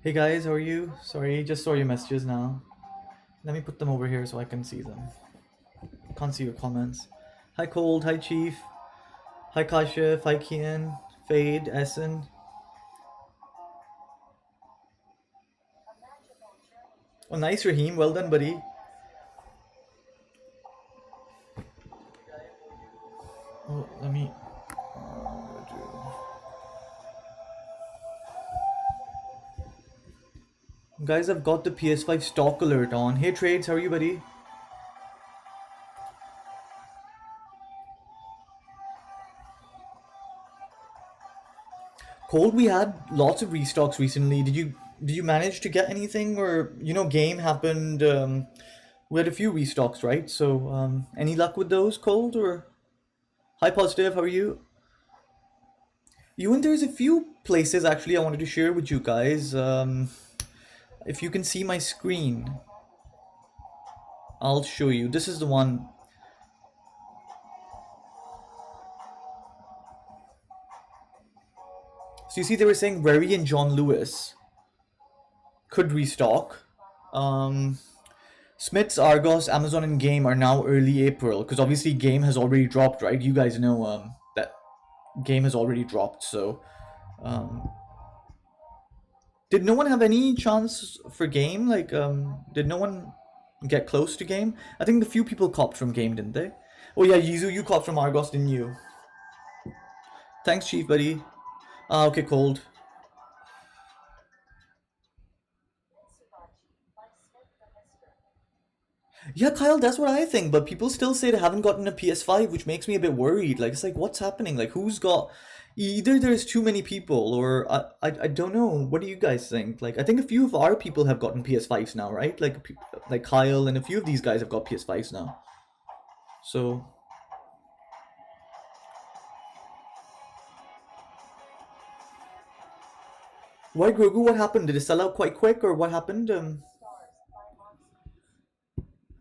Hey guys, how are you? Sorry, just saw your messages now. Let me put them over here so I can see them. Can't see your comments. Hi Cold, hi Chief, hi Kashif, hi Kian, Fade, Essen. Oh, nice Raheem, well done, buddy. Oh, let me. Guys, I've got the PS5 stock alert on. Hey Trades, how are you, buddy? Cold, we had lots of restocks recently. Did you manage to get anything, or game happened? We had a few restocks, right? So any luck with those, Cold? Or hi Positive, how are you? There's a few places actually I wanted to share with you guys. If you can see my screen, I'll show you. This is the one. So you see, they were saying Rary and John Lewis could restock. Um, Smith's, Argos, Amazon, and Game are now early April because obviously Game has already dropped, right? You guys know that Game has already dropped. So, um, did no one have any chance for Game? Like, did no one get close to Game? I think the few people copped from Game, didn't they? Oh yeah, Yizu, you copped from Argos, didn't you? Thanks, Chief, buddy. Ah, okay, Cold. Yeah, Kyle, that's what I think, but people still say they haven't gotten a PS5, which makes me a bit worried. Like, it's like, what's happening? Like, who's got... Either there's too many people, or I don't know. What do you guys think? Like, I think a few of our people have gotten PS5s now, right? Like Kyle and a few of these guys have got PS5s now. So, why Grogu? What happened? Did it sell out quite quick, or what happened?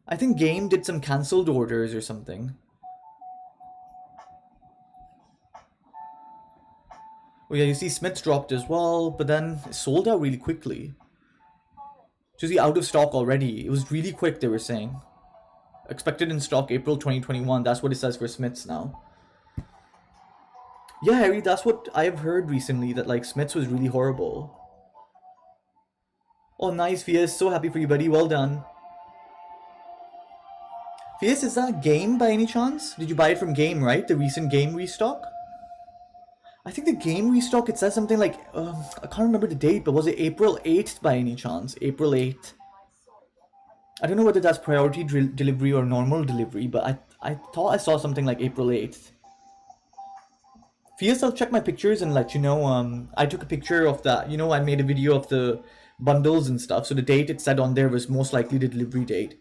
I think Game did some cancelled orders or something. Oh yeah, you see Smith's dropped as well, but then it sold out really quickly. So see, out of stock already. It was really quick, they were saying. Expected in stock April 2021. That's what it says for Smith's now. Yeah, Harry, that's what I've heard recently, that like Smith's was really horrible. Oh, nice, Fierce. So happy for you, buddy. Well done. Fierce, is that Game by any chance? Did you buy it from Game, right? The recent Game restock? I think the Game restock, it says something like, I can't remember the date, but was it April 8th by any chance? April 8th. I don't know whether that's priority delivery or normal delivery, but I thought I saw something like April 8th. Fierce, I'll check my pictures and let you know. I took a picture of that. I made a video of the bundles and stuff. So the date it said on there was most likely the delivery date.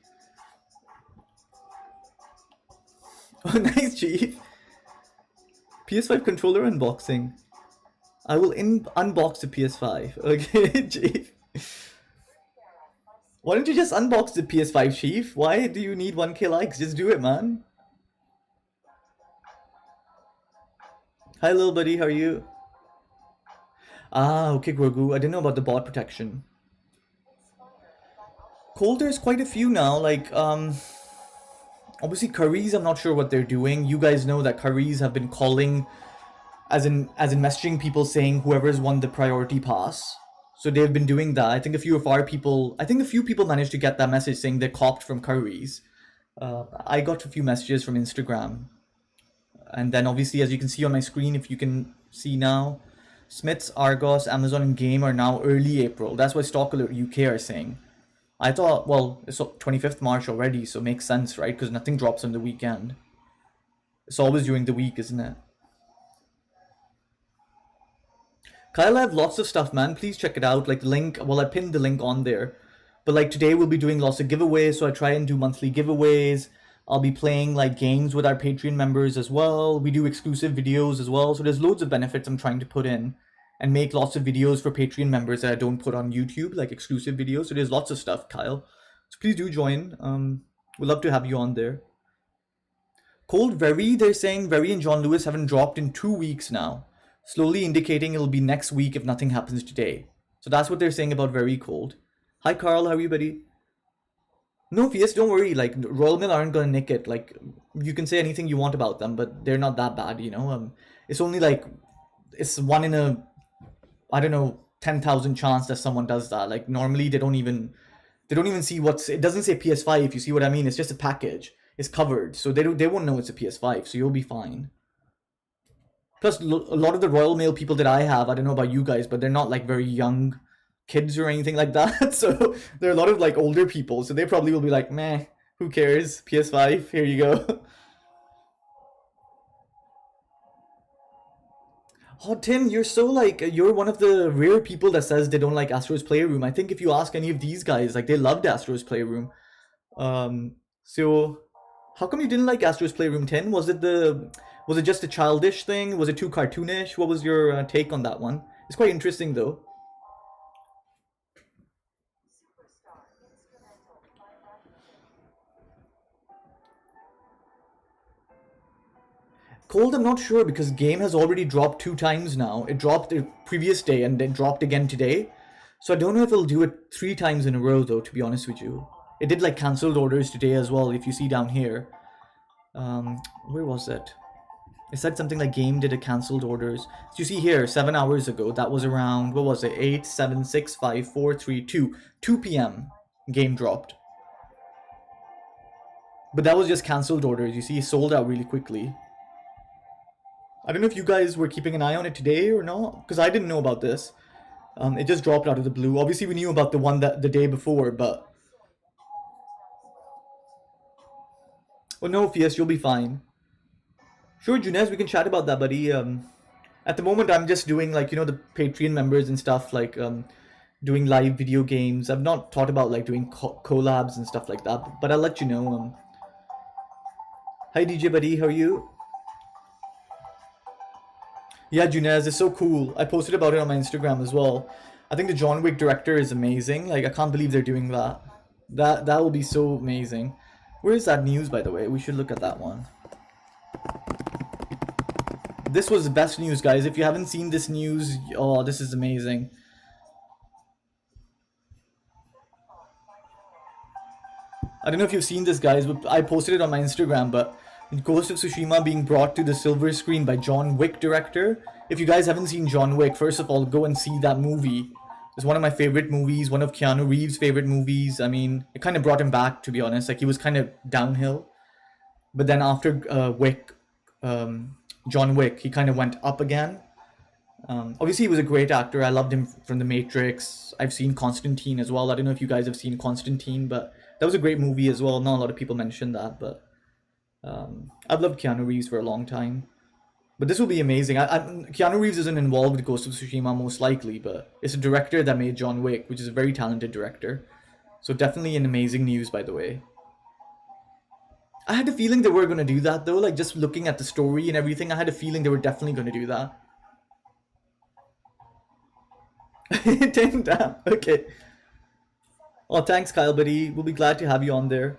Oh, nice, Chief. PS5 controller unboxing. I will unbox the PS5. Okay, Chief. Why don't you just unbox the PS5, Chief? Why do you need 1k likes? Just do it, man. Hi, little buddy. How are you? Ah, okay, Grogu. I didn't know about the bot protection. Cold, there's quite a few now. Like, obviously Currys, I'm not sure what they're doing. You guys know that Currys have been calling, as in messaging people saying whoever's won the priority pass. So they've been doing that. I think a few people managed to get that message saying they copped from Currys. I got a few messages from Instagram. And then obviously, as you can see on my screen, if you can see now, Smith's, Argos, Amazon, and Game are now early April. That's what Stock Alert UK are saying. I thought, well, it's 25th March already, so it makes sense, right? Because nothing drops on the weekend. It's always during the week, isn't it? Kyle, I have lots of stuff, man. Please check it out. Like the link, well, I pinned the link on there. But like today we'll be doing lots of giveaways, so I try and do monthly giveaways. I'll be playing like games with our Patreon members as well. We do exclusive videos as well. So there's loads of benefits I'm trying to put in and make lots of videos for Patreon members that I don't put on YouTube, like exclusive videos. So there's lots of stuff, Kyle. So please do join. We'd love to have you on there. Cold Very, they're saying Very and John Lewis haven't dropped in 2 weeks now, slowly indicating it'll be next week if nothing happens today. So that's what they're saying about very cold. Hi Carl, how are you, buddy? No, Fies, don't worry. Like Royal Mail aren't gonna nick it. Like you can say anything you want about them, but they're not that bad, you know. It's only like it's one in a, I don't know, 10,000 chance that someone does that. Like normally they don't even see what's, it doesn't say PS5, if you see what I mean. It's just a package. It's covered, so they won't know it's a PS5, so you'll be fine. Plus, a lot of the Royal Mail people that I have, I don't know about you guys, but they're not like very young kids or anything like that. So there are a lot of like older people, so they probably will be like, meh, who cares? PS5, here you go. Oh, Tim, you're so like, you're one of the rare people that says they don't like Astro's Playroom. I think if you ask any of these guys, like they loved Astro's Playroom. So how come you didn't like Astro's Playroom 10? Was it just a childish thing? Was it too cartoonish? What was your take on that one? It's quite interesting though. Cold, I'm not sure because game has already dropped 2 times now. It dropped the previous day and then dropped again today. So I don't know if it'll do it 3 times in a row though, to be honest with you. It did like cancelled orders today as well, if you see down here. Where was it? It said something like game did a cancelled orders. So you see here, 7 hours ago, that was around, what was it? 8, 7, 6, 5, 4, 3, 2. 2 p.m. game dropped. But that was just cancelled orders. You see, it sold out really quickly. I don't know if you guys were keeping an eye on it today or not, because I didn't know about this. It just dropped out of the blue. Obviously, we knew about the one that the day before, but oh no, Fies, you'll be fine. Sure, Junez, we can chat about that, buddy. At the moment, I'm just doing like the Patreon members and stuff, like doing live video games. I've not thought about like doing collabs and stuff like that, but I'll let you know. Hi, DJ, buddy, how are you? Yeah, Junez is so cool. I posted about it on my Instagram as well. I think the John Wick director is amazing. Like I can't believe they're doing that. That will be so amazing. Where is that news, by the way? We should look at that one. This was the best news, guys. If you haven't seen this news, oh, this is amazing. I don't know if you've seen this, guys, but I posted it on my Instagram, but Ghost of Tsushima being brought to the silver screen by John Wick director. If you guys haven't seen John Wick, first of all, go and see that movie. It's one of my favorite movies, one of Keanu Reeves' favorite movies. I mean, it kind of brought him back, to be honest. Like, he was kind of downhill. But then after John Wick, he kind of went up again. Obviously, he was a great actor. I loved him from The Matrix. I've seen Constantine as well. I don't know if you guys have seen Constantine, but that was a great movie as well. Not a lot of people mention that, but I've loved Keanu Reeves for a long time. But this will be amazing. Keanu Reeves isn't involved with Ghost of Tsushima most likely, but it's a director that made John Wick, which is a very talented director. So definitely an amazing news, by the way. I had a feeling they were going to do that though, like just looking at the story and everything, I had a feeling they were definitely going to do that. Damn, damn. Okay. Oh, thanks, Kyle, buddy. We'll be glad to have you on there.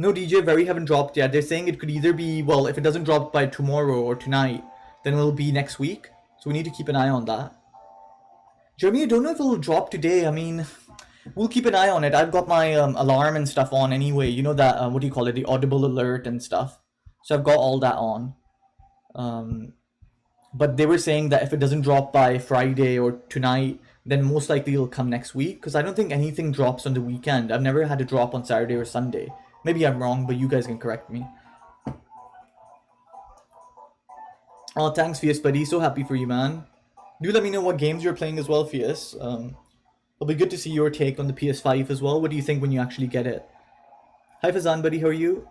No, DJ, Very haven't dropped yet. They're saying it could either be, well, if it doesn't drop by tomorrow or tonight, then it'll be next week. So we need to keep an eye on that. Jeremy, I don't know if it'll drop today. I mean, we'll keep an eye on it. I've got my alarm and stuff on anyway. You know that, what do you call it? The audible alert and stuff. So I've got all that on. But they were saying that if it doesn't drop by Friday or tonight, then most likely it'll come next week. Because I don't think anything drops on the weekend. I've never had a drop on Saturday or Sunday. Maybe I'm wrong, but you guys can correct me. Oh, thanks, Fias, buddy. So happy for you, man. Do let me know what games you're playing as well, Fias. It'll be good to see your take on the PS5 as well. What do you think when you actually get it? Hi, Fazan, buddy. How are you?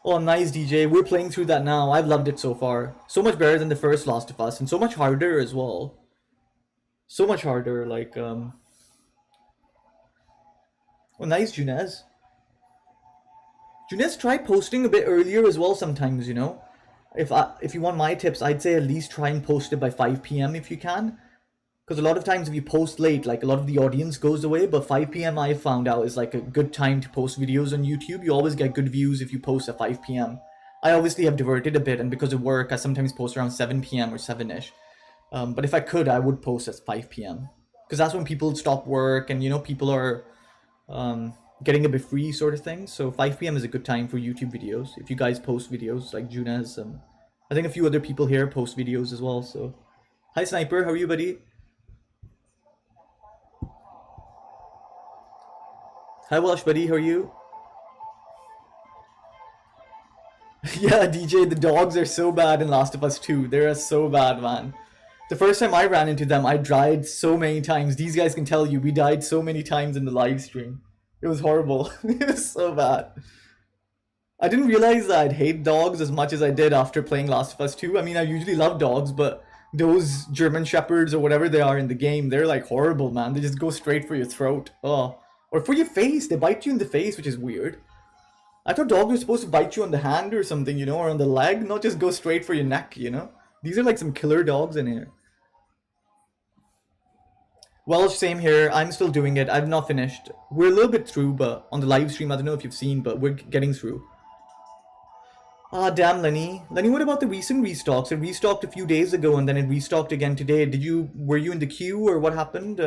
Oh, nice, DJ. We're playing through that now. I've loved it so far. So much better than the first Last of Us, and so much harder as well. So much harder, like, Oh, nice, Junez. Junez, try posting a bit earlier as well sometimes, you know? If you want my tips, I'd say at least try and post it by 5 p.m. if you can. Because a lot of times if you post late, like a lot of the audience goes away, but 5 p.m. I found out is like a good time to post videos on YouTube. You always get good views if you post at 5 p.m. I obviously have diverted a bit, and because of work, I sometimes post around 7 p.m. or 7-ish. But if I could, I would post at 5 p.m. because that's when people stop work and people are getting a bit free sort of thing. So 5 p.m. is a good time for YouTube videos. If you guys post videos like Junez, I think a few other people here post videos as well. So hi Sniper, how are you, buddy? Hi Wash, buddy, how are you? Yeah, DJ, the dogs are so bad in Last of Us 2. They're so bad, man. The first time I ran into them, I died so many times. These guys can tell you, we died so many times in the live stream. It was horrible. It was so bad. I didn't realize that I'd hate dogs as much as I did after playing Last of Us 2. I mean, I usually love dogs, but those German Shepherds or whatever they are in the game, they're like horrible, man. They just go straight for your throat. Oh. Or for your face. They bite you in the face, which is weird. I thought dogs were supposed to bite you on the hand or something, or on the leg, not just go straight for your neck. These are like some killer dogs in here. Well, same here. I'm still doing it. I've not finished. We're a little bit through, but on the live stream, I don't know if you've seen, but we're getting through. Ah, damn, Lenny. Lenny, what about the recent restocks? It restocked a few days ago and then it restocked again today. Were you in the queue or what happened?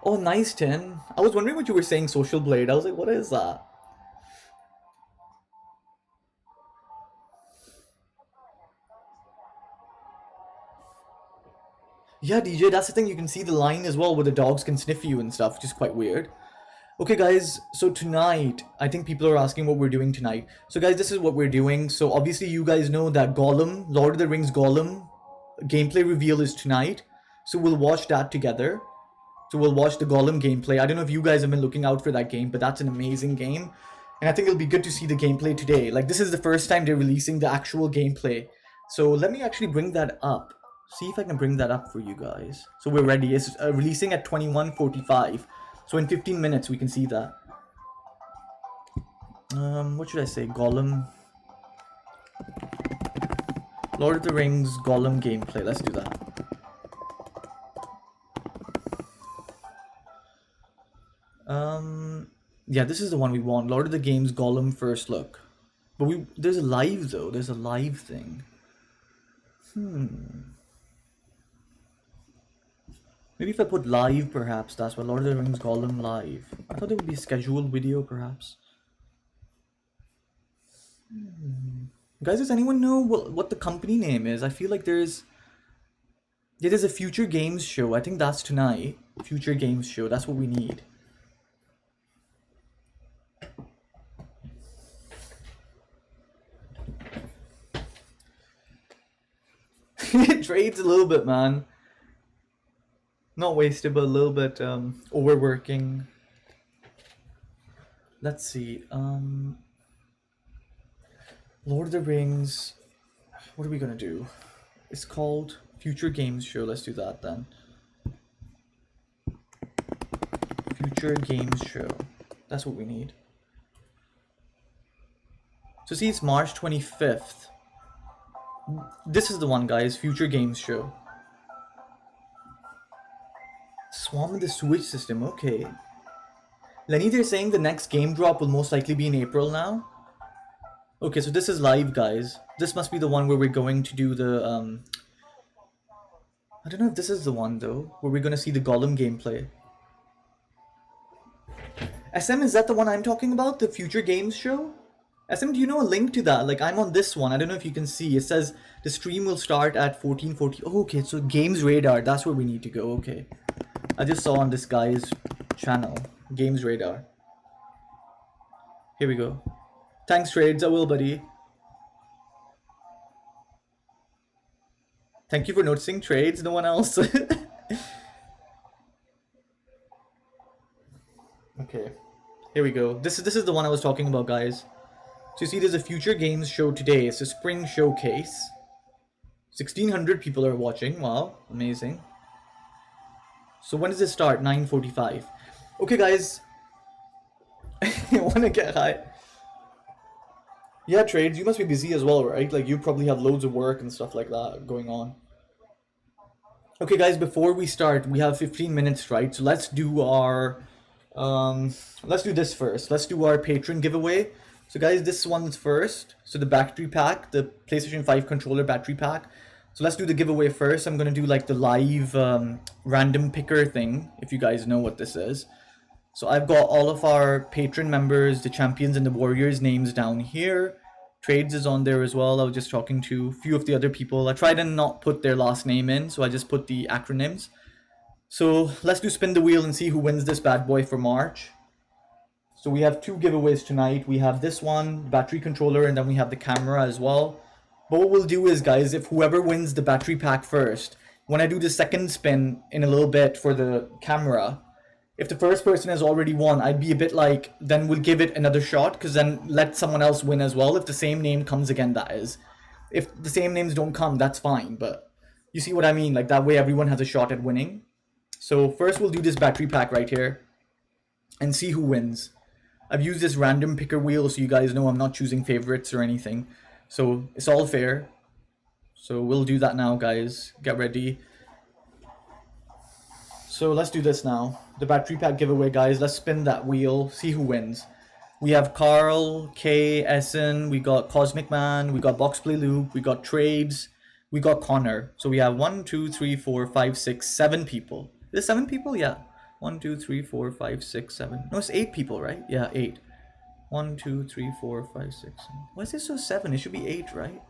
Oh, nice, Tin. I was wondering what you were saying, Social Blade. I was like, what is that? Yeah, DJ, that's the thing. You can see the line as well where the dogs can sniff you and stuff, which is quite weird. Okay, guys, so tonight, I think people are asking what we're doing tonight. So, guys, this is what we're doing. So, obviously, you guys know that Gollum, Lord of the Rings Gollum, gameplay reveal is tonight. So, we'll watch that together. So, we'll watch the Gollum gameplay. I don't know if you guys have been looking out for that game, but that's an amazing game. And I think it'll be good to see the gameplay today. Like, this is the first time they're releasing the actual gameplay. So, let me actually bring that up. See if I can bring that up for you guys. So, we're ready. It's releasing at 21:45. So in 15 minutes we can see that. What should I say? Gollum. Lord of the Rings Gollum gameplay. Let's do that. Yeah, this is the one we want. Lord of the Games Gollum first look. But there's a live though. There's a live thing. Maybe if I put live, perhaps that's what Lord of the Rings Gollum live. I thought it would be a scheduled video, perhaps. Guys, does anyone know what the company name is? I feel like there's a Future Games show. I think that's tonight. Future Games show. That's what we need. It trades a little bit, man. Not wasted, but a little bit overworking. Let's see. Lord of the Rings. What are we gonna do? It's called Future Games Show. Let's do that then. Future Games Show. That's what we need. So see, it's March 25th. This is the one, guys. Future Games Show. Swarm with the sewage system. Okay. Lenny, they're saying the next game drop will most likely be in April now. Okay, so this is live, guys. This must be the one where we're going to do the, I don't know if this is the one, though, where we're going to see the Gollum gameplay. SM, is that the one I'm talking about? The Future Games Show? SM, do you know a link to that? Like, I'm on this one. I don't know if you can see. It says the stream will start at 14:40. Oh, okay, so Games Radar. That's where we need to go. Okay. I just saw on this guy's channel. Games Radar. Here we go. Thanks, Trades. I will, buddy. Thank you for noticing, Trades. No one else. Okay. Here we go. This is the one I was talking about, guys. So you see, there's a Future Games show today. It's a spring showcase. 1,600 people are watching. Wow, amazing. So when does it start? 9:45. Okay, guys. You wanna get high? Yeah, Trades, you must be busy as well, right? Like, you probably have loads of work and stuff like that going on. Okay, guys, before we start, we have 15 minutes, right? So let's do our... let's do this first. Let's do our Patron giveaway. So guys, this one's first. So the battery pack, the PlayStation 5 controller battery pack. So let's do the giveaway first. I'm gonna do like the live random picker thing, if you guys know what this is. So I've got all of our patron members, the champions and the warriors names down here. Trades is on there as well. I was just talking to a few of the other people. I tried to not put their last name in, so I just put the acronyms. So let's do spin the wheel and see who wins this bad boy for March. So we have two giveaways tonight. We have this one, battery controller, and then we have the camera as well. But what we'll do is, guys, if whoever wins the battery pack first, when I do the second spin in a little bit for the camera, if the first person has already won, I'd be a bit like, then we'll give it another shot, because then let someone else win as well. If the same name comes again, that is. If the same names don't come, that's fine. But you see what I mean? Like, that way everyone has a shot at winning. So first we'll do this battery pack right here and see who wins. I've used this random picker wheel so you guys know I'm not choosing favorites or anything. So it's all fair. So we'll do that now, guys. Get ready. So let's do this now. The battery pack giveaway, guys. Let's spin that wheel. See who wins. We have Carl, K, Essen, we got Cosmic Man, we got Boxplay Loop, we got Trades, we got Connor. So we have 1, 2, 3, 4, 5, 6, 7 people. Is it 7 people? Yeah. 1, 2, 3, 4, 5, 6, 7. No, it's 8 people, right? Yeah, 8. 1, 2, 3, 4, 5, 6, 7. Why is this so 7? It should be 8, right?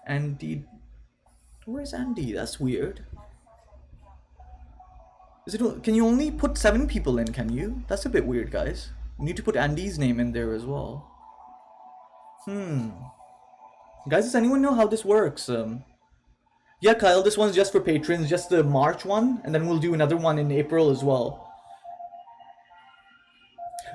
Andy. Where's Andy? That's weird. Is it? Can you only put 7 people in, can you? That's a bit weird, guys. You need to put Andy's name in there as well. Guys, does anyone know how this works? Yeah, Kyle, this one's just for patrons, just the March one, and then we'll do another one in April as well.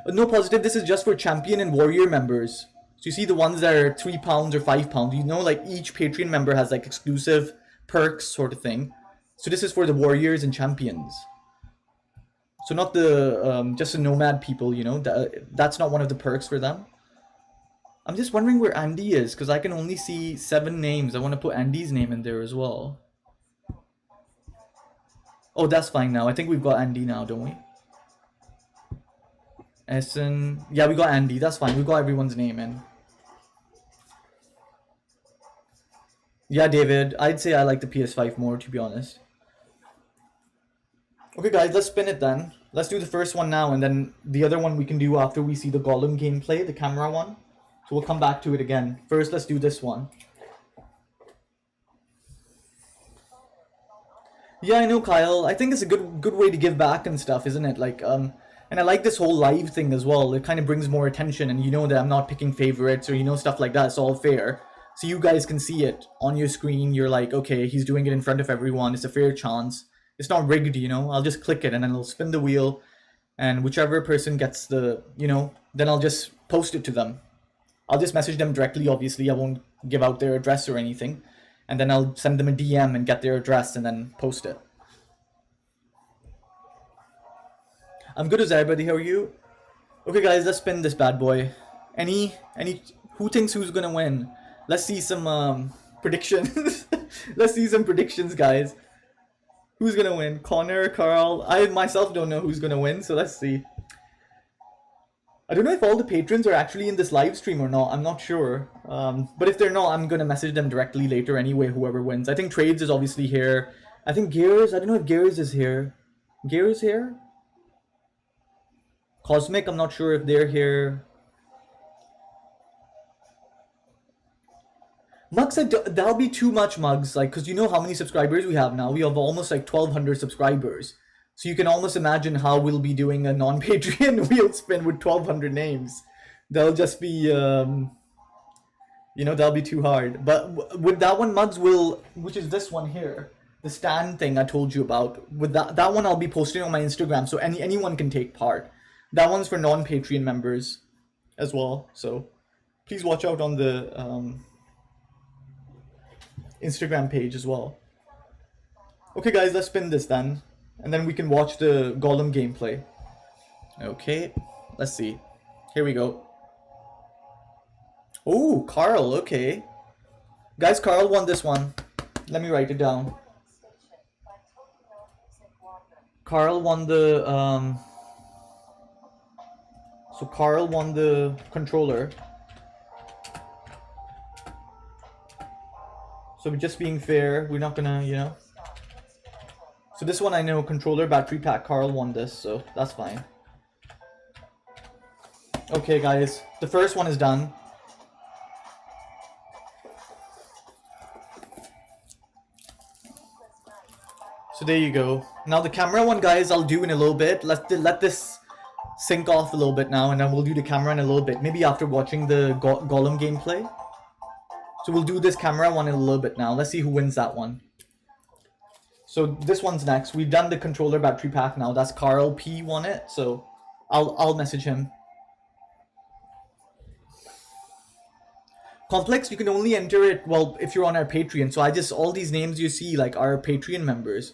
No, Positive, this is just for champion and warrior members. So you see the ones that are £3 or £5, you know, like each Patreon member has like exclusive perks sort of thing. So this is for the warriors and champions. So not the, just the nomad people, you know, that's not one of the perks for them. I'm just wondering where Andy is, because I can only see 7 names. I want to put Andy's name in there as well. Oh, that's fine now. I think we've got Andy now, don't we? Essen. Yeah, we got Andy. That's fine. We got everyone's name in. Yeah, David. I'd say I like the PS5 more, to be honest. Okay, guys, let's spin it then. Let's do the first one now, and then the other one we can do after we see the Gollum gameplay, the camera one. So we'll come back to it again. First, let's do this one. Yeah, I know, Kyle. I think it's a good way to give back and stuff, isn't it? Like, and I like this whole live thing as well. It kind of brings more attention, and you know that I'm not picking favorites or, you know, stuff like that. It's all fair. So you guys can see it on your screen. You're like, okay, he's doing it in front of everyone. It's a fair chance. It's not rigged, you know. I'll just click it, and then it'll spin the wheel. And whichever person gets the, you know, then I'll just post it to them. I'll just message them directly, obviously. I won't give out their address or anything. And then I'll send them a DM and get their address and then post it. I'm good as everybody. How are you? Okay, guys, let's spin this bad boy. Who thinks who's gonna win? Let's see some predictions. Let's see some predictions, guys. Who's gonna win? Connor, Carl. I myself don't know who's gonna win, so let's see. I don't know if all the patrons are actually in this live stream or not. I'm not sure. But if they're not, I'm gonna message them directly later anyway, whoever wins. I think Trades is obviously here. I think Gears, I don't know if Gears is here. Gears here? Cosmic, I'm not sure if they're here. Mugs, that'll be too much, Mugs, like, because you know how many subscribers we have now. We have almost like 1,200 subscribers. So you can almost imagine how we'll be doing a non-Patreon wheel spin with 1,200 names. That'll just be, you know, that'll be too hard. But with that one, Mugs will, which is this one here, the stand thing I told you about. With that one, I'll be posting on my Instagram, so anyone can take part. That one's for non-Patreon members as well. So please watch out on the Instagram page as well. Okay, guys, let's spin this then. And then we can watch the Gollum gameplay. Okay, let's see. Here we go. Oh, Carl, okay. Guys, Carl won this one. Let me write it down. Carl won the, so Carl won the controller. So we're just being fair. We're not gonna, you know. So this one I know, controller, battery pack. Carl won this, so that's fine. Okay, guys, the first one is done. So there you go. Now the camera one, guys, I'll do in a little bit. Let this sink off a little bit now, and then we'll do the camera in a little bit. Maybe after watching the Golem gameplay. So we'll do this camera one in a little bit now. Let's see who wins that one. So this one's next. We've done the controller battery pack now. That's Carl P won it. So I'll message him. Complex, you can only enter it, well, if you're on our Patreon. So all these names you see, like, are Patreon members.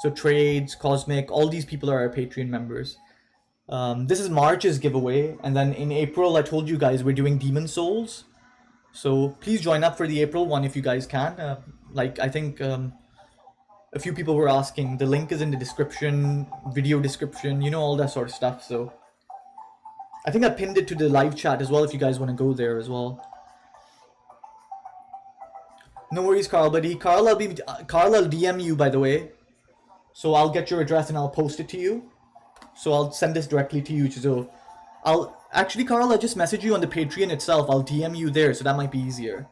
So Trades, Cosmic, all these people are our Patreon members. This is March's giveaway. And then in April, I told you guys we're doing Demon Souls. So please join up for the April one if you guys can. Like, I think a few people were asking. The link is in the description, video description, you know, all that sort of stuff. So I think I pinned it to the live chat as well if you guys want to go there as well. No worries, Carl, buddy. Carl, I'll DM you, by the way. So I'll get your address and I'll post it to you. So I'll send this directly to you. So actually, Carl, I'll just message you on the Patreon itself. I'll DM you there, so that might be easier.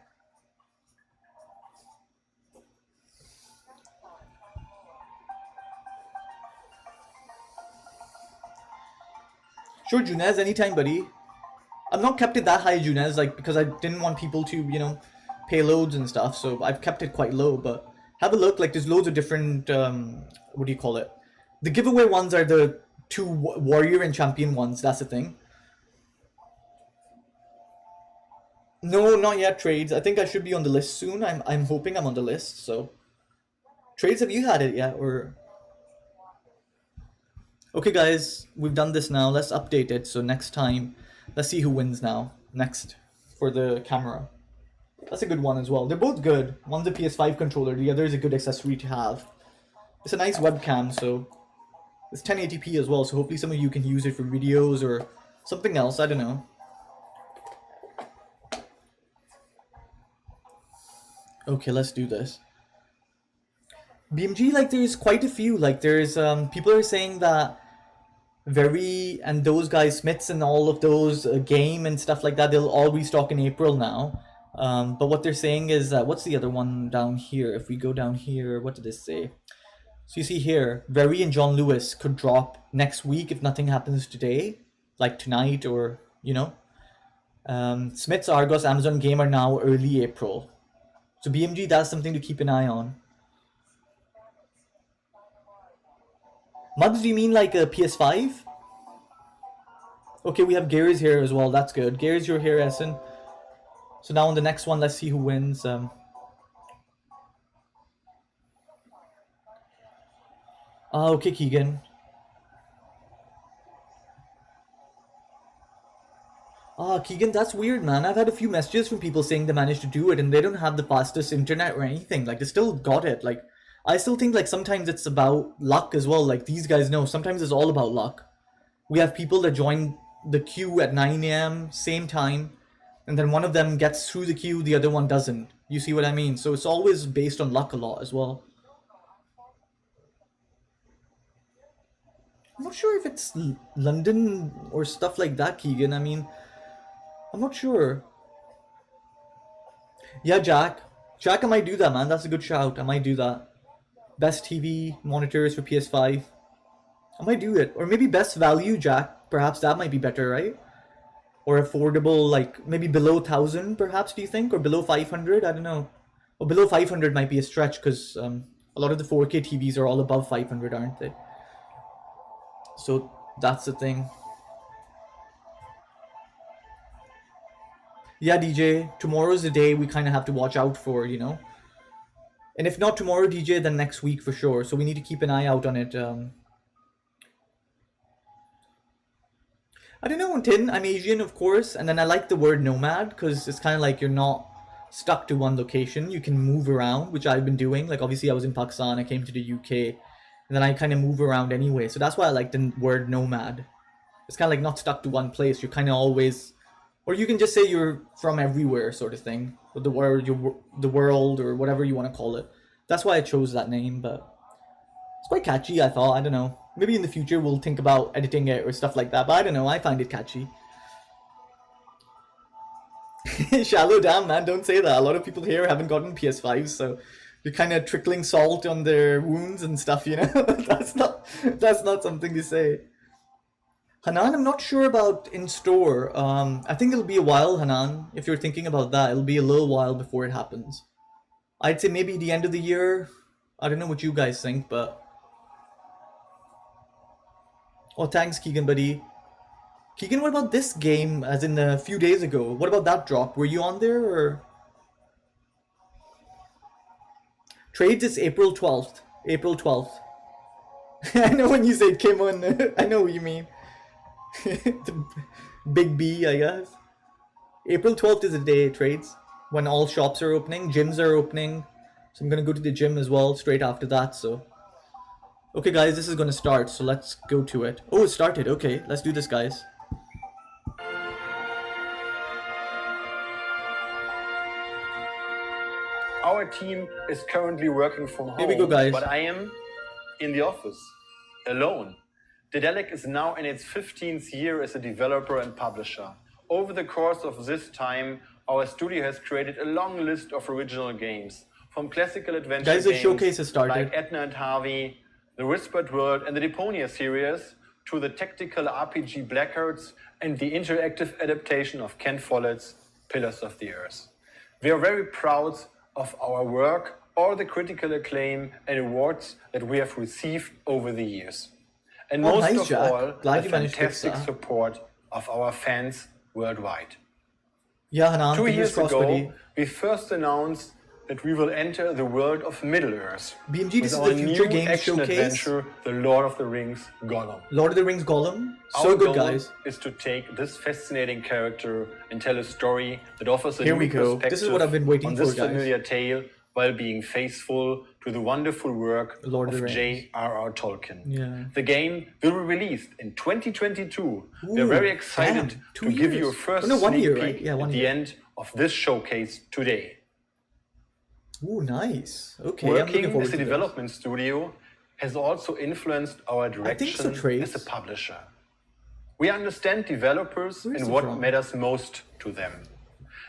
Sure, Junez, anytime, buddy. I've not kept it that high, Junez, like, because I didn't want people to, you know, payloads and stuff, so I've kept it quite low. But have a look, like, there's loads of different what do you call it, the giveaway ones are the 2 warrior and champion ones. That's the thing. No, not yet, Trades. I think I should be on the list soon. I'm hoping I'm on the list. So Trades, have you had it yet? Or okay, guys, we've done this now. Let's update it. So next time, let's see who wins now next for the camera. That's a good one as well. They're both good. One's a PS5 controller, the other is a good accessory to have. It's a nice webcam, so it's 1080p as well, so hopefully some of you can use it for videos or something else, I don't know. Okay, let's do this. BMG, like, there's quite a few. Like, there's people are saying that and those guys, Smiths and all of those, Game and stuff like that, they'll all restock in April now. But what they're saying is, what's the other one down here? If we go down here, what did this say? So you see here, Very and John Lewis could drop next week if nothing happens today, like tonight, or, you know. Smith's, Argos, Amazon Game are now early April. So BMG, that's something to keep an eye on. Mugs, do you mean like a PS5? Okay, we have Gary's here as well. That's good. Gary's, you're here, Essen. So now on the next one, let's see who wins. Okay, Keegan. Keegan, that's weird, man. I've had a few messages from people saying they managed to do it and they don't have the fastest internet or anything. Like, they still got it. Like, I still think, like, sometimes it's about luck as well. Like, these guys know. Sometimes it's all about luck. We have people that join the queue at 9 a.m., same time, and then one of them gets through the queue, the other one doesn't. You see what I mean? So it's always based on luck a lot as well. I'm not sure if it's London or stuff like that, Keegan. I mean, I'm not sure. Yeah, Jack. Jack, I might do that, man. That's a good shout. I might do that. Best TV monitors for PS5. I might do it. Or maybe best value, Jack. Perhaps that might be better, right? Or affordable, like maybe below 1,000, perhaps, do you think? Or below 500? I don't know. Or below 500 might be a stretch because a lot of the 4K TVs are all above 500, aren't they? So that's the thing. Yeah, DJ, tomorrow's the day we kind of have to watch out for, you know? And if not tomorrow, DJ, then next week for sure. So we need to keep an eye out on it. I don't know, Tin. I'm Asian, of course. And then I like the word nomad because it's kind of like you're not stuck to one location. You can move around, which I've been doing. Like, obviously, I was in Pakistan. I came to the UK. And then I kind of move around anyway. So that's why I like the word nomad. It's kind of like not stuck to one place. You're kind of always Or you can just say you're from everywhere, sort of thing, or the world, or whatever you want to call it. That's why I chose that name, but it's quite catchy. I thought. I don't know. Maybe in the future we'll think about editing it or stuff like that. But I don't know. I find it catchy. Shallow, damn man, don't say that. A lot of people here haven't gotten PS5s, so you're kind of trickling salt on their wounds and stuff. You know, that's not something to say. Hanan, I'm not sure about in store. I think it'll be a while, Hanan. If you're thinking about that, it'll be a little while before it happens. I'd say maybe the end of the year. I don't know what you guys think, but... Oh, thanks, Keegan, buddy. Keegan, what about this game, as in a few days ago? What about that drop? Were you on there, or...? Trades is April 12th. April 12th. I know when you say Kim on... I know what you mean. The big B, I guess. April 12th is the day it trades, when all shops are opening, gyms are opening. So I'm gonna go to the gym as well straight after that, so. Okay guys, this is gonna start, so let's go to it. Oh, it started, okay, let's do this guys. Our team is currently working from home, Here we go, guys. but I am in the office, alone. Dedelic is now in its 15th year as a developer and publisher. Over the course of this time, our studio has created a long list of original games, from classical adventure guys, the games showcase has started. like Edna and Harvey, the Whispered World and the Deponia series, to the tactical RPG Blackhearts and the interactive adaptation of Ken Follett's Pillars of the Earth. We are very proud of our work, all the critical acclaim and awards that we have received over the years. And most nice, of Jack. all, Glad the you managed to fix fantastic that. support of our fans worldwide. Yeah, Hanan, 2 fingers years crossed, ago, buddy. we first announced that we will enter the world of Middle-earth BMG, with this is our the Future new Games action Showcase. adventure, The Lord of the Rings Gollum. Lord of the Rings Gollum. So Our good, goal guys. is to take this fascinating character and tell a story that offers a Here new we go. perspective This is what I've been waiting on for, this guys. familiar tale, while being faithful to the wonderful work Lord of of the Rings. J.R.R. Tolkien. Yeah. The game will be released in 2022. We're Ooh, very excited damn, to 2 give you a years. first Oh, no, 1 sneak year, peek right? Yeah, 1 at the year. end of this showcase today. Ooh, nice. Okay, I'm looking Working forward as a to this. development studio has also influenced our think so, direction Trace. as a publisher. We understand developers Where is and it what from? matters most to them.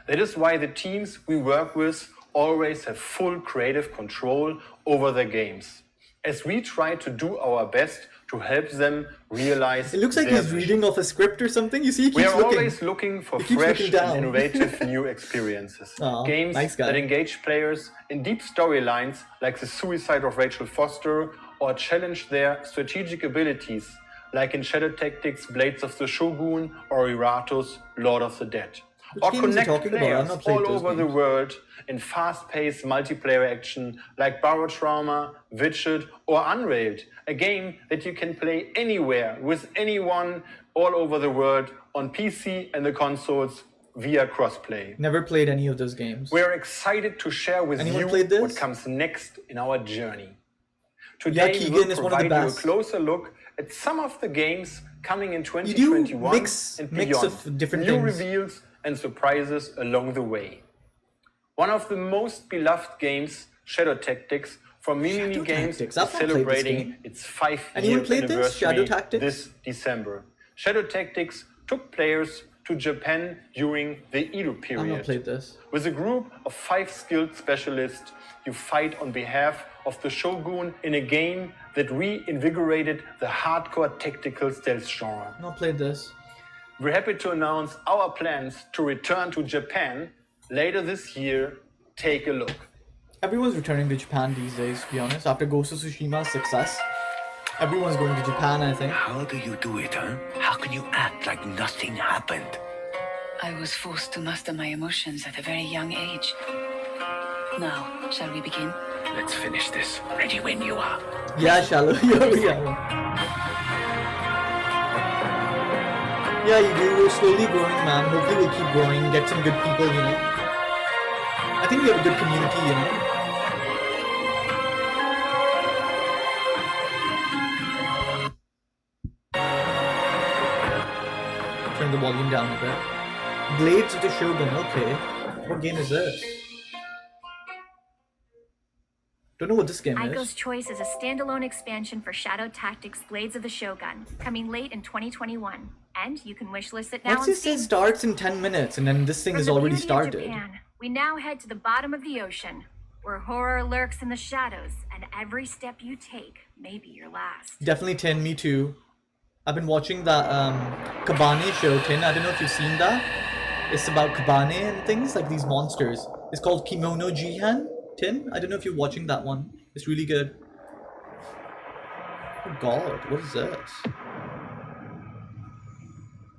That is why the teams we work with always have full creative control over their games, as we try to do our best to help them realize It looks like their he's vision. reading off a script or something. You see, he We keeps are looking. always looking for He keeps fresh looking down. and innovative new experiences. Aw, Games nice guy. that engage players in deep storylines like The Suicide of Rachel Foster, or challenge their strategic abilities like in Shadow Tactics, Blades of the Shogun, or Iratus, Lord of the Dead. Which Or game is he connect talking about? I've players not played all those over the games. world in fast-paced multiplayer action like Barotrauma, Witcher, or Unrailed, a game that you can play anywhere with anyone all over the world on PC and the consoles via crossplay. Never played any of those games. We're excited to share with Anyone you played this? what comes next in our journey. Yeah, Today Keegan we'll is one of the provide you a best. closer look at some of the games coming in do 2021 mix and of beyond. different New things. reveals and surprises along the way. One of the most beloved games, Shadow Tactics, from Mimimi Shadow Games, Tactics? is I've not played this celebrating game. its 5-year Anyone played this? anniversary Shadow Tactics? this December. Shadow Tactics took players to Japan during the Edo I've period. not played this. With a group of 5 skilled specialists, you fight on behalf of the Shogun in a game that reinvigorated the hardcore tactical stealth genre. I've not played this. We're happy to announce our plans to return to Japan later this year. Take a look. Everyone's returning to Japan these days, to be honest. After Ghost of Tsushima's success, everyone's going to Japan, I think. How do you do it, huh? How can you act like nothing happened? I was forced to master my emotions at a very young age. Now, shall we begin? Let's finish this. Ready when you are. Yeah, shallow. Yeah, you do. We're slowly growing, man. Hopefully we'll keep growing, get some good people, you know. I think we have a good community, you know. Turn the volume down a bit. Blades of the Shogun, okay. What game is this? Don't know what this game Ico's is. Choice is a standalone expansion for Shadow Tactics Blades of the Shogun, coming late in 2021. And you can wishlist it now What's on it Steam. says starts in 10 minutes and then this thing From is the already beauty of started. Japan, we now head to the bottom of the ocean, where horror lurks in the shadows, and every step you take may be your last. Definitely Tin, me too. I've been watching that Kabane show, Tin. I don't know if you've seen that. It's about Kabane and things, like these monsters. It's called Kimono Jihan, Tin. I don't know if you're watching that one. It's really good. Oh god, what is this?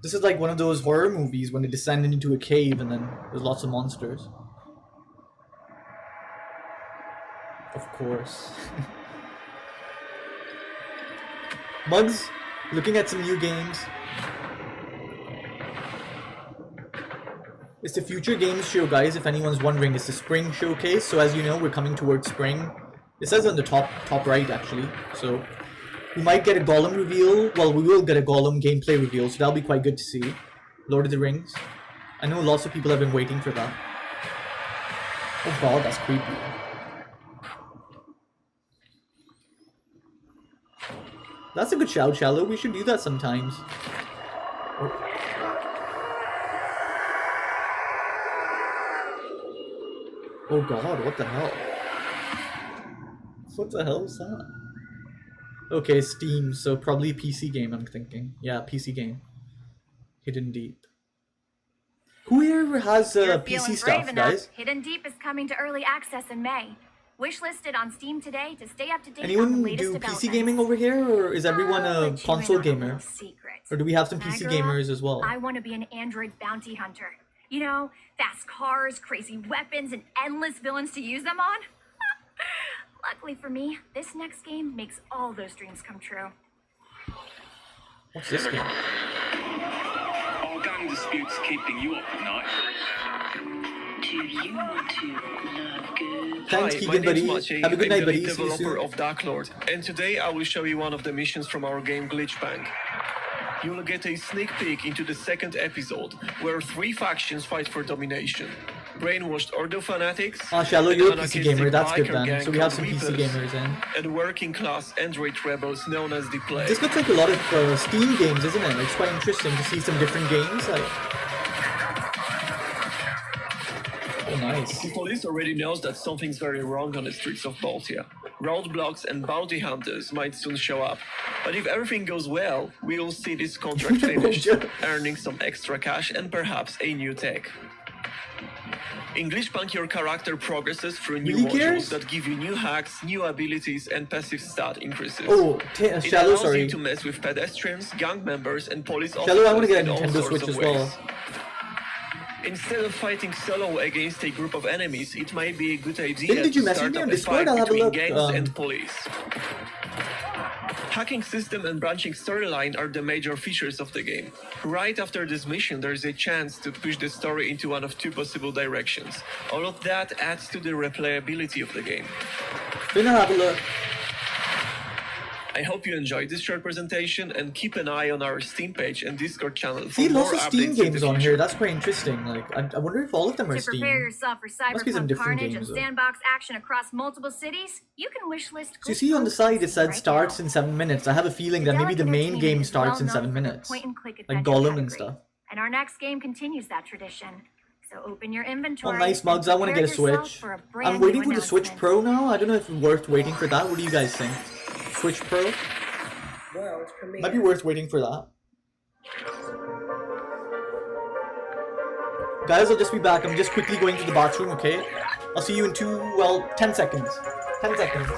This is like one of those horror movies when they descend into a cave and then there's lots of monsters. Of course. Mugs, looking at some new games. It's the Future Games show, guys, if anyone's wondering. It's the spring showcase, so as you know, we're coming towards spring. It says on the top right, actually, so we might get a Gollum reveal. Well, we will get a Gollum gameplay reveal, so that'll be quite good to see. Lord of the Rings. I know lots of people have been waiting for that. Oh god, that's creepy. That's a good shout, Shallow. We should do that sometimes. Oh. Oh god, what the hell? What the hell is that? Okay, Steam, so probably PC game, I'm thinking. Yeah, PC game. Hidden Deep. Who here has You're PC feeling stuff, brave enough. guys? Hidden Deep is coming to early access in May. Wishlisted it on Steam today to stay up to date on the Anyone latest do developments. PC gaming over here, or is everyone I'll a let you console in on a gamer? little secret. Or do we have some When I PC grow up, gamers as well? I want to be an android bounty hunter. You know, fast cars, crazy weapons, and endless villains to use them on. Luckily for me, this next game makes all those dreams come true. What's this game? Are gang disputes keeping you up at night? Do you want to love good? Thanks, Hi, Keegan, my name's buddy. Maciej. Have a good I'm night, the buddy. lead See you developer soon. of Dark Lord, and today I will show you one of the missions from our game Glitch Bank. You'll get a sneak peek into the second episode, where 3 factions fight for domination. Brainwashed Ordo fanatics, Shallow, an you're a PC gamer. anarchistic That's good biker then. gang So we have called some PC Reapers, gamers in. and working-class android rebels known as the Plague. This looks like a lot of Steam games, isn't it? It's quite interesting to see some different games. Like, oh, nice. The police already knows that something's very wrong on the streets of Baltia. Roadblocks and bounty hunters might soon show up. But if everything goes well, we'll see this contract finished, earning some extra cash and perhaps a new tech. In Glitch Bank, your character progresses through new Really modules cares? that give you new hacks, new abilities, and passive stat increases. Oh, It Shallow, allows sorry. you to mess with pedestrians, gang members, and police Shallow, I want to officers get in a all Nintendo sorts Switch of as well. ways. Instead of fighting solo against a group of enemies, it might be a good idea Did you to message start me up on a Discord? fight I'll have a between look, gangs and police. Hacking system and branching storyline are the major features of the game. Right after this mission, there is a chance to push the story into one of 2 possible directions. All of that adds to the replayability of the game. Then I'll have a look. I hope you enjoyed this short presentation and keep an eye on our Steam page and Discord channel for See, more lots of Steam updates in games the on future. here. That's quite interesting. Like, I wonder if all of them are To Steam. prepare yourself for Must be some cyberpunk different carnage games, and though. sandbox action across multiple cities, you can wishlist. So you see on the side it said right starts now. in 7 minutes. I have a feeling that maybe the main game starts in 7 minutes. Like Like Gollum and stuff. And our next game continues that tradition. So open your inventory. Oh, nice and mugs. I want to prepare get a yourself Switch. for a brand I'm waiting new for the Switch announcement. Pro now. I don't know if it's worth waiting for that. What do you guys think? Switch Pro? Might be worth waiting for that. Guys, I'll just be back. I'm just quickly going to the bathroom, okay? I'll see you in 10 seconds. 10 seconds.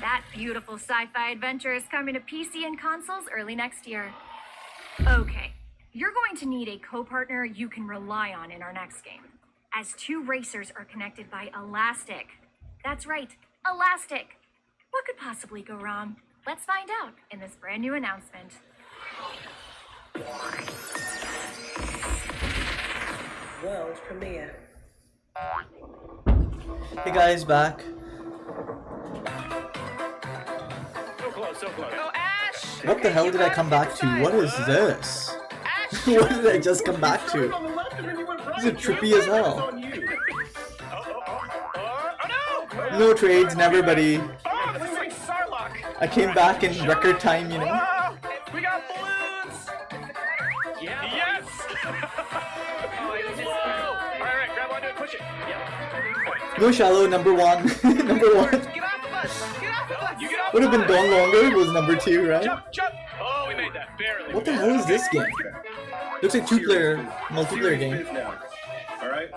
That beautiful sci-fi adventure is coming to PC and consoles early next year. Okay, you're going to need a co-partner you can rely on in our next game, as two racers are connected by elastic. That's right, elastic. What could possibly go wrong? Let's find out in this brand new announcement. World premiere. Hey guys, back. So close, so close. Oh, Ash! What the hell did I come back to? What is this? What did I just come back to? This is trippy as hell. Oh, No trades, never, buddy. oh, this is like Sarlacc. I came back in record time, you know. Oh, we got balloons. Yeah. Yes. All right, grab onto it, push it. Yeah. No shallow, number one. Number one. Get off the bus! Get off the bus! You get off. Would have been gone longer. It was number 2, right? Jump, jump. Oh, we made that barely. What the hell is this game? Looks like two-player, multiplayer game. All right.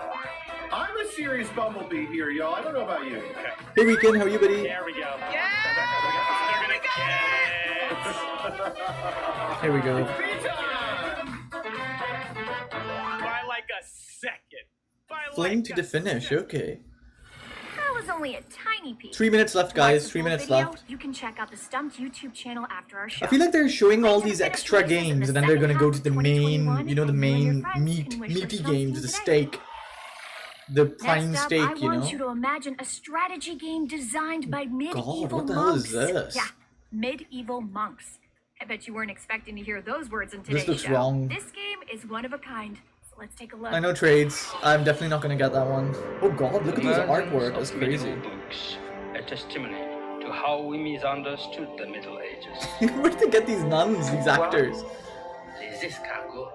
I'm a serious bumblebee here, y'all. I don't know about you. Hey, Weekend, how are you, buddy? There we go. Yeah! They're gonna get it. Here we go. Free time! By like a second. By Fling like to a the finish. second. Okay. That was only a tiny piece. 3 minutes left, Want guys. the 3 full minutes video? left. You can check out the Stumped YouTube channel after our show. I feel like they're showing all these extra games, and then they're gonna go to the main, you know, the main meaty games, the steak. The prime Next up, steak, I you want know. you to imagine a strategy game designed by medieval what the hell is monks. this? Yeah, medieval monks. I bet you weren't expecting to hear those words in This today's looks show. wrong. This game is one of a kind. So let's take a look. I know trades. I'm definitely not gonna get that one. Oh god, look at this artwork. That's crazy. Books, a testimony to how we misunderstood the Middle Ages. Where did they get these nuns, these actors? Les escargots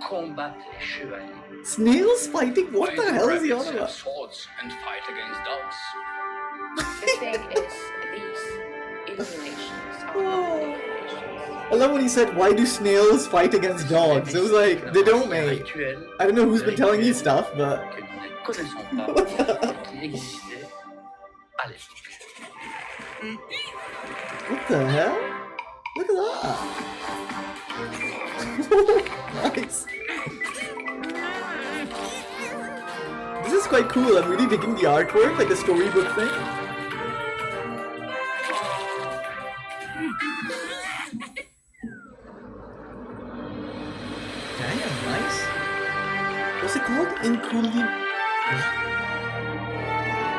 combat les chevaliers. Snails fighting? What the hell is he on Rabbits have about? swords and fight against dogs. The thing is, these illuminations are Oh. illuminations. I love when he said, why do snails fight against dogs? It was like, they don't, mate. I don't know who's been telling you stuff, but... Que nous ne connaissons pas, qui existait à l'époque. What the hell? Look at that! Nice! This is quite cool. I'm really digging the artwork, like the storybook thing. Damn, nice. What's it called?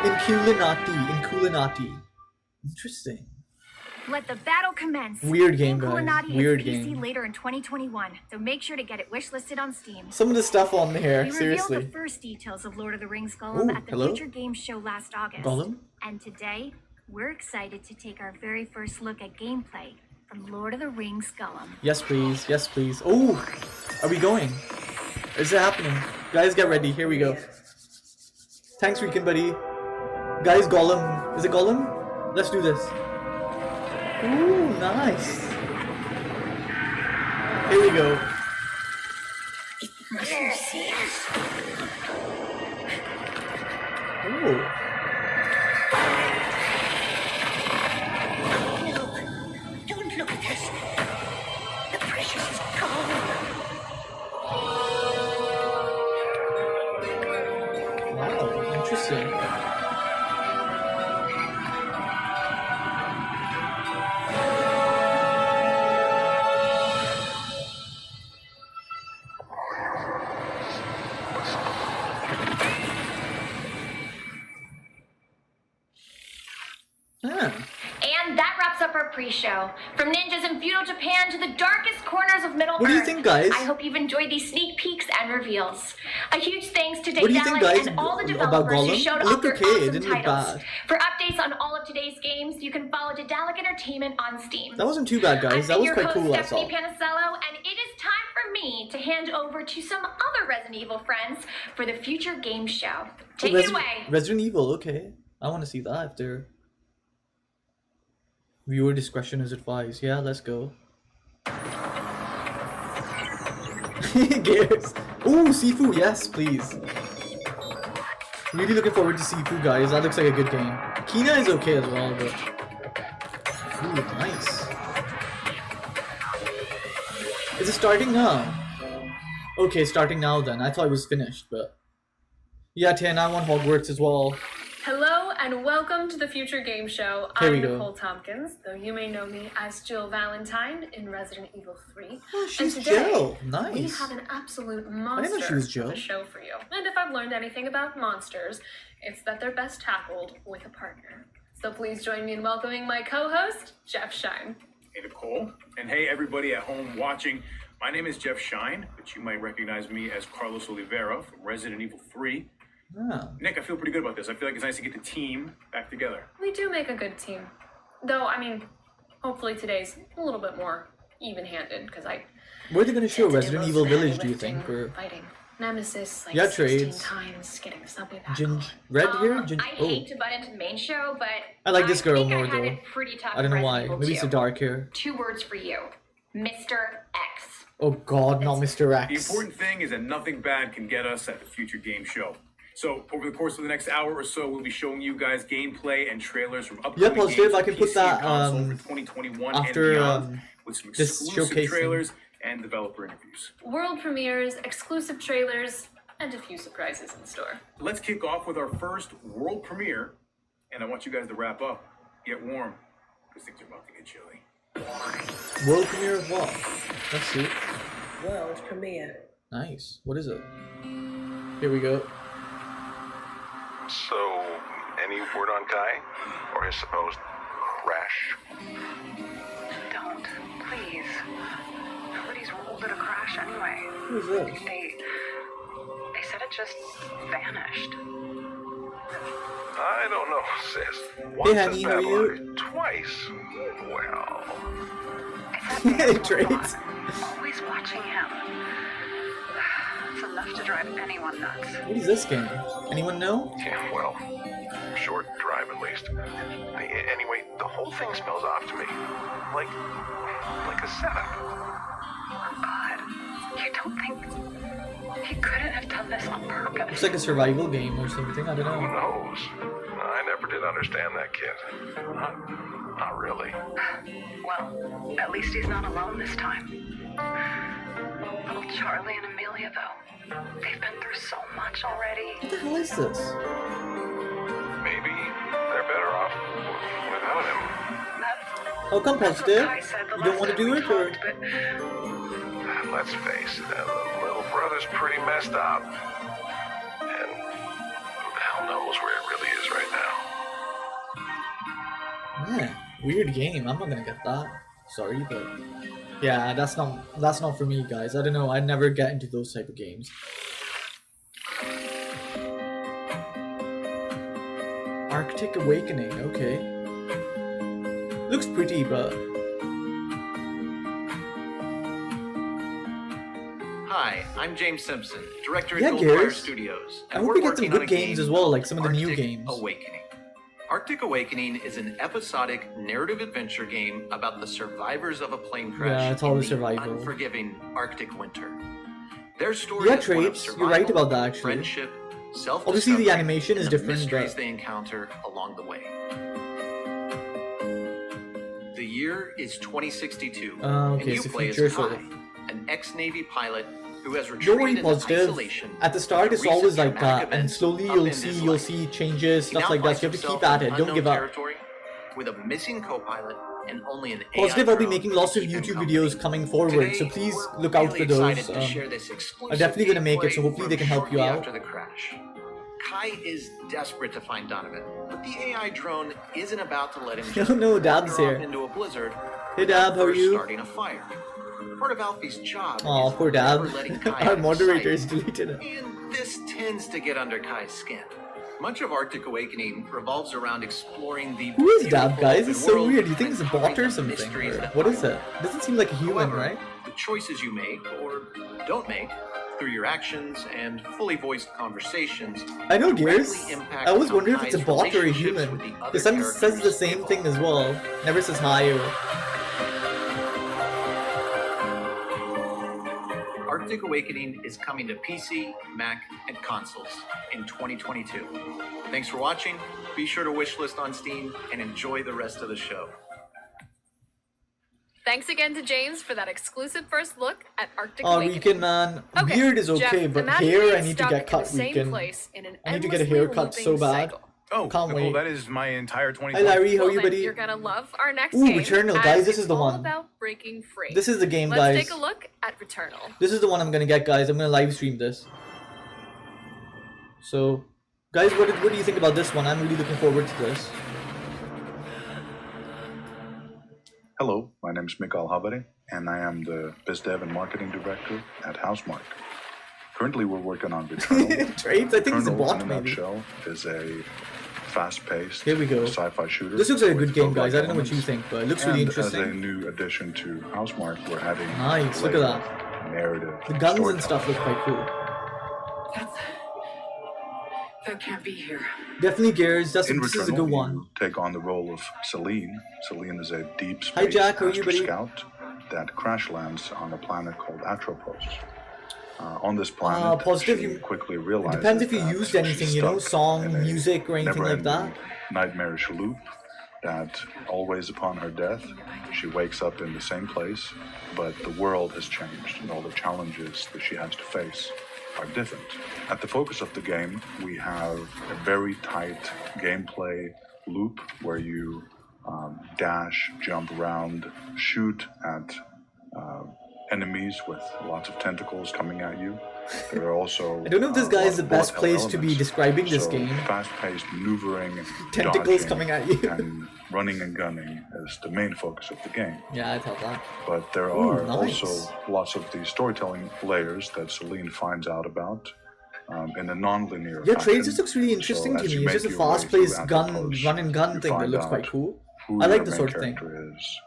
Inculinati. Interesting. Let the battle commence. Weird game, guys. Inculinati Weird hits PC game. later in 2021, so make sure to get it wishlisted on Steam. Some of the stuff on there, We revealed seriously. the first details of Lord of the Rings Gollum Ooh, at the hello? Future Games show last August. Gollum? And today, we're excited to take our very first look at gameplay from Lord of the Rings Gollum. Yes, please. Yes, please. Oh, are we going? Is it happening? Guys, get ready. Here we go. Thanks, Weekend buddy. Guys, Gollum. Is it Gollum? Let's do this. Ooh, nice. Here we go. Ooh. Don't look at us. The precious is gone. Wow, interesting. And that wraps up our pre-show. From ninjas in feudal Japan to the darkest corners of Middle What do you Earth. think, guys? I hope you've enjoyed these sneak peeks and reveals. A huge thanks to What do you think, Daedalic guys, and all the about developers who Gollum? showed It off looked their okay, it awesome didn't look titles. bad. For updates on all of today's games, you can follow Daedalic Entertainment on Steam. That wasn't too bad, guys. I've That been was your quite host, cool, I saw. Stephanie Panicello, and it is time for me to hand over to some other Resident Evil friends for the Future Game Show. Take it away. Resident Evil, okay. I want to see that if they're... Viewer discretion is advised. Yeah, let's go. Gears. Ooh, Sifu, yes, please. Really looking forward to Sifu, guys. That looks like a good game. Kina is okay as well, but... Ooh, nice. Is it starting now? Okay, starting now then. I thought it was finished, but... Yeah, Tan, I want Hogwarts as well. Hello and welcome to the Future Game Show. Here we I'm go. Nicole Tompkins, though you may know me as Jill Valentine in Resident Evil 3. Oh, she's and today, Jill. we Nice. have an absolute didn't know monster she was Jill. of a show for you. And if I've learned anything about monsters, it's that they're best tackled with a partner. So please join me in welcoming my co-host, Jeff Shine. Hey, Nicole. And hey, everybody at home watching. My name is Jeff Shine, but you might recognize me as Carlos Oliveira from Resident Evil 3. Ah. Nick, I feel pretty good about this. I feel like it's nice to get the team back together. We do make a good team. Though, I mean, hopefully today's a little bit more even-handed, because I... Where are they going to show tend to do Resident most Evil of the Village, do you heavy think? Or fighting. Nemesis, like Yeah, 16 trades. times, getting something back Ginge? on. Red here? I Oh. hate to butt into the main show, but I like this girl think more I had though. it pretty tough I don't know with why. Resident Maybe Evil it's the 2. dark hair. 2 words for you. Mr. X. Oh god, not Mr. The X. important thing is that nothing bad can get us at the Future Game Show. So, over the course of the next hour or so, we'll be showing you guys gameplay and trailers from upcoming Yeah, positive. games I for can put PC that, and console for 2021 after, and beyond, with some this exclusive showcasing. trailers and developer interviews. World premieres, exclusive trailers, and a few surprises in store. Let's kick off with our first world premiere, and I want you guys to wrap up. Get warm, because things are about to get chilly. World premiere of what? Let's see. World premiere. Nice. What is it? Here we go. So, any word on Kai? Or his supposed crash? Don't, please. Nobody's ruled it a crash anyway. Who is this? They said it just vanished. I don't know, sis. Once Honey, is how are bad you? luck. Twice. Well, Traits. Always watching him. It's enough to drive anyone nuts. What is this game? Anyone know? yeah, well, short drive at least. Anyway, the whole thing smells off to me. Like a setup. Oh God, you don't think he couldn't have done this on purpose? Looks like a survival game or something. I don't Who know. knows? I never did understand that kid. Not really. Well, at least he's not alone this time. Little Charlie and Amelia, though, they've been through so much already. What the hell is this? Maybe they're better off without him. How come positive? Kai said the You don't last want to time do we it, or? talked, but Let's face it, the little brother's pretty messed up. And who the hell knows where it really is right now. Yeah, weird game. I'm not gonna get that. Sorry, but yeah, that's not for me, guys. I don't know. I never get into those type of games. Arctic Awakening. Okay, looks pretty, but Hi, I'm James Simpson, director at Yeah, Goldfire Gears. Studios. I and hope we're we get some working on good a games game as well, like called some of the new Arctic games. Awakening. Arctic Awakening is an episodic narrative adventure game about the survivors of a plane crash Yeah, it's all in the the survival. unforgiving Arctic winter. Their story Yeah, is one of Traits, you're right survival, about that, actually. friendship, self-discovery, Obviously, the animation is and the different, mysteries but- they encounter along the way. The year is 2062, Okay, and you it's a play as future Kai, sort of. an ex-Navy pilot who has Don't retreated worry, into positive. isolation. At the start, after it's always recent like traumatic that, and events slowly upend his you'll life. see changes, He stuff now like that. finds So you have to himself keep at in it. Don't unknown give up. territory with a missing co-pilot and only an Positive, AI I'll be drone making lots of to keep him YouTube company. videos coming forward, so Today, please we're look out really for those. excited to share this exclusive I'm definitely gonna make it, so gameplay hopefully they from can help you shortly out. After the crash. Kai is desperate to find Donovan, but the AI drone isn't about to let him just Oh no, Dab's wander off here. into a blizzard. Hey Dab, how are first you? Starting a fire. Part of Alfie's job Aw, is poor Dab. never letting Kai out Our of moderator sight, is deleted it. and this tends to get under Kai's skin. Much of Arctic Awakening revolves around exploring the Who is Dab, beautiful guys? open It's so world weird. You think and it's a bot or uncovering the something? mysteries Or that what lie is it? Doesn't seem like a human, However, right? the choices you make or don't make through your actions and fully voiced conversations. I know, Gears. directly impact I was how wondering if it's a Kai's bot or a relationships human. with the other His son says the characters same thing evolve. as well. Never says hi or... Arctic Awakening is coming to PC, Mac, and consoles in 2022. Thanks for watching. Be sure to wishlist on Steam and enjoy the rest of the show. Thanks again to James for that exclusive first look at Arctic Oh, Awakening. Weekend, man. Okay, Beard is okay, Jeff, but imagine hair being I need to stuck get cut, in the same Weekend. place in an I need to get a endlessly haircut so looping bad. cycle. Oh, Can't Nicole, wait. that is my entire Hi 2020. Larry, how are Well, you, then buddy? you're gonna love our next Ooh, game. Returnal, as guys, this it's is the all one. about breaking free. This is the game, Let's guys. take a look at Returnal. This is the one I'm gonna get, guys. I'm gonna live stream this. So, guys, what do you think about this one? I'm really looking forward to this. Hello, my name is Mikael Haveri, and I am the Biz Dev and Marketing Director at Housemark. Currently, we're working on Returnal. Trades? I think it's a Returnal, bot, in a maybe. nutshell, is a fast-paced Here we go. sci-fi shooter. This looks like a with good game, guys. roguelike I don't know what you elements. think, but it looks really And interesting. as a new addition to Housemark, we're adding Nice, look at layer that. narrative. The guns and storytelling. stuff look quite cool. That can't be here. Definitely Gears. This In is a Returnal, good one. you take on the role of Celine. Celine is a deep Hi, space Jack. How are you, master buddy? scout that crash lands on a planet called Atropos. On this planet, positive, she you- quickly It realizes depends if you that used anything, she's you know, stuck song, in a music, or anything like that. never-ending nightmarish loop that always upon her death, she wakes up in the same place, but the world has changed and all the challenges that she has to face are different. At the focus of the game, we have a very tight gameplay loop where you dash, jump around, shoot at enemies with lots of tentacles coming at you. There are also I don't know if this guy is the best place to be describing this game. Fast-paced maneuvering, Tentacles dodging, coming at you. and running and gunning is the main focus of the game. Yeah, I thought that. But there Ooh, are nice. also lots of the storytelling layers that Celine finds out about in a non-linear Yeah, fashion. Trades, this looks really interesting So to as you me. It's make just a your way fast-paced through gun, Atropos, run and gun you thing that find looks quite out cool. who I like your this main sort of thing. character is,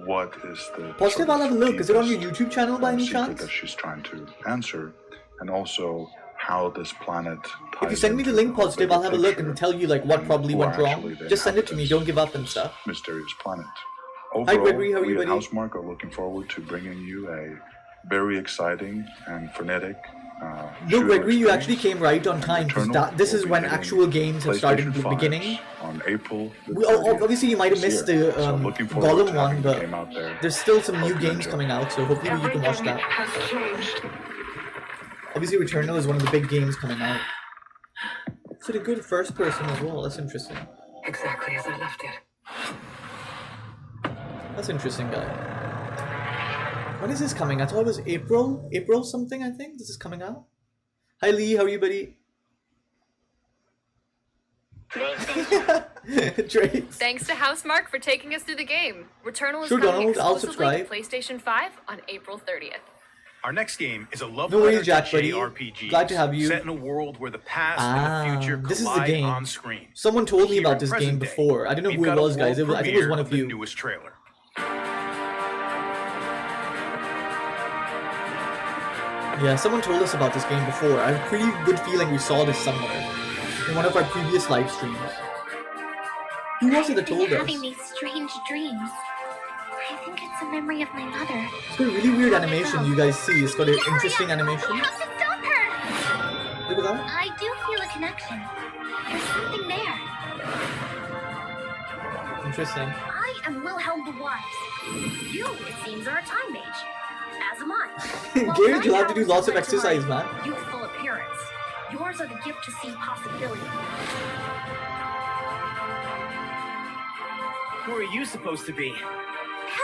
what is the Positive, sort I'll of have a look. Is it on your deepest, YouTube channel by any secret chance? that she's trying to answer, and also how this planet ties If you send me the into link, Positive, I'll have a look picture and tell you like what probably who went are wrong. actually the Just send it to me. Don't give up and stuff. mysterious planet. Hi, Overall, Gregory. How are you, we at buddy? Housemark are looking forward to bringing you a very exciting and frenetic No, shooter Gregory, you actually experience. came right on time because Returnal this will is be when hitting actual games have started PlayStation 5s beginning. on April the Obviously, you might have 30th missed this year. the So looking forward Gollum to one, having the but game out there. there's still some new Hope you games enjoy. coming out, so hopefully you can watch that. Has changed. Obviously, Returnal is one of the big games coming out. It's a good first person as well. That's interesting. Exactly as I left it. That's interesting, guy. When is this coming? I thought it was April. April something, I think. This is coming out. Hi, Lee. How are you, buddy? Trades. Thanks to Housemark for taking us through the game. Returnal is Sure, coming Donald, I'll exclusively to subscribe. PlayStation 5 on April 30th. Our next game is a love No letter worries, Jack, to buddy. JRPGs, Glad to have you. set in a world where the past and the future this is the collide game. on screen. Someone told me Here about in this present game day, before. I don't know we've who it got a was, guys. world I think it was one premiere of you. the newest trailer. Yeah, someone told us about this game before. I have a pretty good feeling we saw this somewhere in one of our previous live streams. Who was it that told us? Having these strange dreams. I think it's a memory of my mother. It's got a really weird animation you guys see. It's got an interesting animation. We have to stop her! Look at that. I do feel a connection. There's something there. Interesting. I am Wilhelm the Wise. You, it seems, are a time mage. As am I. Gage, you'll have to do lots of exercise, man. Youthful appearance. Yours are the gift to see possibility. Who are you supposed to be?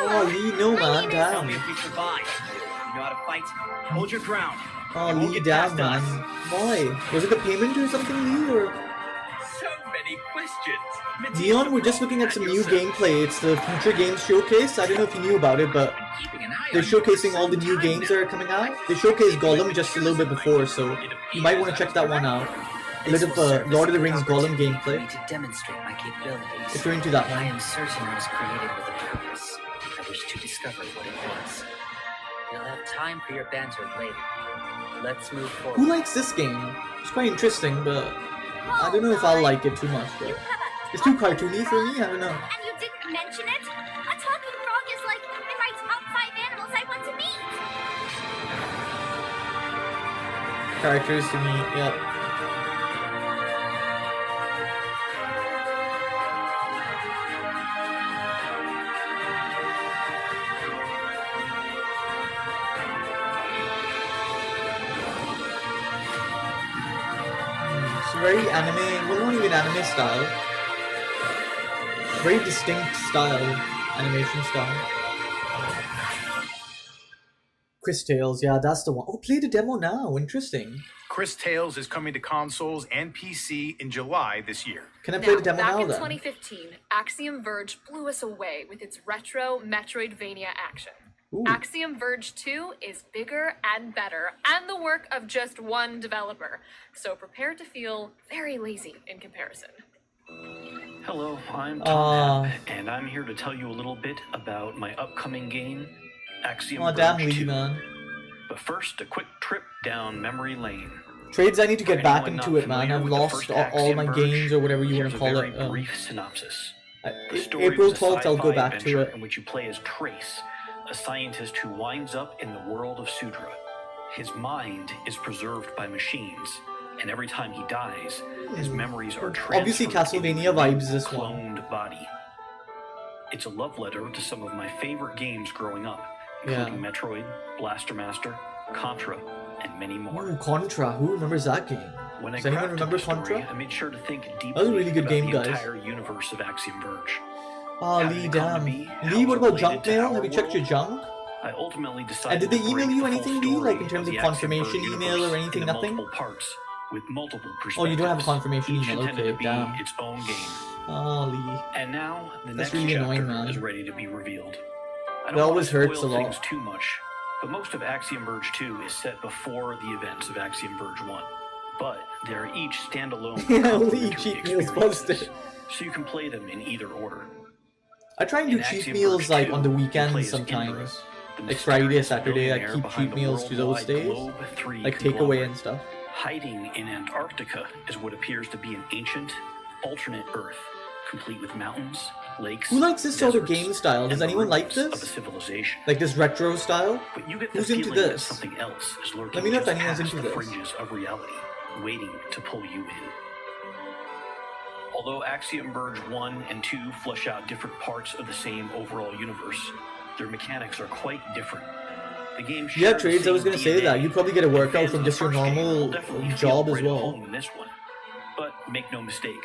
Oh, Lee, no, man. Tell Damn. me if we survive. You know how to fight. Hold your ground. Oh, You won't Lee, get damn, past man. us. Why? Was it the payment or something, Lee? Or So many questions. Neon, we're just looking at some new gameplay. It's the Future Games Showcase. I don't know if you knew about it, but they're showcasing all the new games that are coming out. They showcased Gollum just a little bit before, so you might want to check that one out. A little Lord of the Rings Gollum gameplay. To demonstrate my capabilities. If you're into that I one. am certain I was created with a purpose. I wish to discover what it was. You'll have time for your banter later. let's move forward. Who likes this game? It's quite interesting, but I don't know if I'll like it too much. But it's too cartoony for me. I don't know. And you didn't mention it? A talking frog is like in my top 5 animals I want to meet. Characters to meet. Yep. Very anime, well, not even anime style. Very distinct style, animation style. Chris Tales, yeah, that's the one. Oh, play the demo now. Interesting. Chris Tales is coming to consoles and PC in July this year. Can I play the demo back now in then? 2015, Axiom Verge blew us away with its retro Metroidvania action. Ooh. Axiom Verge 2 is bigger and better, and the work of just one developer. So prepare to feel very lazy in comparison. Hello, I'm Tom App, and I'm here to tell you a little bit about my upcoming game, Axiom Verge 2. Man. But first, a quick trip down memory lane. Trades, I need to get For back anyone into not it, man. familiar I've with the lost first all Axiom my Verge, games or whatever you want to here's call a it. very brief synopsis. The story April is a 12th, I'll go sci-fi back to adventure it. in which you play as Trace, a scientist who winds up in the world of Sudra. His mind is preserved by machines, and every time he dies, his memories are transferred Obviously, Castlevania into vibes this a one. cloned body. It's a love letter to some of my favorite games growing up, Yeah. including Metroid, Blaster Master, Contra, and many more. Ooh, Contra. Who remembers that game? When I Does anyone crafted remember the story, Contra? I made sure to think deeply That was a really good about game, the guys. entire universe of Axiom Verge. Ah, How did Lee, it come to damn. be? How Lee, was what it about related junk to mail? our Have you checked your world? junk? I ultimately decided And did they to email break you the full anything, Lee? story Like in terms of the Axiom confirmation Verge email or universe anything? into Nothing? multiple parts with multiple perspectives. Oh, you don't have a confirmation each email. intended Okay, to be damn. its own game. Ah, Lee. And now the That's next really chapter annoying, man. is ready to be revealed. I That don't want always to hurts spoil a lot. things too much, but most of Axiom Verge 2 is set before the events of Axiom Verge 1. But they are each standalone Yeah, Lee, complementary cheat meals experiences, busted. so you can play them in either order. I try and do In cheat Axiom meals Verge like 2, on the you play weekends as sometimes. the Like Friday, mysterious Saturday, I billionaire keep behind cheat the meals to those worldwide days. Globe 3 Like takeaway conglomerate. and stuff. Hiding in Antarctica is what appears to be an ancient, alternate Earth, complete with mountains, lakes. Who likes this sort of deserts, game style? Does and the anyone like ruins of a this? civilization. Like this retro style? But you get the Who's into feeling that this? something else is lurking Let me know if just anyone's past into the this. fringes of reality, waiting to pull you in. Although Axiom Verge 1 and 2 flesh out different parts of the same overall universe, their mechanics are quite different. The game Yeah, shares the Trades, I was same gonna say DNA, that. You probably get a and workout fans from of the just your first game will normal definitely feel job as right at well. home in this one. But make no mistake,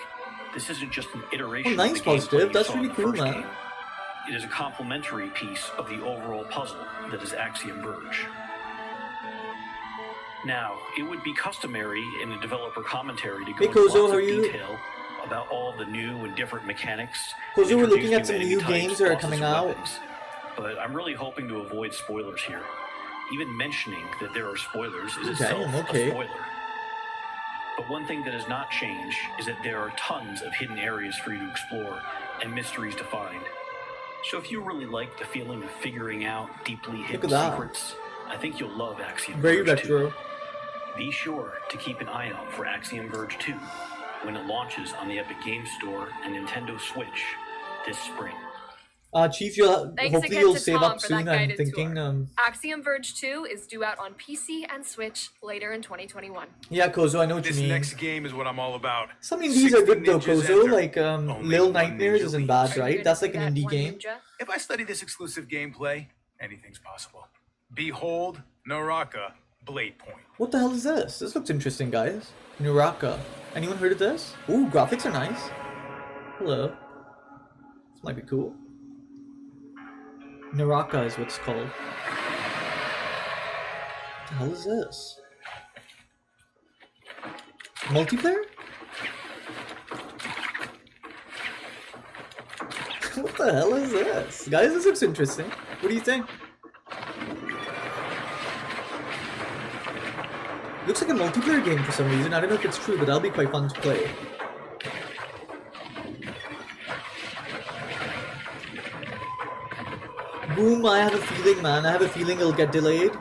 this isn't just an iteration Oh, nice, of the gameplay Positive. you That's saw in really the cool, first man. game. It is a complementary piece of the overall puzzle that is Axiom Verge. Now, it would be customary in a developer commentary to go Hey, into Kozo, lots how of are you? detail about all the new and different mechanics. Kozo, we're introduce looking at some enemy new types, games that are bosses, coming and out. weapons. But I'm really hoping to avoid spoilers here. Even mentioning that there are spoilers is itself okay. a spoiler. But one thing that has not changed is that there are tons of hidden areas for you to explore and mysteries to find. So if you really like the feeling of figuring out deeply hidden at that. secrets, I think you'll love Axiom Very Verge 2. retro. Be sure to keep an eye out for Axiom Verge 2 when it launches on the Epic Games Store and Nintendo Switch this spring. Chief, you'll Thanks hopefully again you'll to save Tom up for soon. that I'm guided thinking, Axiom Verge 2 is due out on PC and Switch later in 2021. yeah, Kozo, I know what you This mean. next game is what I'm all about. Some indies are good though, 60 ninjas Kozo. enter. Like Only Lil one Nightmares ninja isn't leaves. bad, right? That's like an indie game. If I study this exclusive gameplay, anything's possible. Behold, Naraka Blade Point. What the hell is this? This looks interesting, guys. Naraka. Anyone heard of this? Ooh, graphics are nice. Hello. This might be cool. Naraka is what it's called. What the hell is this? Multiplayer? What the hell is this? Guys, this looks interesting. What do you think? Looks like a multiplayer game for some reason. I don't know if it's true, but that'll be quite fun to play. Boom, I have a feeling, man. I have a feeling it'll get delayed.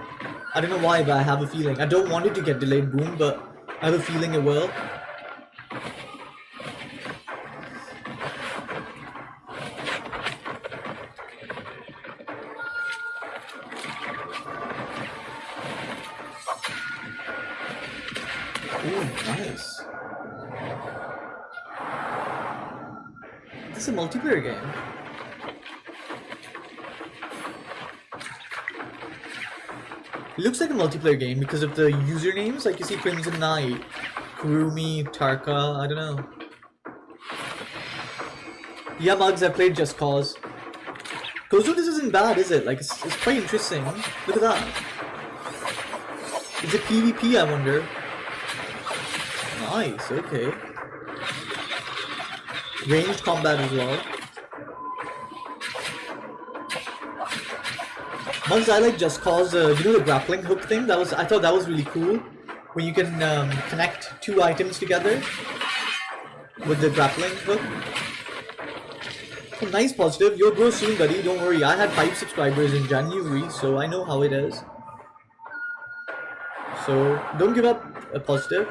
I don't know why, but I have a feeling. I don't want it to get delayed, boom, but I have a feeling it will. Ooh, nice. This is a multiplayer game. It looks like a multiplayer game because of the usernames. Like you see Crimson Knight, Kurumi, Tarka, I don't know. Yeah, Mugs, I played Just Cause. Kozu, this isn't bad, is it? Like, it's quite interesting. Look at that. Is it PvP, I wonder? Nice, okay. Ranged combat as well. Mugs, I like Just Cause, you know the grappling hook thing? I thought that was really cool. When you can connect two items together with the grappling hook. Oh, nice, Positive. You'll grow soon, buddy. Don't worry. I had 5 subscribers in January, so I know how it is. So don't give up, Positive.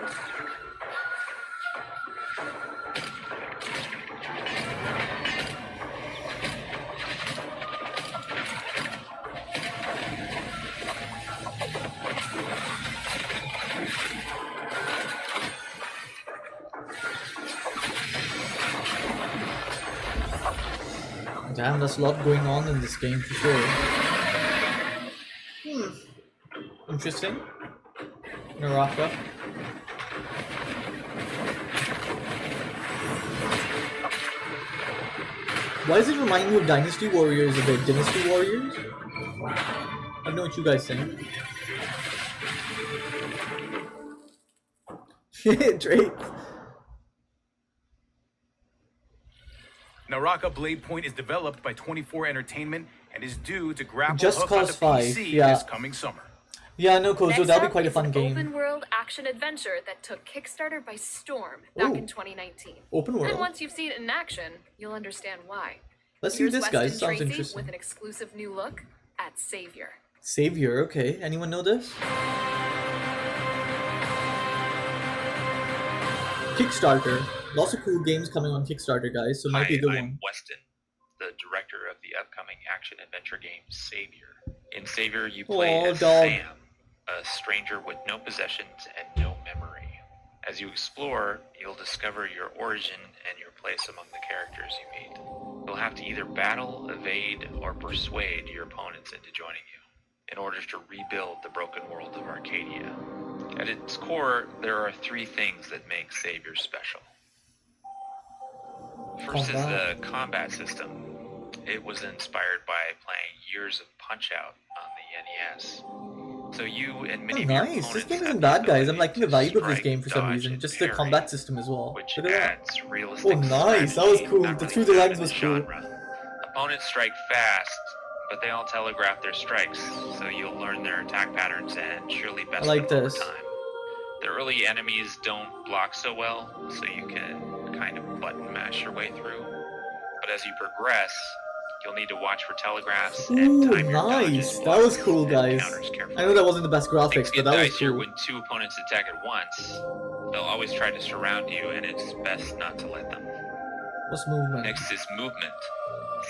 Damn, there's a lot going on in this game for sure. Interesting. Naraka. Why does it remind me of Dynasty Warriors a bit? Dynasty Warriors? I don't know what you guys think. Drake. Naraka Blade Point is developed by 24 Entertainment and is due to grapple Just hook Cause onto 5, PC yeah. this coming summer. Yeah, I know, Kozo. Next That'll be up quite a is fun an game. open-world action-adventure that took Kickstarter by storm back Ooh. in 2019. Open world. And once you've seen it in action, you'll understand why. Let's see Here's this, Weston guys. Sounds Tracy interesting. with an exclusive new look at Savior. Savior, okay. Anyone know this? Kickstarter. Lots of cool games coming on Kickstarter, guys, so might be a good one. Weston, the director of the upcoming action-adventure game Savior. In Savior, you play as Sam, a stranger with no possessions and no memory. As you explore, you'll discover your origin and your place among the characters you meet. You'll have to either battle, evade, or persuade your opponents into joining you in order to rebuild the broken world of Arcadia. At its core, there are 3 things that make Savior special. First is the combat system. It was inspired by playing years of Punch-Out on the NES. So you and many of your Nice. This opponents game have isn't the bad, guys. I'm ability liking the to vibe of this strike, game for some dodge, reason. and Just the parry, combat system as well. which Look at that. adds realistic Oh, nice. That was strategy, cool. not The really through the found legs in was the cool. genre. Opponents strike fast, but they all telegraph their strikes, so you'll learn their attack patterns and surely best I like them this. over time. The early enemies don't block so well, so you can kind of button mash your way through. But as you progress, you'll need to watch for telegraphs and Ooh, time your dodges, nice. That was cool, guys. counters carefully. I know that wasn't the best graphics, Things but get that was dicier cool. when 2 opponents attack at once. They'll always try to surround you, and it's best not to let them. What's movement? Next is movement.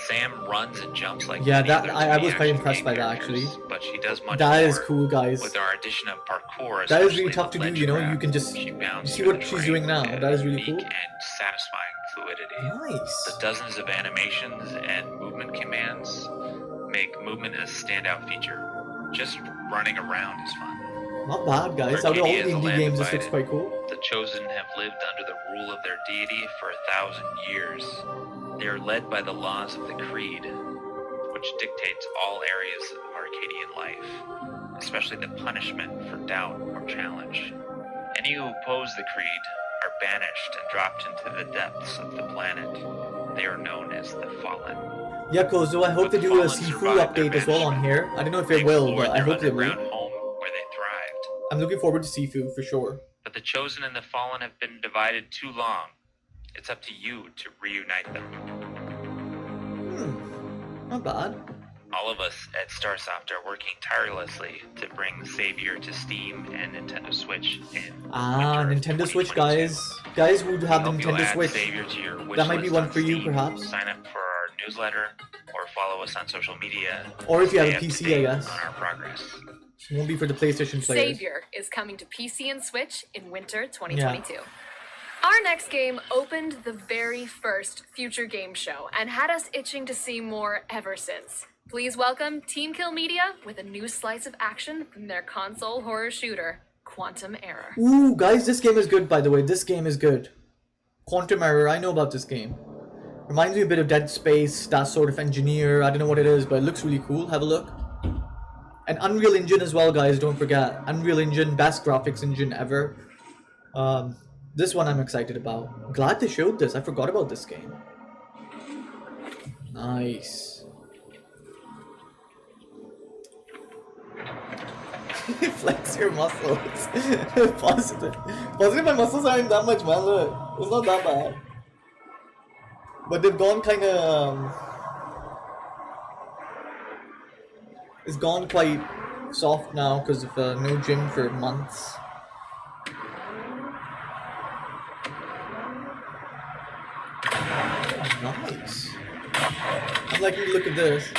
Sam runs and jumps like Yeah, many that other I was 2D quite action impressed game by that characters, actually. But she does much That more. is cool, guys. With our addition of parkour, That is really especially tough the to do, ledge you know, grab, you can just she bounds see through what the she's terrain doing now. with That is really unique cool. and satisfying fluidity. Nice. The dozens of animations and movement commands make movement a standout feature. Just running around is fun. Not bad, guys. Out of all the Arcadia is a indie land games, this looks divided. quite cool. The Chosen have lived under the rule of their deity for 1,000 years. They are led by the laws of the Creed, which dictates all areas of Arcadian life, especially the punishment for doubt or challenge. Any who oppose the Creed are banished and dropped into the depths of the planet. They are known as the Fallen. Yeah, Kozo, I hope they do a Fallen Sifu survived their update as well on here. I don't know if They it will, explored but I their hope they will. underground home where they thrived. I'm looking forward to Sifu for sure. But the Chosen and the Fallen have been divided too long. It's up to you to reunite them. Not bad. All of us at Starsoft are working tirelessly to bring Savior to Steam and Nintendo Switch in Nintendo Switch, guys who have the Nintendo Switch, Savior to your wish that might be list one on for you, Steam, perhaps. Sign up for our newsletter or follow us on social media. Or if you have a Stay up to PC, date I guess. on our progress. It won't be for the PlayStation players. Savior is coming to PC and Switch in winter 2022. Our next game opened the very first Future Game Show and had us itching to see more ever since. Please welcome Team Kill Media with a new slice of action from their console horror shooter, Quantum Error. Ooh, guys, this game is good, by the way. This game is good. Quantum Error, I know about this game. Reminds me a bit of Dead Space, that sort of engineer. I don't know what it is, but it looks really cool. Have a look. And Unreal Engine as well, guys, don't forget. Unreal Engine, best graphics engine ever. This one I'm excited about. Glad they showed this. I forgot about this game. Nice. Flex your muscles. Positive. Positive, my muscles aren't that much, man. Look, it's not that bad. But they've gone kind of... it's gone quite soft now because of no gym for months. Nice. I'm liking to look at this.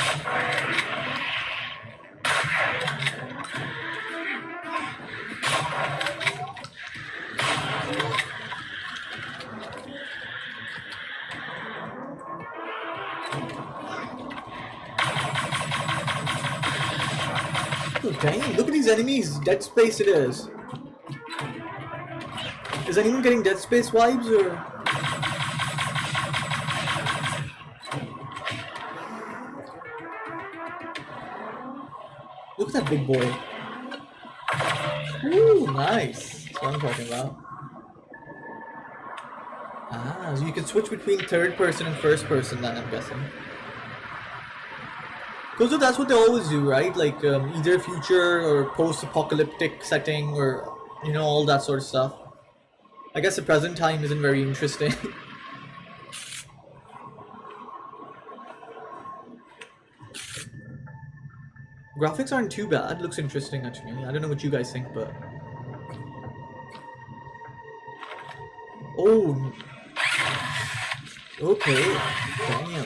Oh, dang, look at these enemies. Dead Space it is. Is anyone getting Dead Space vibes or... look at that big boy. Ooh, nice. That's what I'm talking about. Ah, so you can switch between third person and first person then, I'm guessing. Because that's what they always do, right? Like either future or post-apocalyptic setting or, you know, all that sort of stuff. I guess the present time isn't very interesting. Graphics aren't too bad. Looks interesting, actually. I don't know what you guys think, but... oh! Okay. Damn.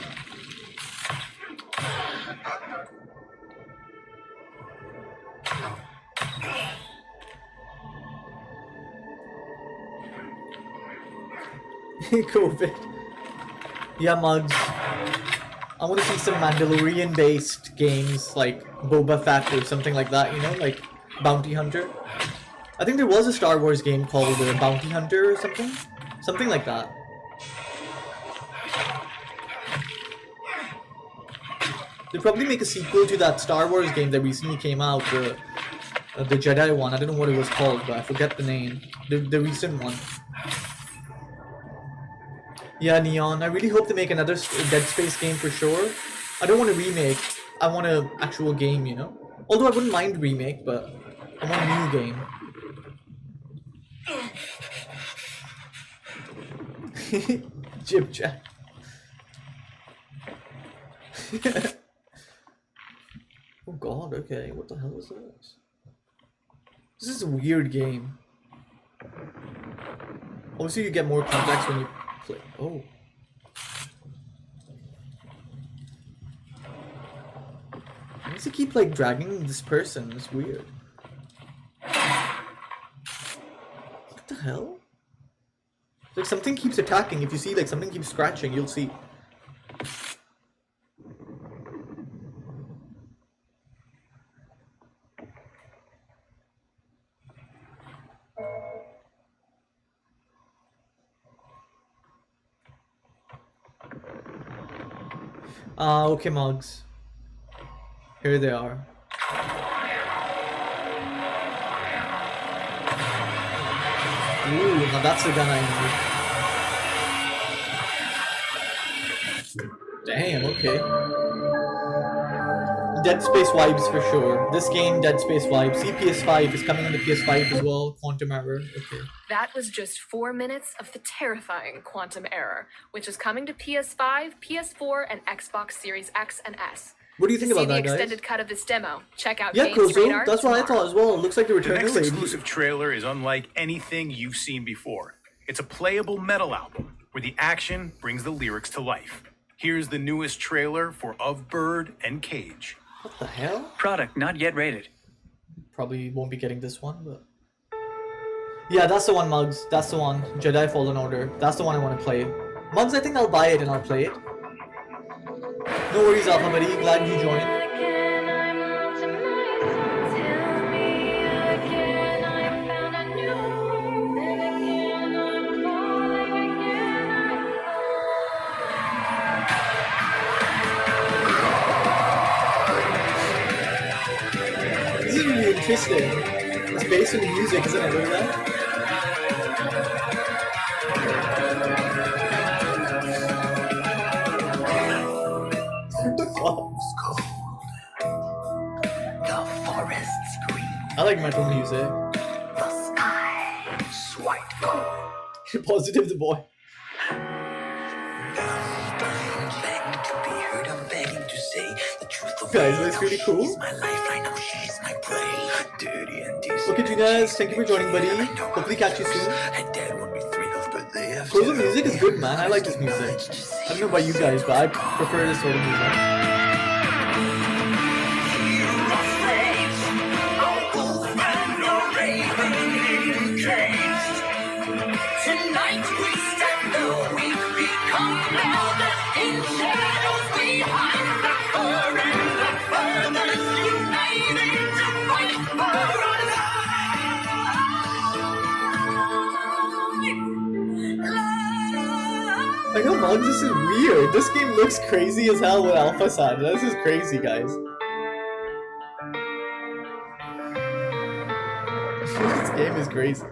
COVID. Yeah, Mugs. I want to see some Mandalorian-based games like Boba Fett or something like that, you know, like Bounty Hunter. I think there was a Star Wars game called Bounty Hunter or something. Something like that. They'll probably make a sequel to that Star Wars game that recently came out, the Jedi one. I don't know what it was called, but I forget the name. The recent one. Yeah, Neon. I really hope they make another Dead Space game for sure. I don't want a remake. I want an actual game, you know? Although I wouldn't mind remake, but I want a new game. Jib Jack. Oh god, okay. What the hell is this? This is a weird game. Obviously you get more context when you play. Oh. Why does he keep like dragging this person? It's weird. What the hell? Like something keeps attacking. If you see like something keeps scratching, you'll see. Okay, Mugs. Here they are. Ooh, now that's the gun I need. Damn, okay. Dead Space vibes for sure. This game, Dead Space vibes. See, PS5 is coming on the PS5 as well. Quantum Error, okay. That was just 4 minutes of the terrifying Quantum Error, which is coming to PS5, PS4, and Xbox Series X and S. What do you think to about see the that, guys? extended cut of this demo, check out Yeah, Kane's Kozo, radar that's what I tomorrow. thought as well. It looks like the The return next of Lady. exclusive trailer is unlike anything you've seen before. It's a playable metal album where the action brings the lyrics to life. Here's the newest trailer for Of Bird and Cage. What the hell? Product not yet rated. Probably won't be getting this one, but... Yeah, that's the one, Muggs. That's the one. Jedi Fallen Order. That's the one I want to play. Muggs, I think I'll buy it and I'll play it. No worries, Alpha buddy. Glad you joined. This is really interesting. It's based on music, isn't it? Look at that. The forest's green. I like metal music. The sky's white gold. Positive the boy. Begging to be heard, I'm begging to say the truth of Guys, that's really cool. She's my life, I know she's my prey. Dirty and decent. Okay, you guys, thank you for joining, buddy. Hopefully catch you soon. Kozo music is good, man. I like this music. I don't know about you guys, but I prefer this sort of music. Tonight we stand the weak, become elders in shadows behind the current, the furthest united to fight for our I know, man, this is weird. This game looks crazy as hell with Alpha Side. This is crazy, guys. This game is crazy.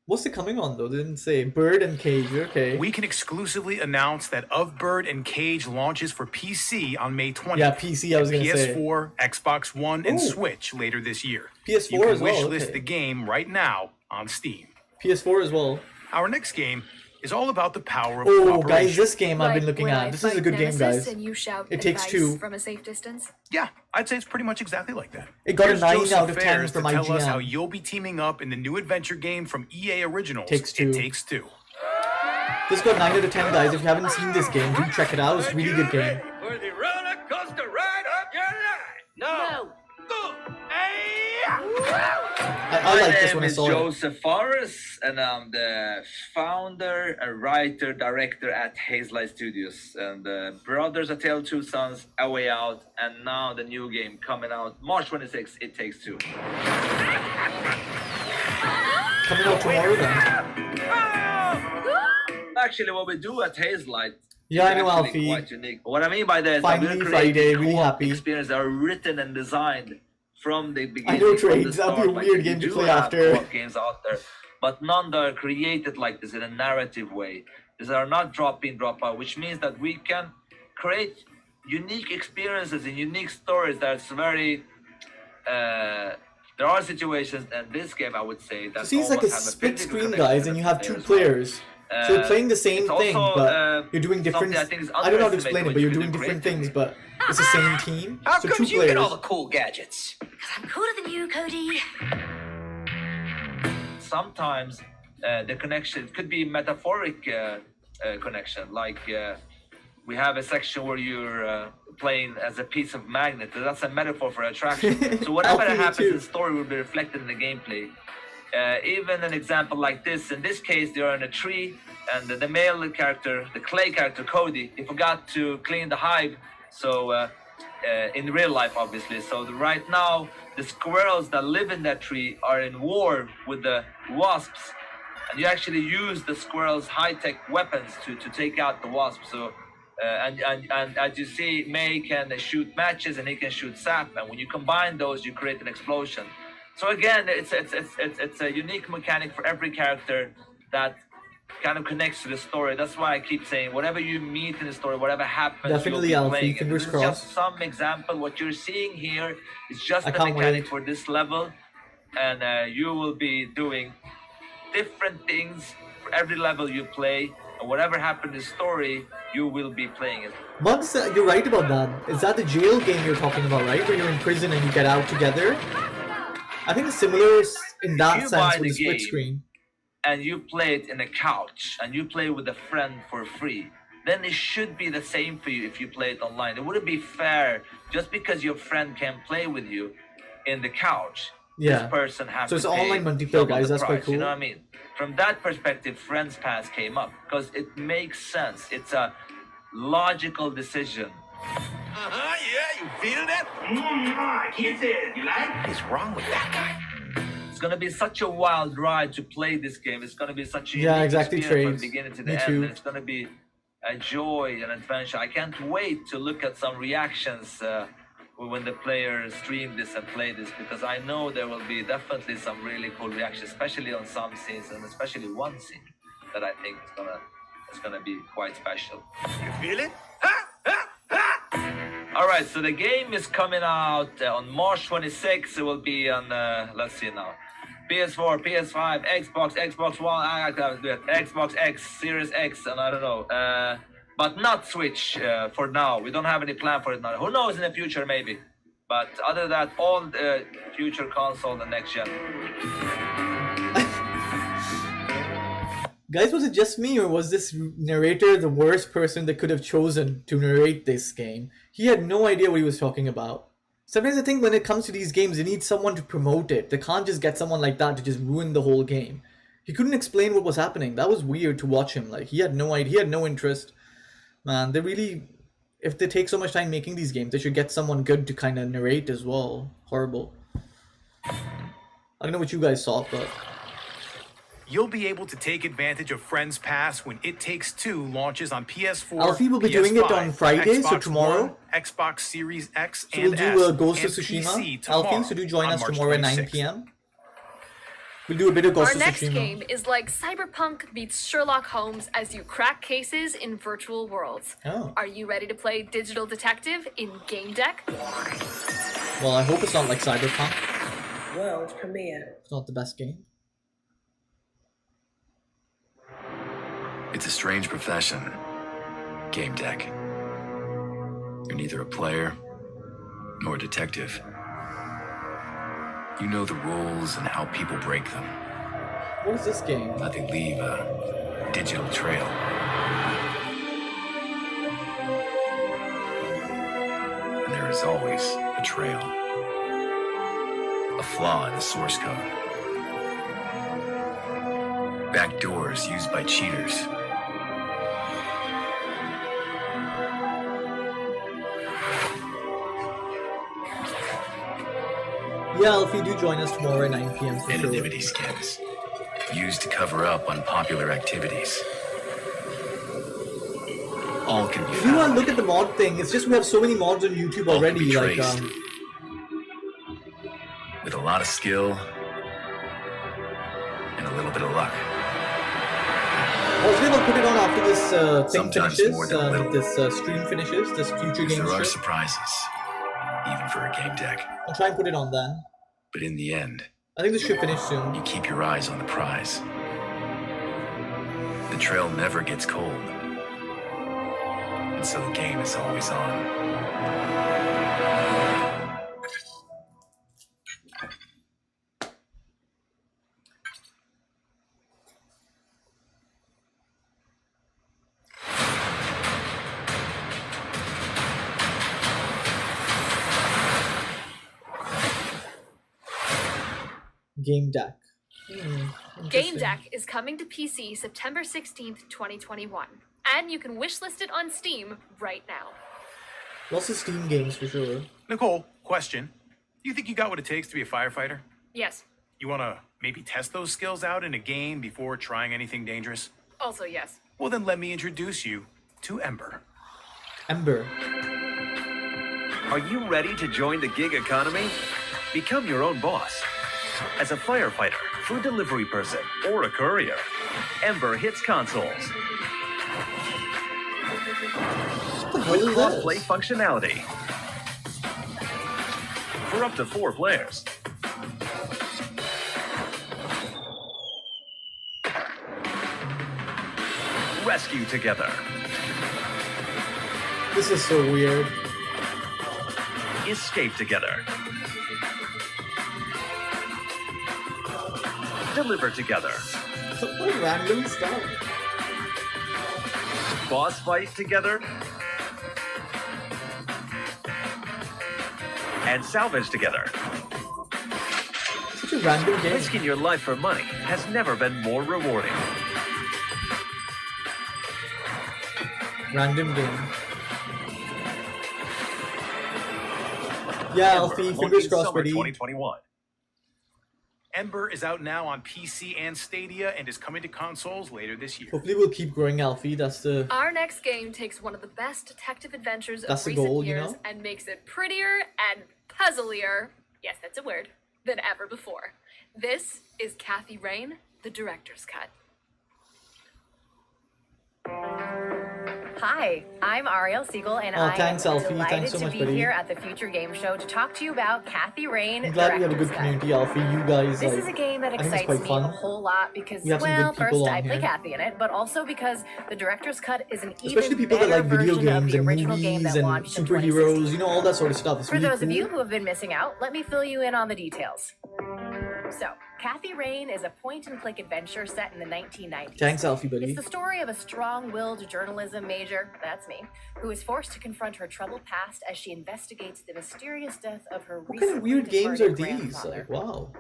What's it coming on though? They didn't say. Bird and Cage, okay. We can exclusively announce that Of Bird and Cage launches for PC on May 20th. Yeah, PC, I was gonna say. PS4, Xbox One, and Ooh. Switch later this year. PS4 you can as well, wishlist okay. the game right now on Steam. PS4 as well. Our next game is all about the power of Oh, cooperation. guys, this game I've been looking When I at. This is a fight good game, Nemesis guys. And you shout It takes advice two. from a safe distance. Yeah, I'd say it's pretty much exactly like that. It got a Here's 9 Joseph out of 10 Fares from to tell us IGN. how you'll be teaming up in the new adventure game from EA Originals. Takes Two. It Takes Two. This got 9 out of 10, guys. If you haven't seen this game, do check it out. It's a really good game. For the roller coaster ride of your life. No. I like this My one. name I is saw it. Joseph Fares, and I'm the founder and writer, director at Hazelight Studios. And Brothers, A Tale of Two Sons, A Way Out, and now the new game coming out March 26th, It Takes Two. Coming out tomorrow then. Actually, what we do at Hazelight Yeah, I is know, actually Alfie. quite unique. What I mean by that is Finally that we're Friday, creating really co-op happy. experiences that are written and designed from the beginning. I know, from the Trades. That'd be a start. Like, weird you game to do play have after. co-op games out there, but none that are created like this in a narrative way. These are not drop in, drop out, which means that we can create unique experiences and unique stories that's very there are situations in this game, I would say, that See, it's like a almost have split physical screen, connection guys, to and you the have two player as players. well. So you're playing the same it's thing, also, but you're doing different. something I think is I don't know how to explain it, but you're underestimated doing when you different do things, but it's the same team. How So come two you get all players. the cool gadgets? I'm cooler than you, Cody. Sometimes the connection could be metaphoric connection, like we have a section where you're playing as a piece of magnet. That's a metaphor for attraction. So whatever Alfie, me happens too. in the story will be reflected in the gameplay. Even an example like this, in this case, they're in a tree, and the male character, the clay character, Cody, he forgot to clean the hive. So in real life, obviously. So right now, the squirrels that live in that tree are in war with the wasps. And you actually use the squirrels' high-tech weapons to take out the wasps. So, and as you see, May can shoot matches and he can shoot sap. And when you combine those, you create an explosion. So again, it's a unique mechanic for every character that kind of connects to the story. That's why I keep saying, whatever you meet in the story, whatever happens, Definitely, you'll be Alfie. playing. Fingers And this is crossed. just some example. What you're seeing here is just I the can't mechanic wait. for this level, and you will be doing different things for every level you play, and whatever happened in the story you will be playing it. Bugs, you're right about that. Is that the jail game you're talking about, right? Where you're in prison and you get out together? I think it's similar in that sense with the split screen. And you play it in a couch, and you play with a friend for free, then it should be the same for you if you play it online. It wouldn't be fair just because your friend can play with you in the couch. Yeah. This person has So it's to pay online multiplayer, double guys. the That's quite price, cool. You know what I mean? From that perspective, Friends Pass came up because it makes sense. It's a logical decision. Yeah, you feel that? Kisses, you like? What is wrong with that guy? It's gonna be such a wild ride to play this game. It's gonna be such a Yeah, unique exactly, experience from Trades. the beginning to Me the too. end. It's gonna be a joy and adventure. I can't wait to look at some reactions when the players stream this and play this, because I know there will be definitely some really cool reactions, especially on some scenes, and especially one scene that I think is gonna be quite special. You feel it? All right, so the game is coming out on March 26th. It will be on, let's see now, PS4, PS5, Xbox One, Xbox X, Series X, and I don't know. But not Switch for now. We don't have any plan for it now. Who knows in the future, maybe. But other than that, all future console and next gen. Guys, was it just me, or was this narrator the worst person they could have chosen to narrate this game? He had no idea what he was talking about. Sometimes I think when it comes to these games, they need someone to promote it. They can't just get someone like that to just ruin the whole game. He couldn't explain what was happening. That was weird to watch him. Like, he had no idea, he had no interest. Man, they really, if they take so much time making these games, they should get someone good to kind of narrate as well. Horrible. I don't know what you guys thought, but... You'll be able to take advantage of Friends Pass when It Takes Two launches on PS4. Alfie will be PS5, doing it on Friday, so Xbox tomorrow. One, Xbox Series X So and we'll S, do Ghost of and Tsushima. PC tomorrow Alfie, so do join on us March tomorrow at 9 26th. p.m. We'll do a bit of Ghost Our of next Tsushima. game is like Cyberpunk meets Sherlock Holmes as you crack cases in virtual worlds. Oh. Are you ready to play Digital Detective in Game Deck? Well, I hope it's not like Cyberpunk. World premiere. It's not the best game. It's a strange profession, game deck. You're neither a player nor a detective. You know the rules and how people break them, What is this game? but they leave a digital trail. And there is always a trail. A flaw in the source code. Backdoors used by cheaters. Yeah, Alfie, do join us tomorrow at 9 p.m. for sure. Anonymity skins. Used to cover up unpopular activities. All can be If you want to look at the mod thing, it's just we have so many mods on YouTube All can already. be Like, traced. With a lot of skill and a little bit of luck. hopefully we'll put it on after this thing Sometimes finishes, more than a little. this stream finishes, this future Because game there are show. surprises, even for a game deck. I'll try and put it on then. But in the end, I think this should finish soon. you keep your eyes on the prize. The trail never gets cold. And so the game is always on. Game deck. Game Interesting. Deck is coming to PC September 16th, 2021. And you can wishlist it on Steam right now. Lots of Steam games for sure. Nicole, question. Do you think you got what it takes to be a firefighter? Yes. You want to maybe test those skills out in a game before trying anything dangerous? Also, yes. Well, then let me introduce you to Ember. Ember. Are you ready to join the gig economy? Become your own boss. As a firefighter, food delivery person, or a courier, Ember hits consoles. With cross-play functionality. For up to 4 players. Rescue together. This is so weird. Escape together. Deliver together. What random stuff. Boss fight together. And salvage together. Such a random game. Risking your life for money has never been more rewarding. Random game. Yeah, Alfie, fingers crossed, buddy. 2021. Ember is out now on PC and Stadia and is coming to consoles later this year. Hopefully we'll keep growing, Alfie. That's the... Our next game takes one of the best detective adventures That's of the recent goal, you years know? and makes it prettier and puzzlier, yes, that's a word, than ever before. This is Kathy Rain, the director's cut. Hi, I'm Ariel Siegel, and I thanks, am Alfie. delighted Thanks so to much, be buddy. here at the Future Game Show to talk to you about Kathy Rain. I'm glad we have a good Director's Cut. community, Alfie. You guys, This like, is a game that I think it's excites quite me fun. a whole lot because, We have some well, good people first on I play here. Kathy in it, but also because the director's cut is an Especially even people that better like video version of games the and original game movies that and launched in superheroes, you know, all that sort of stuff. It's For really those cool. of you who have been missing out, let me fill you in on the details. So, Kathy Rain is a point-and-click adventure set in the 1990s. Thanks, Alfie, buddy. It's the story of a strong-willed journalism major, that's me, who is forced to confront her troubled past as she investigates the mysterious death of her What kind of weird games are these? Like, wow.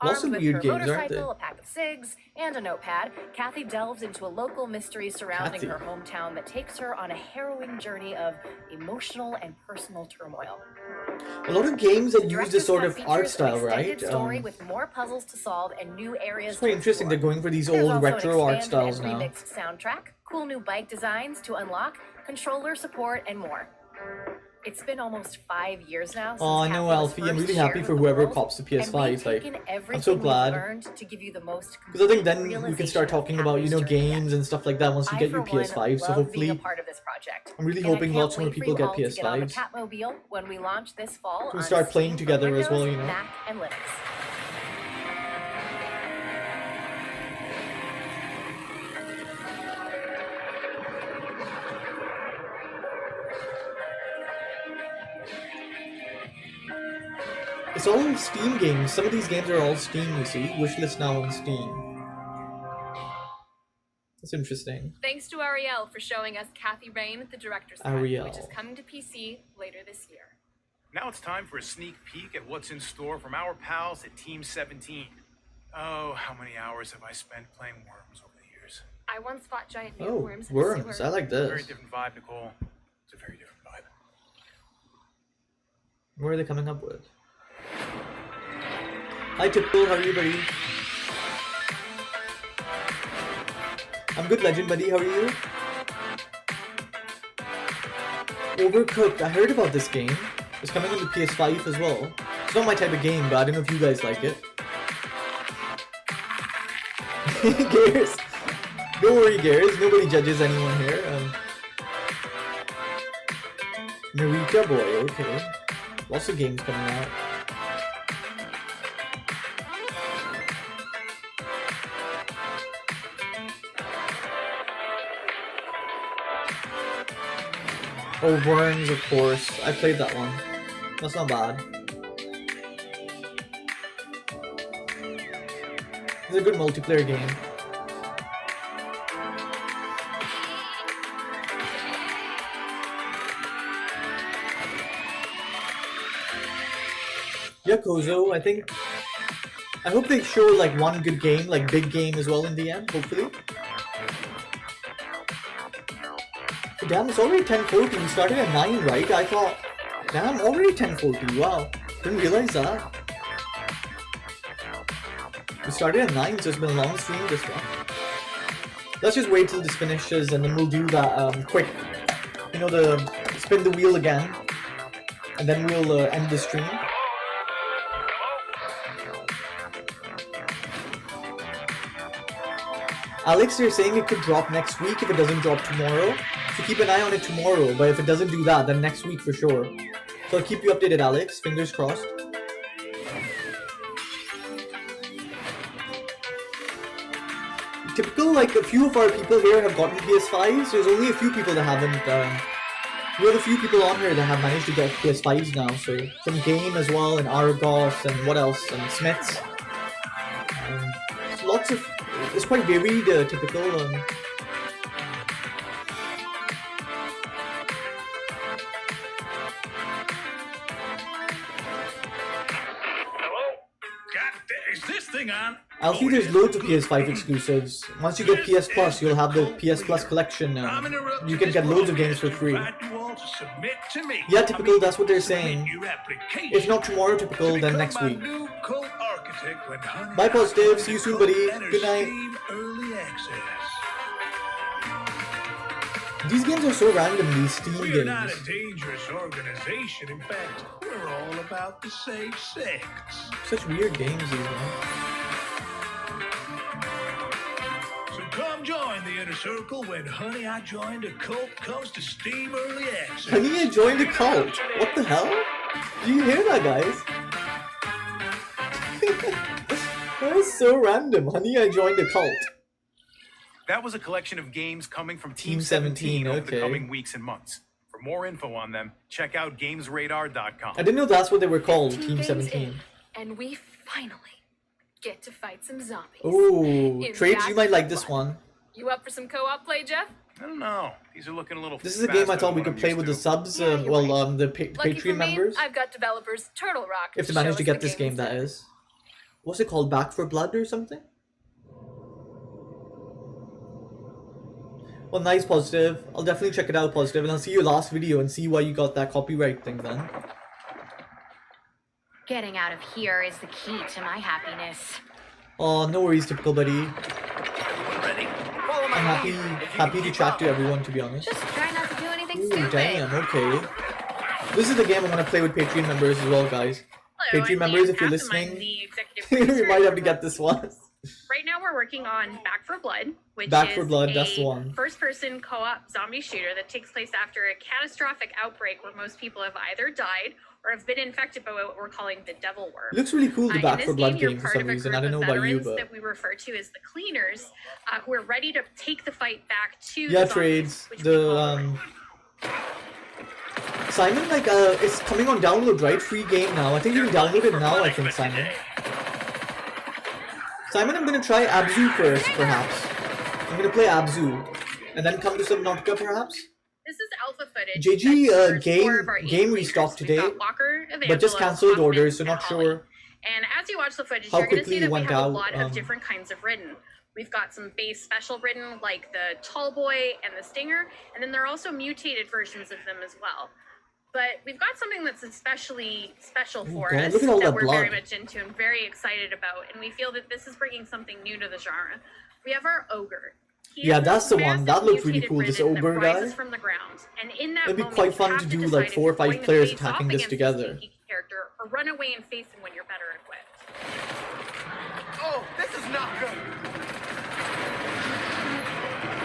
Lots of Armed weird with her games, aren't they? motorcycle, a pack of cigs, and a notepad, Kathy delves into a local mystery surrounding Kathy. her hometown that takes her on a harrowing journey of emotional and personal turmoil. A lot of games that use Director's this sort Cut of features art an style, right? extended story with more puzzles to solve and new areas It's quite to interesting. They're going for these There's old also an retro art expanded styles and now. remixed soundtrack, cool new bike designs to unlock, controller support, and more. It's been almost 5 years now since Oh, I know, Kathy was Alfie. I'm first really happy shared for with the whoever world, cops the and we've PS5. Like, taken I'm everything so we've glad. learned to give you the most Because I think then complete we can start realization talking about, you know, Kathy's journey. games and stuff like that once you I, get for your one, PS5. So love being a hopefully, part of this project. I'm really And I hoping can't lots more wait for people you get all to get on the PS5s. Catmobile when we launch this fall We on start playing Steam for together as well, Windows, you know. Mac, and Linux. It's all Steam games. Some of these games are all Steam, you see. Wishlist now on Steam. That's interesting. Thanks to Ariel for showing us Kathy Rain, the director's cut, Ariel. which is coming to PC later this year. Now it's time for a sneak peek at what's in store from our pals at Team 17. Oh, how many hours have I spent playing Worms over the years? I once fought giant Oh, mealworms in Worms. a sewer. I like Very this. different vibe, Nicole. It's a very different vibe. What are they coming up with? Hi, Tipple. How are you, buddy? I'm good, Legend, buddy. How are you? Overcooked. I heard about this game. It's coming on the PS5 as well. It's not my type of game, but I don't know if you guys like it. Gears. Don't worry, Gears. Nobody judges anyone here. Narita Boy. Okay. Lots of games coming out. Oh, Worms, of course. I played that one. That's not bad. It's a good multiplayer game. Yeah, Kozo, I hope they show like one good game, like big game as well in the end, hopefully. Damn, it's already 10:40. We started at 9, right? I thought, damn, already 10:40. Wow, didn't realize that. We started at 9, so it's been a long stream this one. Let's just wait till this finishes and then we'll do that quick, you know, the spin the wheel again, and then we'll end the stream. Alex, you're saying it could drop next week if it doesn't drop tomorrow. So keep an eye on it tomorrow, but if it doesn't do that, then next week for sure. So I'll keep you updated, Alex. Fingers crossed. Typical, like, a few of our people here have gotten PS5s. There's only a few people that haven't. We have a few people on here that have managed to get PS5s now, so from Game as well, and Argos, and what else, and Smiths. Lots of, it's quite varied, typical. Is this thing on? Alfie, there's loads of PS5 exclusives. Once you get PS Plus, you'll have the PS Plus collection. You can get loads of games for free. Yeah, typical, that's what they're saying. If not tomorrow, typical, then next week. Bye, Positive. See you soon, buddy. Good night. These games are so random, these Steam We're games. not a dangerous organization. In fact, we're all about the safe sex. Such weird games, these ones. So come join the inner circle when Honey, I Joined a Cult comes to Steam Early Access. Honey, I Joined a Cult. What the hell? Do you hear that, guys? That was so random. Honey, I Joined a Cult. That was a collection of games coming from Team Team 17 over okay. the coming weeks and months. For more info on them, check out gamesradar.com. I didn't know that's what they were called, Team 17. And we finally get to fight some zombies. Ooh, In Trades, Back you might 4 like this Blood. one. You up for some co-op play, Jeff? I don't know. These are looking a little This is a game I faster thought we than could what play I'm with the used subs, Yeah, you're the Lucky for Patreon me, members. I've got developers Turtle Rock. If they to show manage to us get the this game, that instead. is. What's it called? Back for Blood or something? Well, nice, Positive. I'll definitely check it out, Positive, and I'll see your last video and see why you got that copyright thing then. Getting out of here is the key to my happiness. Oh, no worries, typical buddy. Follow my I'm lead. happy to chat to everyone, to be honest. Just try not to do anything Ooh, stupid. damn, okay. This is the game I'm gonna play with Patreon members as well, guys. Hello, Patreon I'm members, Leah if you're Kassim. I'm listening, the executive we producer might have to for get this one. Right now, we're working on Back for Blood, which Back is for Blood, a that's the one. first-person co-op zombie shooter that takes place after a catastrophic outbreak where most people have either died or have been infected by what we're calling the devil worm. It looks really cool, the In Back this for Blood you're game, for part some of a reason. group I don't know of about you, veterans but... that we refer to as the Cleaners, who are ready to take the fight back to Yeah, the zombies, Trades. which we call Simon, like, it's coming on download, right? Free game now. I think you can download it now, I think, Simon. Simon, I'm gonna try Abzu first, perhaps. I'm gonna play Abzu. And then come to Subnautica, perhaps? This is alpha footage. JG, that covers 4 of our 8 game Cleaners. restock We've today, got Walker, but just Evangelos, cancelled Hoffman, orders, so and not Holly. sure. And as you watch the footage, how you're going to quickly see that we went have a out, lot of different kinds of ridden. We've got some base special ridden, like the Tall Boy and the Stinger, and then there are also mutated versions of them as well. But we've got something that's especially special for God, us look at all that that we're very blood. much into and very excited about, and we feel that this is bringing something new to the genre. We have our Ogre. He Yeah, is that's this the one. massive That looks really mutated cool, this ridden that ogre guy. rises from the ground, and in that It'd be moment, quite you fun have to do, decide like, if 4 or you're 5 going to players face attacking off this against together. sneaky character or run away and face him when you're better equipped. Oh, this is not good.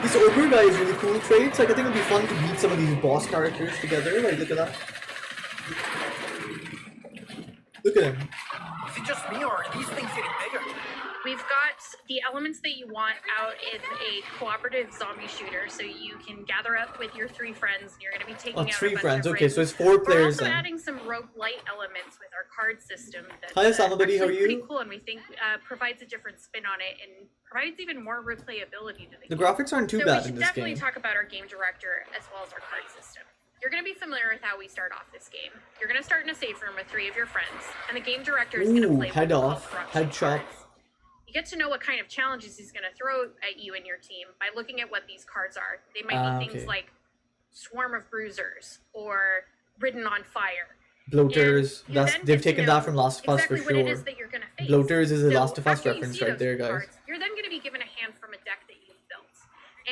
This ogre guy is really cool, Trades. Like, I think it'd be fun to meet some of these boss characters together. Like, look at that. Look at him. Is it just me, or are these things getting bigger? We've got the elements that you want out in a cooperative zombie shooter, so you can gather up with your 3 friends, and you're going to be taking Oh, out 3 a bunch friends. of Okay, so raids. it's 4 players We're also then. adding some roguelite elements with our card system. That's Hi, Salmabuddy, how are actually you? pretty cool, and we think provides a different spin on it and provides even more replayability to the The game. graphics aren't too So bad we in should this definitely game. talk about our game director as well as our card system. You're going to be familiar with how we start off this game. You're going to start in a safe room with 3 of your friends, and the game director is going to Ooh, play head what we call off, corruption head chop. cards. You get to know what kind of challenges he's going to throw at you and your team by looking at what these cards are. They might be things okay. like Swarm of Bruisers or Ridden on Fire. Bloaters. And you That's then they've get to taken know that from Last of Us exactly for what it sure. is that you're going to face. Bloaters is a So Last of Us after you reference see right those there, guys. cards, you're then going to be given a hand from a deck that you've built.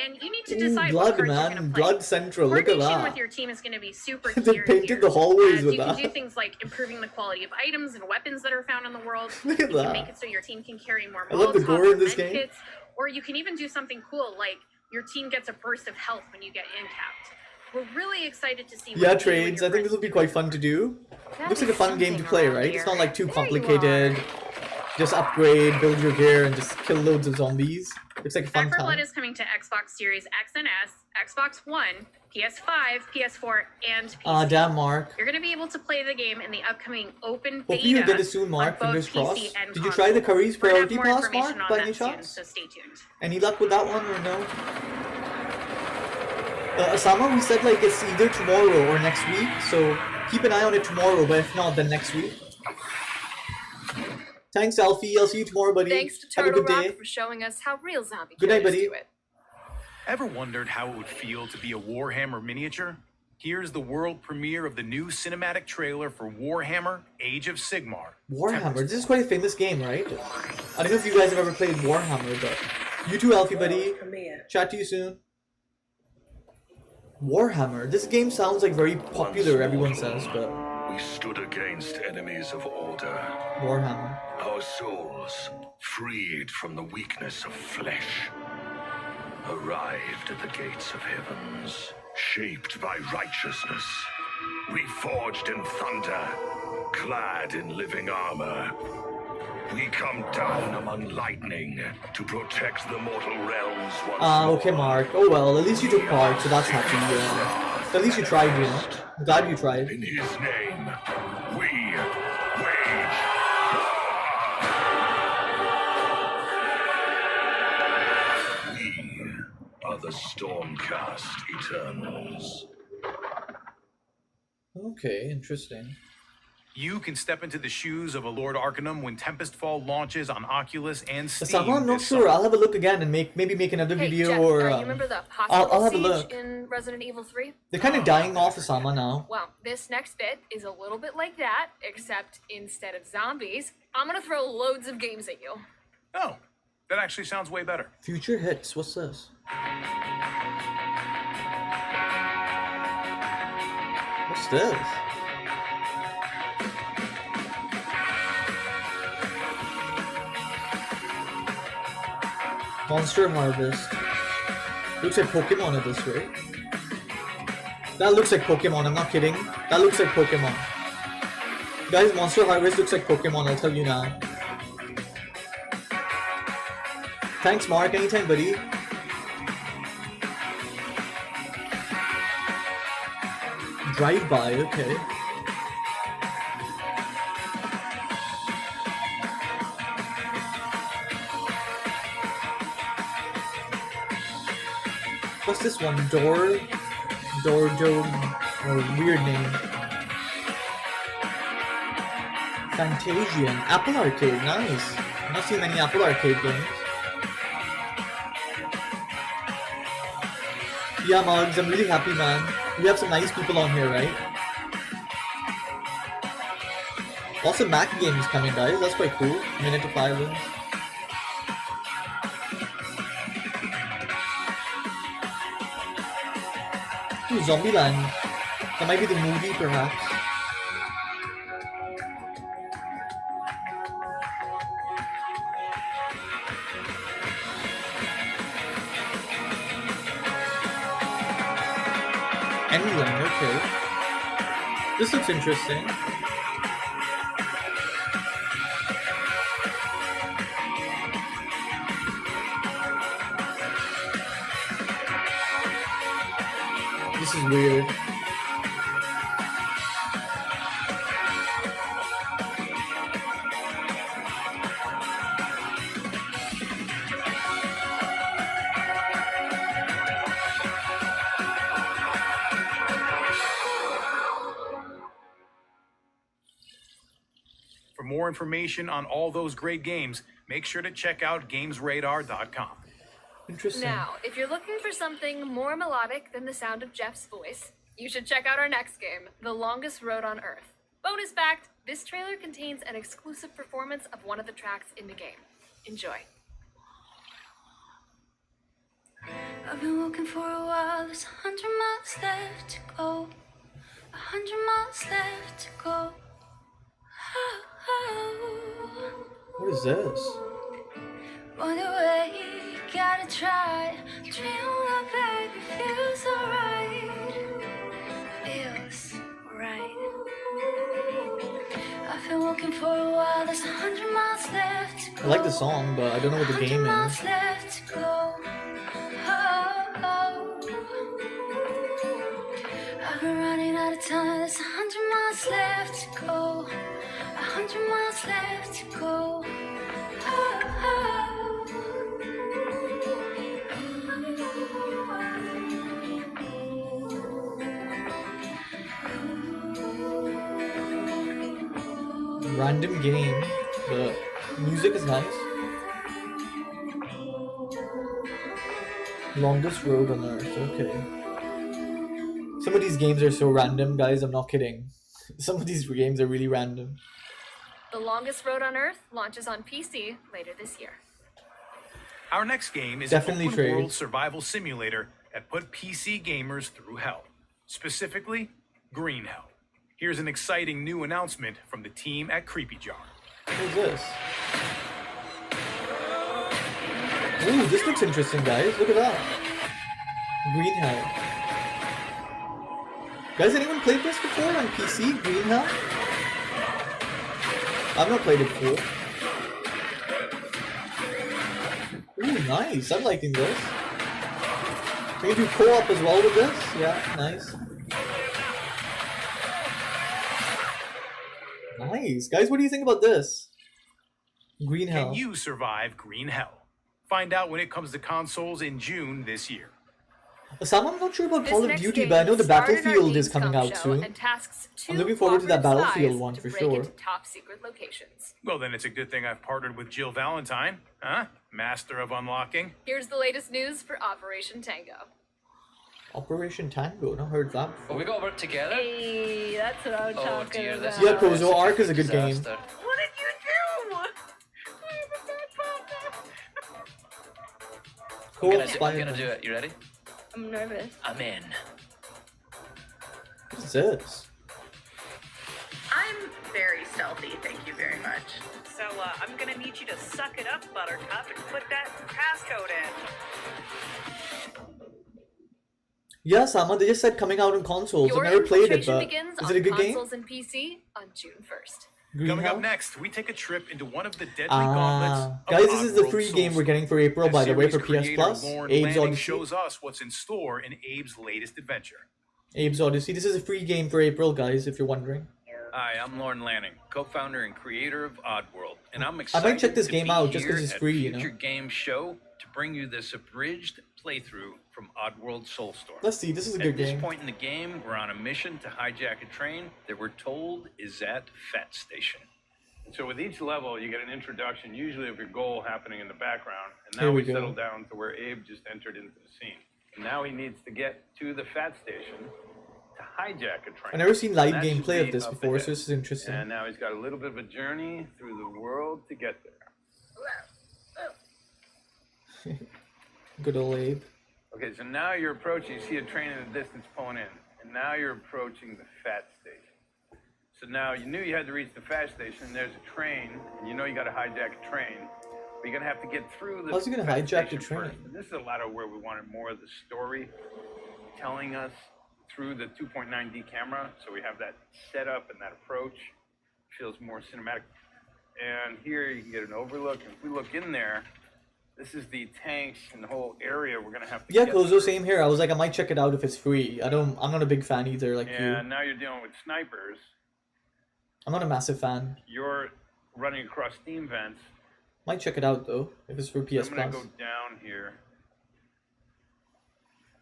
And you need to Ooh, decide what blood, cards you're going man. to play. Blood Central. Look at Coordination that. with your team is going to be super They key painted here, the hallways as with you can that. do things like improving the quality of items and weapons that are found in the world. Look at you that. can make it so your team can carry more I love the Molotovs gore in or this med game. kits, or you can even do something cool like your team gets a burst of health when you get incapped. We're really excited to see what Yeah, you and Trades. your I think this will be quite fun to do. Looks like a fun game to play, right? It's not like too complicated. Just upgrade, build your gear, and just kill loads of zombies. Looks like a fun Back 4 Blood time. is coming to Xbox Series X and S, Xbox One, PS5, PS4, and PC. Damn, Mark. You're going to be able to play the game in the upcoming open Hopefully beta. you get it soon, Mark. on Fingers both crossed. PC and Did you try the console. Curry's We're gonna have Priority more Pass, information Mark, on by any that soon, chance? so stay tuned. Any luck with that one or no? Osama, we said like it's either tomorrow or next week, so keep an eye on it tomorrow, but if not, then next week. Thanks, Alfie. I'll see you tomorrow, buddy. Thanks to Have a Turtle good Rock day. for showing us how real zombie Good night, killers buddy. do it. Ever wondered how it would feel to be a Warhammer miniature? Here's the world premiere of the new cinematic trailer for Warhammer Age of Sigmar. Warhammer. This is quite a famous game, right? I don't know if you guys have ever played Warhammer, but you too, Alfie, buddy. Chat to you soon. Warhammer. This game sounds like very popular, everyone says, but We stood against enemies of order. Warhammer. Our souls, freed from the weakness of flesh, arrived at the gates of heavens, shaped by righteousness, reforged in thunder, clad in living armor. We come down among lightning to protect the mortal realms once more. Okay, Mark. Oh well, at least you took part, so that's happy. At least you tried, you know. I'm glad you tried. In his name, we wage war. We are the Stormcast Eternals. Okay, interesting. You can step into the shoes of a Lord Arcanum when Tempestfall launches on Oculus and Steam. Osama, I'm not this sure. I'll have a look again and maybe make another Hey, video Jeff, or. you remember the hospital I'll have a siege look. in Resident Evil 3? They're kind of dying off, Osama, now. Well, this next bit is a little bit like that, except instead of zombies, I'm gonna throw loads of games at you. Oh, that actually sounds way better. Future hits. What's this? What's this? Monster Harvest. Looks like Pokemon at this rate. That looks like Pokemon, I'm not kidding. That looks like Pokemon. Guys, Monster Harvest looks like Pokemon, I'll tell you now. Thanks, Mark. Anytime, buddy. Drive-by, okay. What's this one? Door Dome, or weird name. Fantasian. Apple Arcade, nice. I've not seen many Apple Arcade games. Yeah, Mugs, I'm really happy, man. We have some nice people on here, right? Lots of Mac games coming, guys. That's quite cool. Minute to 5 wins. Ooh, Zombieland. That might be the movie, perhaps. England, okay. This looks interesting. This is weird. For more information on all those great games, make sure to check out GamesRadar.com. Interesting. Now, if you're looking for something more melodic than the sound of Jeff's voice, you should check out our next game, The Longest Road on Earth. Bonus fact, this trailer contains an exclusive performance of one of the tracks in the game. Enjoy. I've been walking for a while, there's 100 miles left to go. 100 miles left to go. Oh, oh. What is this? Run away, gotta try. Dream that baby feels alright. Feels right. I've been walking for a while, there's 100 miles left to go. I like the song, but I don't know what the game 100 miles is. left to go. Oh, oh. There's 100 miles left to go. 100 miles left to go. Random game. The music is nice. Longest road on earth. Okay. Some of these games are so random, guys. I'm not kidding. Some of these games are really random. The Longest Road on Earth launches on PC later this year. Our next game is Definitely an trade. open-world survival simulator that put PC gamers through hell. Specifically, Green Hell. Here's an exciting new announcement from the team at Creepy Jar. What is this? Ooh, this looks interesting, guys. Look at that. Green Hell. Guys, anyone played this before on PC? Green Hell? I've not played it before. Ooh, nice. I'm liking this. We can do co-op as well with this. Yeah, nice. Nice. Guys, what do you think about this? Green Hell. Can you survive Green Hell? Find out when it comes to consoles in June this year. Sam, I'm not sure about This Call of next Duty, game but I know the starred in our Battlefield is Gamescom coming out show soon. and tasks I'm 2 looking forward to that cooperative Battlefield spies one to for break sure. into top secret locations. Well, then it's a good thing I've partnered with Jill Valentine, huh? Master of unlocking. Here's the latest news for Operation Tango. Operation Tango, not heard that before. Well, we gotta work together. Hey, that's what I'm talking dear, this about. Yeah, Kozo Ark is a good game. Disaster. What did you do? I'm gonna do it. You ready? I'm nervous. I'm in. What is this? I'm very stealthy, thank you very much. So I'm gonna need you to suck it up, Buttercup, and put that passcode in. Yeah, Sama, they just said coming out on consoles. Your I've never played it, infiltration but begins is on it a good game? consoles and PC on June 1st. Green Coming Hell? up next, we take a trip into one of the deadly gauntlets. Ah, of guys, this is the Oddworld free game Soulstorm. we're getting for April, As by the way, for series PS creator Plus. Lauren Abe's Lanning Odyssey. shows us what's in store in Abe's latest adventure. Abe's Odyssey. This is a free game for April, guys, if you're wondering. Hi, I'm Lauren Lanning, co-founder and creator of Oddworld, and I'm I excited might check this to game be out just 'cause here it's at free, you know? Future Game Show to bring you this abridged playthrough from Oddworld Soulstorm. Let's see, this is a good At game. this point in the game, we're on a mission to hijack a train that we're told is at Fat Station. So with each level, you get an introduction, usually of your goal happening in the background. And Here now we we go. settle down to where Abe just entered into the scene. And now he needs to get to the Fat Station to hijack a train. I've never seen live And that should gameplay of be this up before, ahead. so this is interesting. And now he's got a little bit of a journey through the world to get there. Good old Abe. Okay, so now you're approaching, you see a train in the distance pulling in. And now you're approaching the Fat Station. So now you knew you had to reach the Fat Station, and there's a train, and you know you got to hijack a train. But you're going to have to get through the How's he gonna Fat hijack the Station train? first. And this is a lot of where we wanted more of the story telling us through the 2.9D camera. So we have that setup and that approach. Feels more cinematic. And here you can get an overlook. And if we look in there, this is the tanks and the whole area we're going to have to Yeah, get Kozo, through. same here. I was like, I might check it out if it's free. I'm not a big fan either, like you. And now you're dealing with snipers. I'm not a massive fan. You're running across steam vents. Might check it out though, if it's for PS I'm going Plus. to go down here.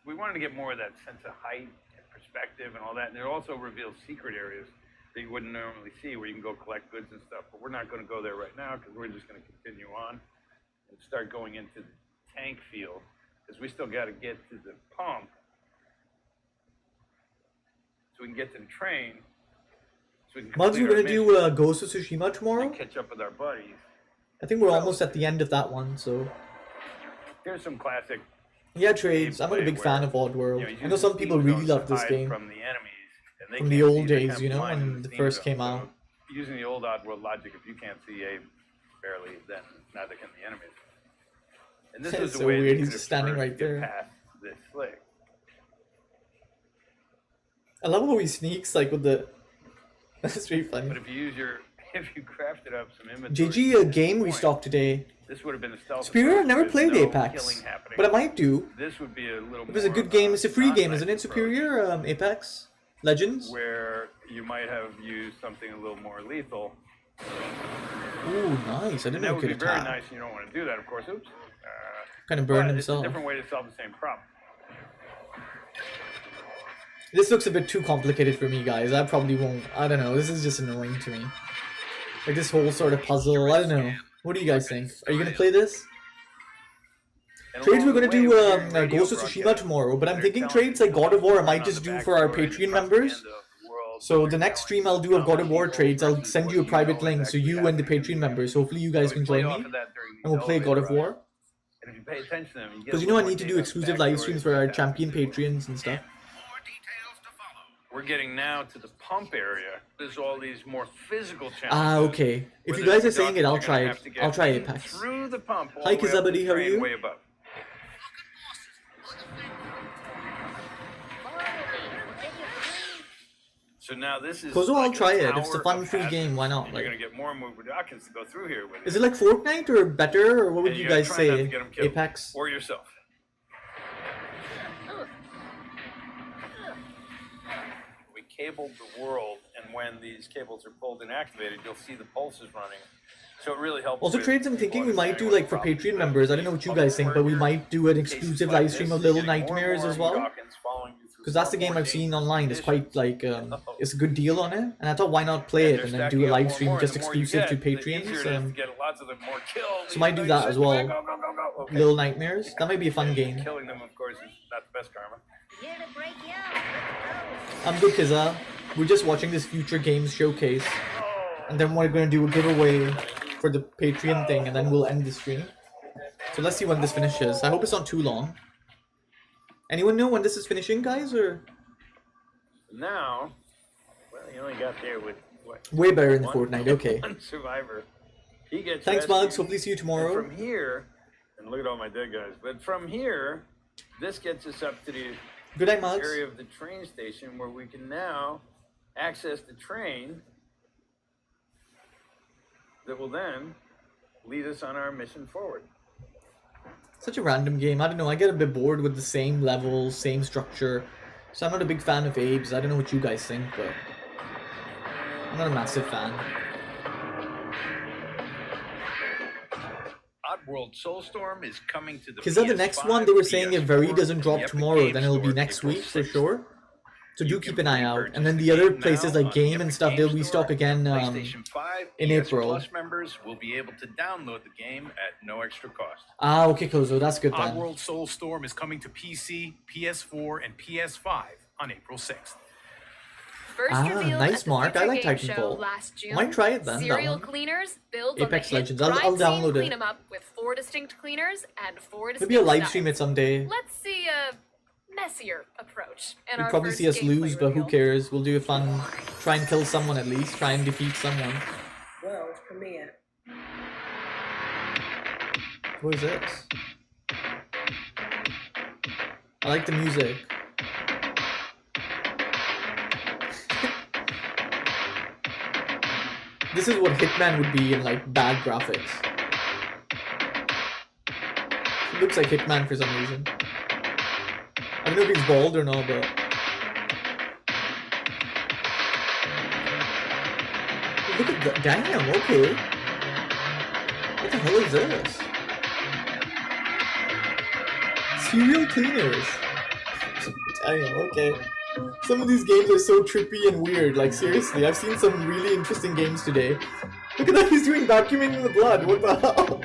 We wanted to get more of that sense of height and perspective and all that. And it also reveals secret areas that you wouldn't normally see where you can go collect goods and stuff. But we're not going to go there right now because we're just going to continue on and start going into the tank field because we still got to get to the pump so we can get to the train. So we can Mugs, we're complete gonna our do Ghost of Tsushima tomorrow. mission, catch up with our buddies. I think we're almost at the end of that one, so. Here's some classic. Yeah, trades. I'm not a big fan of Oddworld. I know some people really love this game. From the enemies, and they From the can't old see, they're days, kind you of know, blind in when the the steam first zone. came So, out. using the old Oddworld logic, if you can't see Abe barely, then neither can the enemies. And this It's was the so way weird, they he's could just have standing traversed right to get there. past this slick. I love how he sneaks like with the. That's really funny. But if you crafted up some inventory, JG game restock today. this would have been a stealth. Superior, approach. I've never There's played no Apex, killing happening. but I might do. This would be a little. It was a more good of game. It's a free game, non-knife isn't it? approach. Superior, Apex. Legends? where you might have used something a little more lethal. Ooh, nice. I didn't know that you would could be very attack. nice, and you don't want to do that, of course. Oops. Kind of burn but himself. It's a different way to solve the same problem. This looks a bit too complicated for me, guys. I probably won't. I don't know. This is just annoying to me. Like this whole sort of puzzle. I don't know. What do you guys think? Are you gonna play this? Trades we're gonna do Ghost of Tsushima tomorrow, but I'm thinking trades like God of War I might just do for our Patreon members. So the next stream I'll do of God of War trades, I'll send you a private link so you and the Patreon members, hopefully you guys can join me, and we'll play God of War. And if you pay attention to them, you get Because you know I need to do exclusive live streams for our champion Patreons and stuff. We're getting now to the pump area. There's all these more physical challenges. Ah, okay. If you guys are saying it, I'll try it. I'll try Apex. Through the pump. Hi Kizabuddy, how are you? Way above. So now this is. Kozo, I'll try it. It's a fun free game. Why not? You're gonna get more and more Budakins to go through here with Is it like Fortnite or better, or what would And you gotta guys try not to say? get 'em killed. Apex. Or yourself. We cabled the world, and when these cables are pulled and activated, you'll see the pulses running. So it really helps. Also, with trades I'm thinking we might do like for Patreon members. I don't know what you guys think, but we might do an exclusive live stream of Little Nightmares as well. Because that's the game I've seen online. It's quite like it's a good deal on it, and I thought why not play it and then do a live stream just exclusive to Patreons. So might do that as well. Little Nightmares. That might be a fun game. Killing them, of course, is not the best karma. I'm good, Kiza. We're just watching this Future Games showcase, and then we're gonna do a giveaway for the Patreon thing, and then we'll end the stream. So let's see when this finishes. I hope it's not too long. Anyone know when this is finishing, guys, or? Now, well, you only got there with what? Way better in the Fortnite, okay. One survivor. He gets Thanks, rescued, Bugs. Hopefully see you tomorrow. and from here, and look at all my dead guys. But from here, this gets us up to the Good night, Mugs. area of the train station where we can now access the train that will then lead us on our mission forward. Such a random game. I don't know. I get a bit bored with the same levels, same structure. So I'm not a big fan of Abe's. I don't know what you guys think, but I'm not a massive fan. Oddworld Soulstorm is coming to the Because the next one, they were saying if Very doesn't drop tomorrow, then it'll be next week for sure. So do keep an eye out. And then the other places like Game and stuff, they'll restock again in April. Plus members will be able to download the game at no extra cost. Ah, okay, Kozo, that's good then. Oddworld Soulstorm is coming to PC, PS4, and PS5 on April 6th. First Ah, revealed nice, at the Mark. I Future like Game Show Titanfall. last June, Might try it then, that Serial one. cleaners build Apex on the Legends. hit I'll crime download scene it. clean 'em up with 4 distinct cleaners and 4 distinct Maybe a live styles. stream it someday. Let's see a messier approach in You'll our probably first see us gameplay lose, but who reveal. cares? We'll do a fun, try and kill someone at least, try and defeat someone. World premiere. What is this? I like the music. This is what Hitman would be in like bad graphics. He looks like Hitman for some reason. I don't know if he's bald or not, but look at that. Damn, okay. What the hell is this? Serial cleaners. Damn, okay. Some of these games are so trippy and weird. Like, seriously, I've seen some really interesting games today. Look at that, he's doing vacuuming in the blood. What the hell?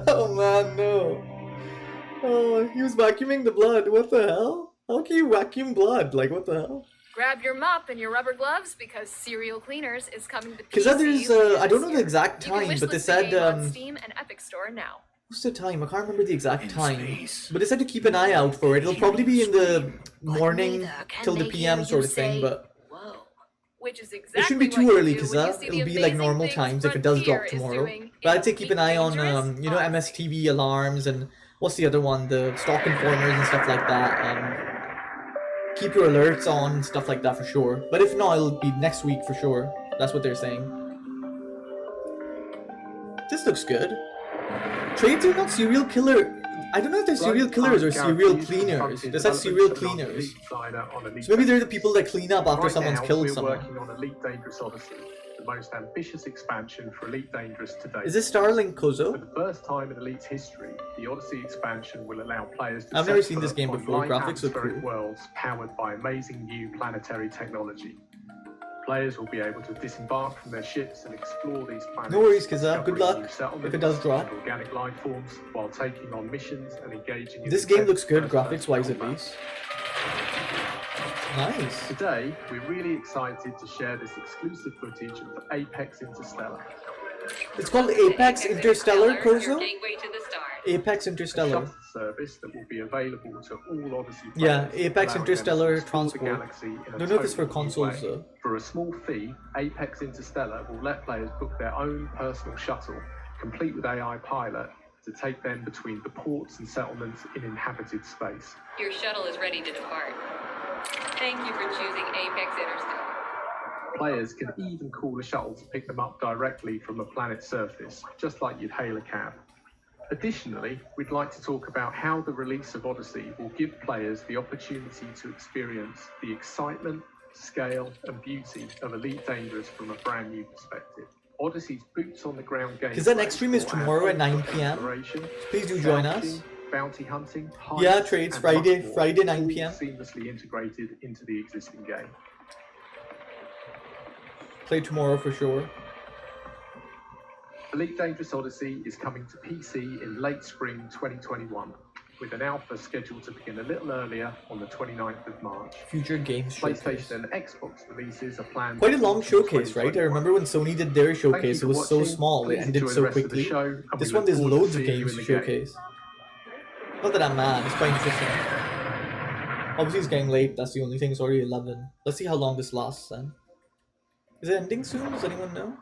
Oh man, no. Oh, he was vacuuming the blood. What the hell? How can you vacuum blood? Like, what the hell? Grab your mop and your rubber gloves because Serial Cleaners is coming to Because PC. there's, I don't know the exact You can time, but they wishlist the said, game on Steam and Epic Store now. what's the time? I can't remember the exact time. But they said to keep an eye out for it. It'll probably be in the morning till the PM sort of thing, but Which is exactly it shouldn't be what too you early do because when you see the it'll be like amazing normal things times if it does drop Frontier is tomorrow. doing But I'd say keep an eye on, you know, MSTV alarms and what's the other one? The stock informers and stuff like that. Keep your alerts on and stuff like that for sure. But if not, it'll be next week for sure. That's what they're saying. This looks good. Trades are not serial killer. I don't know if they're serial killers or serial cleaners. They said serial cleaners. So maybe they're the people that clean up after someone's killed someone. We're working on Elite Dangerous Odyssey, the most ambitious expansion for Elite Dangerous to date. Is this Starlink Kozo? For the first time in Elite's history, the Odyssey expansion will allow players to I've never seen this game before. light Graphics look atmospheric cool. worlds powered by amazing new planetary technology. Players will be able to disembark from their ships and explore these planets. No worries, Kizza. Good discovering luck new settlements if it does drop. and organic life forms while taking on missions and engaging in This game looks good, intense graphics-wise at combat. least. Nice. Today, we're really excited to share this exclusive footage of Apex Interstellar. It's called Apex Interstellar, Kozo? Apex A Interstellar. shuttle service that will be available to all Odyssey players. Yeah, Apex allowing Interstellar them to explore the Transport. galaxy in a Don't know if it's for totally new consoles way. though. For a small fee, Apex Interstellar will let players book their own personal shuttle, complete with AI pilot, to take them between the ports and settlements in inhabited space. Your shuttle is ready to depart. Thank you for choosing Apex Interstellar. Players can even call a shuttle to pick them up directly from a planet's surface, just like you'd hail a cab. Additionally, we'd like to talk about how the release of Odyssey will give players the opportunity to experience the excitement, scale, and beauty of Elite Dangerous from a brand new perspective. Odyssey's boots on the ground game. Because that next stream is tomorrow at 9 PM. So please do join us. Bounty hunting, Yeah, heists, trades and Friday, much more, Friday 9 all PM. seamlessly integrated into the existing game. Play tomorrow for sure. Elite Dangerous Odyssey is coming to PC in late spring 2021, with an alpha scheduled to begin a little earlier on the 29th of March. Future games showcase. PlayStation and Xbox releases are planned. Quite a long showcase, right? I remember when Sony did their showcase, it was so small, it ended so quickly. This one, there's loads of games to showcase. Not that I'm mad, it's quite interesting. Obviously it's getting late, that's the only thing, it's already 11. Let's see how long this lasts then. Is it ending soon? Does anyone know?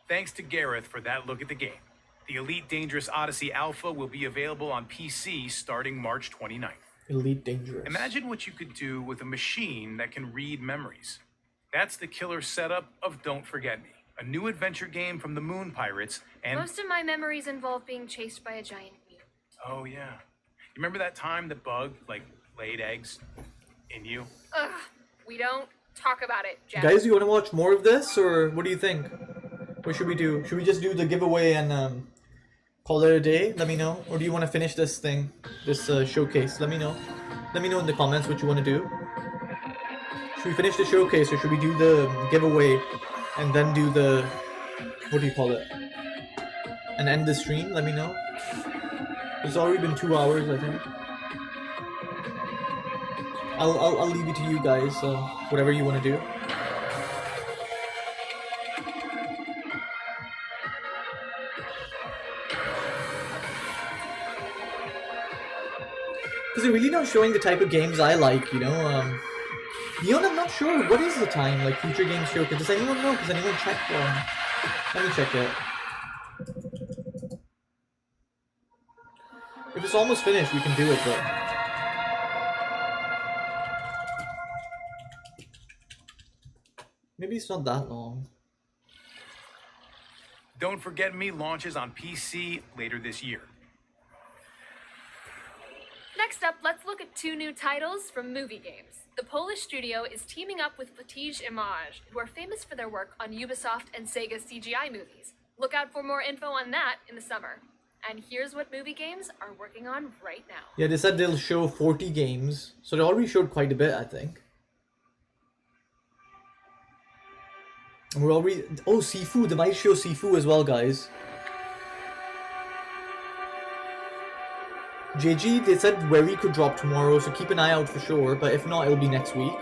Thanks to Gareth for that look at the game. The Elite Dangerous Odyssey Alpha will be available on PC starting March 29th. Elite Dangerous. Imagine what you could do with a machine that can read memories. That's the killer setup of Don't Forget Me, a new adventure game from the Moon Pirates and... Most of my memories involve being chased by a giant mutant. Oh, yeah. You remember that time the bug, laid eggs in you? Ugh, we don't talk about it, Jeff. Guys, you want to watch more of this, or what do you think? What should we do? Should we just do the giveaway and call it a day? Let me know. Or do you want to finish this thing, this showcase? Let me know. Let me know in the comments what you want to do. Should we finish the showcase, or should we do the giveaway and then do the, what do you call it? And end the stream? Let me know. It's already been 2 hours, I think. I'll leave it to you guys. Whatever you want to do. Because they're really not showing the type of games I like, you know. Neon, I'm not sure. What is the time, like, future games showcase? Does anyone know? Does anyone check? Let me check it. If it's almost finished, we can do it, but... Maybe it's not that long. Don't Forget Me launches on PC later this year. Next up, let's look at two new titles from movie games. The Polish studio is teaming up with Webpage, who are famous for their work on Ubisoft and Sega CGI movies. Look out for more info on that in the summer. And here's what movie games are working on right now. Yeah, they said they'll show 40 games, so they already showed quite a bit, I think. And we're already... Oh, Sifu, they might show Sifu as well, guys. JG, they said Wary could drop tomorrow, so keep an eye out for sure, but if not, it'll be next week.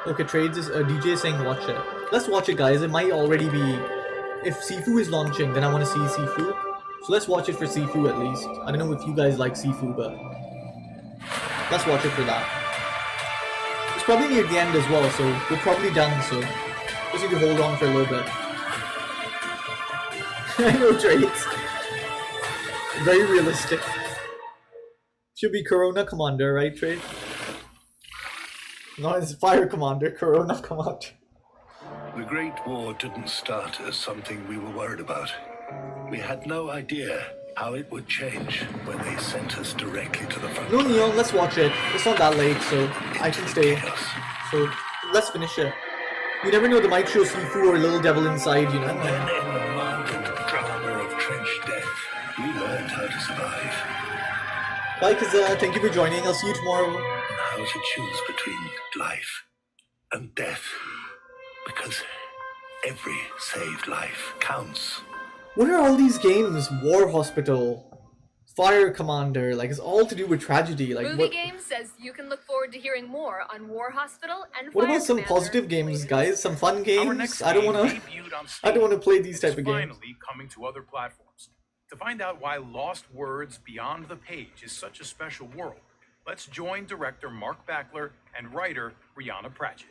Okay, Trades is... DJ is saying watch it. Let's watch it, guys. It might already be... If Sifu is launching, then I want to see Sifu. So let's watch it for Sifu at least. I don't know if you guys like Sifu, but... Let's watch it for that. It's probably near the end as well, so we're probably done, so... Just need to hold on for a little bit. I know, Trades. Very realistic. Should be Corona Commander, right, Trade? No, it's Fire Commander, Corona Commander. The Great War didn't start as something we were worried about. We had no idea how it would change when they sent us directly to the front. No, Neon, let's watch it. It's not that late, so I can stay. So let's finish it. You never know, the might show Sifu or Little Devil inside, you know. And then in the mud and drama of trench death, we learned how to survive. Bye, Kaza. Thank you for joining. I'll see you tomorrow. And how to choose between life and death. Because every saved life counts. What are all these games? War Hospital, Fire Commander, like it's all to do with tragedy. Like Movie what? Game says you can look forward to hearing more on War Hospital and What Fire about some Commander positive games, guys? Some fun Our games? next I don't game wanna. debuted on I don't Steam. wanna play these type of It's games. finally coming to other platforms. To find out why Lost Words Beyond the Page is such a special world, let's join director Mark Backler and writer Rihanna Pratchett.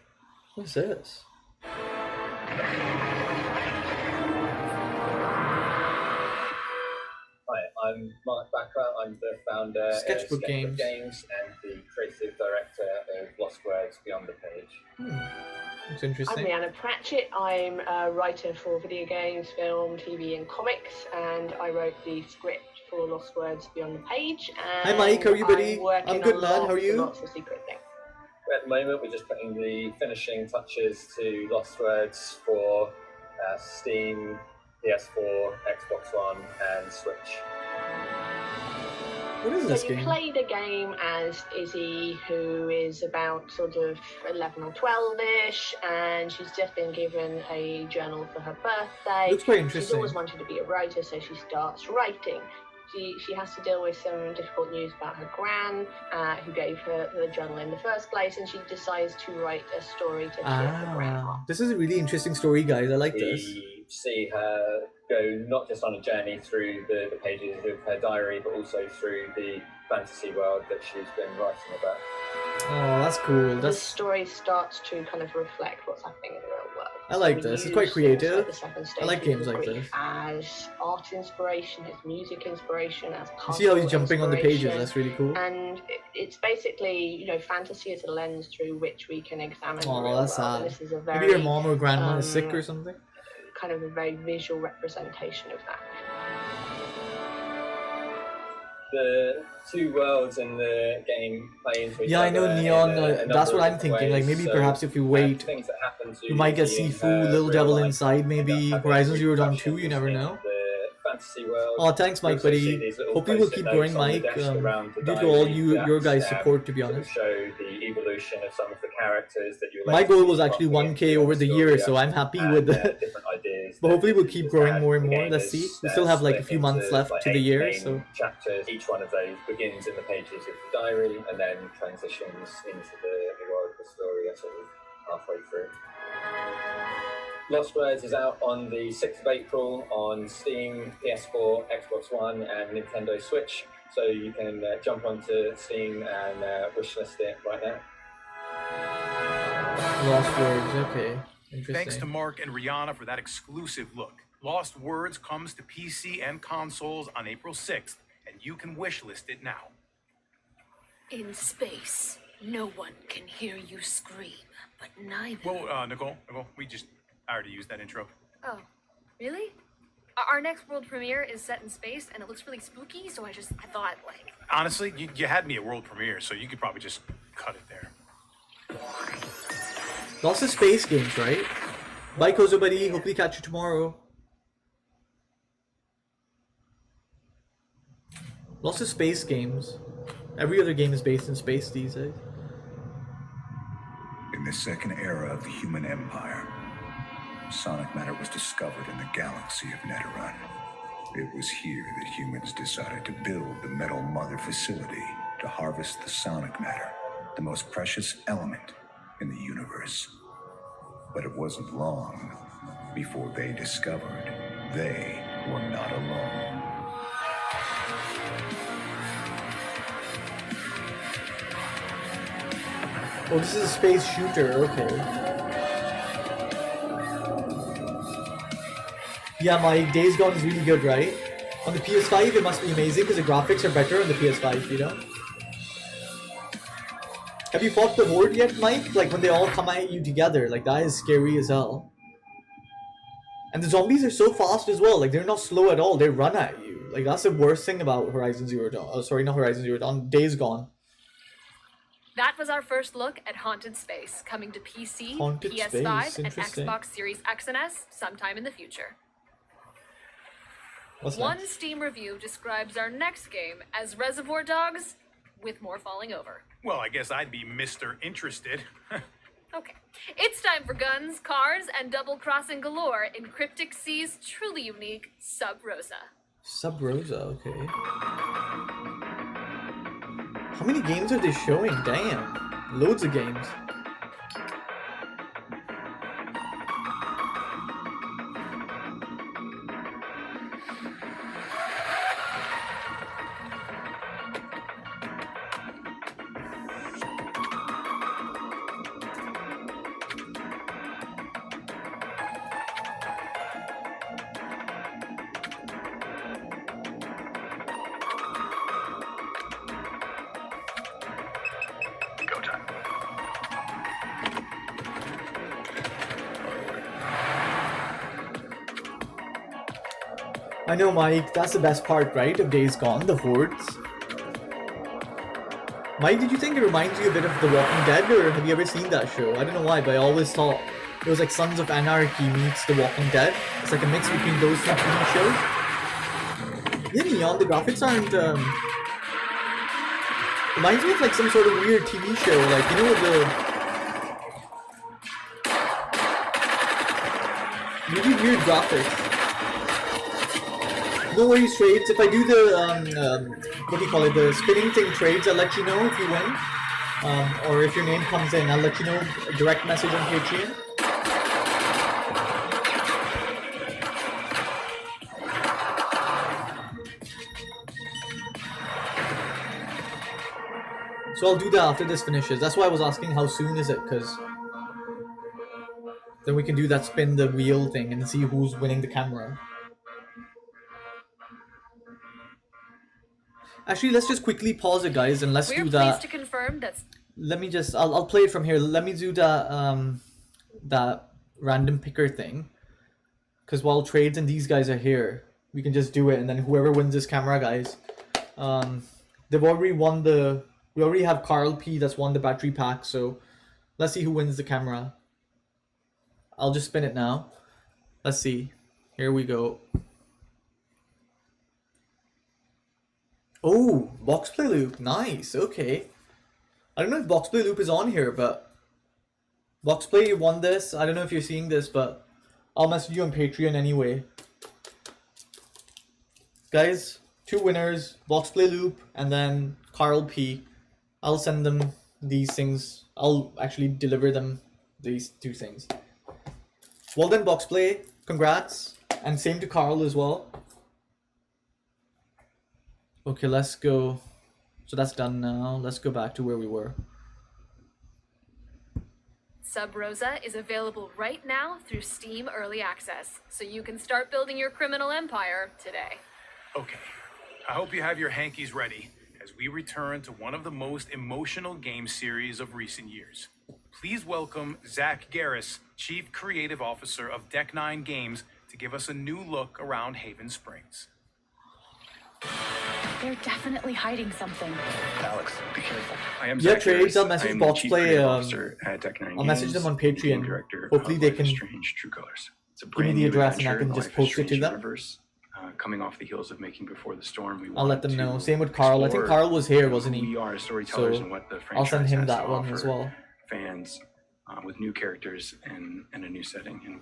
What's this? Hi, I'm Mark Backer. I'm the founder of Sketchbook Games. Games and the creative director of Lost Words Beyond the Page. Looks I'm interesting. Rihanna Pratchett. I'm a writer for video games, film, TV, and comics, and I wrote the script for Lost Words Beyond the Page. Hi, Mike. How are you, buddy? I'm working I'm good, on lad. How are lots and you? Lots of secret things. At the moment, we're just putting the finishing touches to Lost Words for Steam, PS4, Xbox One, and Switch. What is this So you game? play the game as Izzy, who is about sort of 11 or 12-ish, and she's just been given a journal for her birthday. Looks quite She's interesting. always wanted to be a writer, so she starts writing. She has to deal with some difficult news about her gran, who gave her the journal in the first place, and she decides to write a story to cheer her grandma. This is a really interesting story, guys. I like this. We see her go not just on a journey through the pages of her diary, but also through the fantasy world that she's been writing about. Oh, that's cool. The That's story starts to kind of reflect what's happening in the real world. I like So we this. It's quite use things creative. like the seven I like stages games of like grief this. as art inspiration, as music inspiration, as You see how he's puzzle jumping on the pages? inspiration. That's really cool. And it's basically, you know, fantasy is a lens through which we can examine the Oh, real that's world. sad. And this is a Maybe very your mom or grandma is sick or something. kind of a very visual representation of that. The two worlds in the game play into each Yeah, I know other Neon. in a That's number what of I'm different thinking. Like ways. maybe So, perhaps if you wait, things that happen to you might get Izzy in Sifu, her Little real Devil life inside. Maybe have Horizon a Zero Dawn 2. You repercussions never in know. the fantasy world. Oh, thanks, We Mike, also see buddy. these little Hopefully we'll post-it keep notes growing, on the Mike. desk around the Due to all diary your guys' that, support, to be sort of honest. show the evolution of some of the characters that you My goal was actually 1K over the year, so I'm happy with it. different ideas. But hopefully we'll keep growing more and The more. game Let's is, see. We still have like a split few months into, left like, to the 8 year, main so chapters. Each one of those begins in the pages of the diary and then transitions into the world of the story sort of halfway through. Lost Words is out on the 6th of April on Steam, PS4, Xbox One, and Nintendo Switch. So you can jump onto Steam and wishlist it right now. Lost Words. Okay, Thanks interesting. to Mark and Rihanna for that exclusive look. Lost Words comes to PC and consoles on April 6th, and you can wishlist it now. In space, no one can hear you scream, but neither. Whoa, Nicole, I already used that intro. Oh, really? Our next world premiere is set in space, and it looks really spooky. So I thought, like, Honestly, you had me at world premiere, so you could probably just cut it there. Lots of space games, right? Bye, Kozo buddy. Hopefully catch you tomorrow. Lots of space games. Every other game is based in space these days. In the second era of the human empire, sonic matter was discovered in the galaxy of Neteron. It was here that humans decided to build the Metal Mother facility to harvest the sonic matter, the most precious element in the universe. But it wasn't long before they discovered they were not alone. Oh, this is a space shooter, okay. Yeah, my Days Gone is really good, right? On the PS5, it must be amazing because the graphics are better on the PS5, you know? Have you fought the Horde yet, Mike? Like when they all come at you together, like that is scary as hell. And the zombies are so fast as well. Like, they're not slow at all. They run at you. Like, that's the worst thing about Horizon Zero Dawn. Oh, sorry, not Horizon Zero Dawn. Days Gone. That was our first look at Haunted Space, coming to PC, Haunted PS5, Space, and interesting. Xbox Series X and S sometime in the future. What's One next? Steam review describes our next game as Reservoir Dogs with more falling over. Well, I guess I'd be Mr. Interested. Okay. It's time for guns, cars, and double-crossing galore in Cryptic Sea's truly unique Sub Rosa. Sub Rosa, okay. How many games are they showing? Damn. Loads of games. Go time. I know, Mike. That's the best part, right? Of Days Gone, the hordes. Mike, did you think it reminds you a bit of The Walking Dead, or have you ever seen that show? I don't know why, but I always thought it was like Sons of Anarchy meets The Walking Dead. It's like a mix between those two TV shows. Yeah, Neon, the graphics aren't, reminds me of like some sort of weird TV show, like, you know, the really weird graphics. No worries, trades. If I do the what do you call it, the spinning thing trades, I'll let you know if you win, or if your name comes in, I'll let you know. A direct message on Patreon. So I'll do that after this finishes. That's why I was asking how soon is it, because then we can do that spin the wheel thing and see who's winning the camera. Actually, let's just quickly pause it, guys, and let's We're do pleased that. to confirm that Let me just, I'll play it from here. Let me do that, that random picker thing. Because while Trades and these guys are here, we can just do it, and then whoever wins this camera, guys, they've already won the, we already have Carl P that's won the battery pack, so let's see who wins the camera. I'll just spin it now. Let's see. Here we go. Oh, box play loop. Nice. Okay. I don't know if box play loop is on here, but box play won this. I don't know if you're seeing this, but I'll message you on Patreon anyway. Guys, two winners, box play loop and then Carl P. I'll send them these things. I'll actually deliver them these two things. Well done, box play. Congrats. And same to Carl as well. Okay, let's go. So that's done now. Let's go back to where we were. Sub Rosa is available right now through Steam Early Access, so you can start building your criminal empire today. Okay, I hope you have your hankies ready as we return to one of the most emotional game series of recent years. Please welcome Zach Garris, Chief Creative Officer of Deck 9 Games, to give us a new look around Haven Springs. They're definitely hiding something. Alex, be careful. I am Yeah, Zach Trades, Harris. I'll I message am the box Chief play. Creative Officer at Deck 9 I'll message them on Games, Patreon. Director Hopefully of they Life can is Strange True Colors. It's a give me brand the new address and I adventure can in just Life is post it Strange to them. universe, coming off the heels of making Before the Storm. We I'll let them wanted know. to Same with Carl. I think explore Carl was here, wasn't he? who we are as storytellers So and what the franchise I'll send him has that to one as offer well. fans with new characters and a new setting, and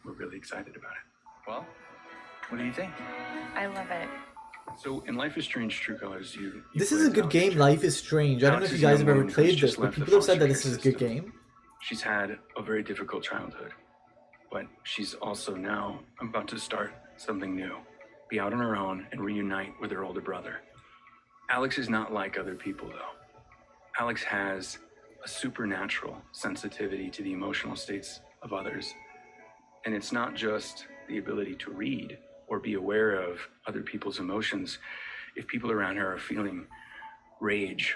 we're really excited about it. Well, what do you think? I love it. So in Life is Strange True Colors, you This is a good game, Life is Strange. I don't know if you guys have ever played this, but people have said that this is a good game. She's had a very difficult childhood, but she's also now about to start something new, be out on her own and reunite with her older brother. Alex is not like other people, though. Alex has a supernatural sensitivity to the emotional states of others. And it's not just the ability to read or be aware of other people's emotions. If people around her are feeling rage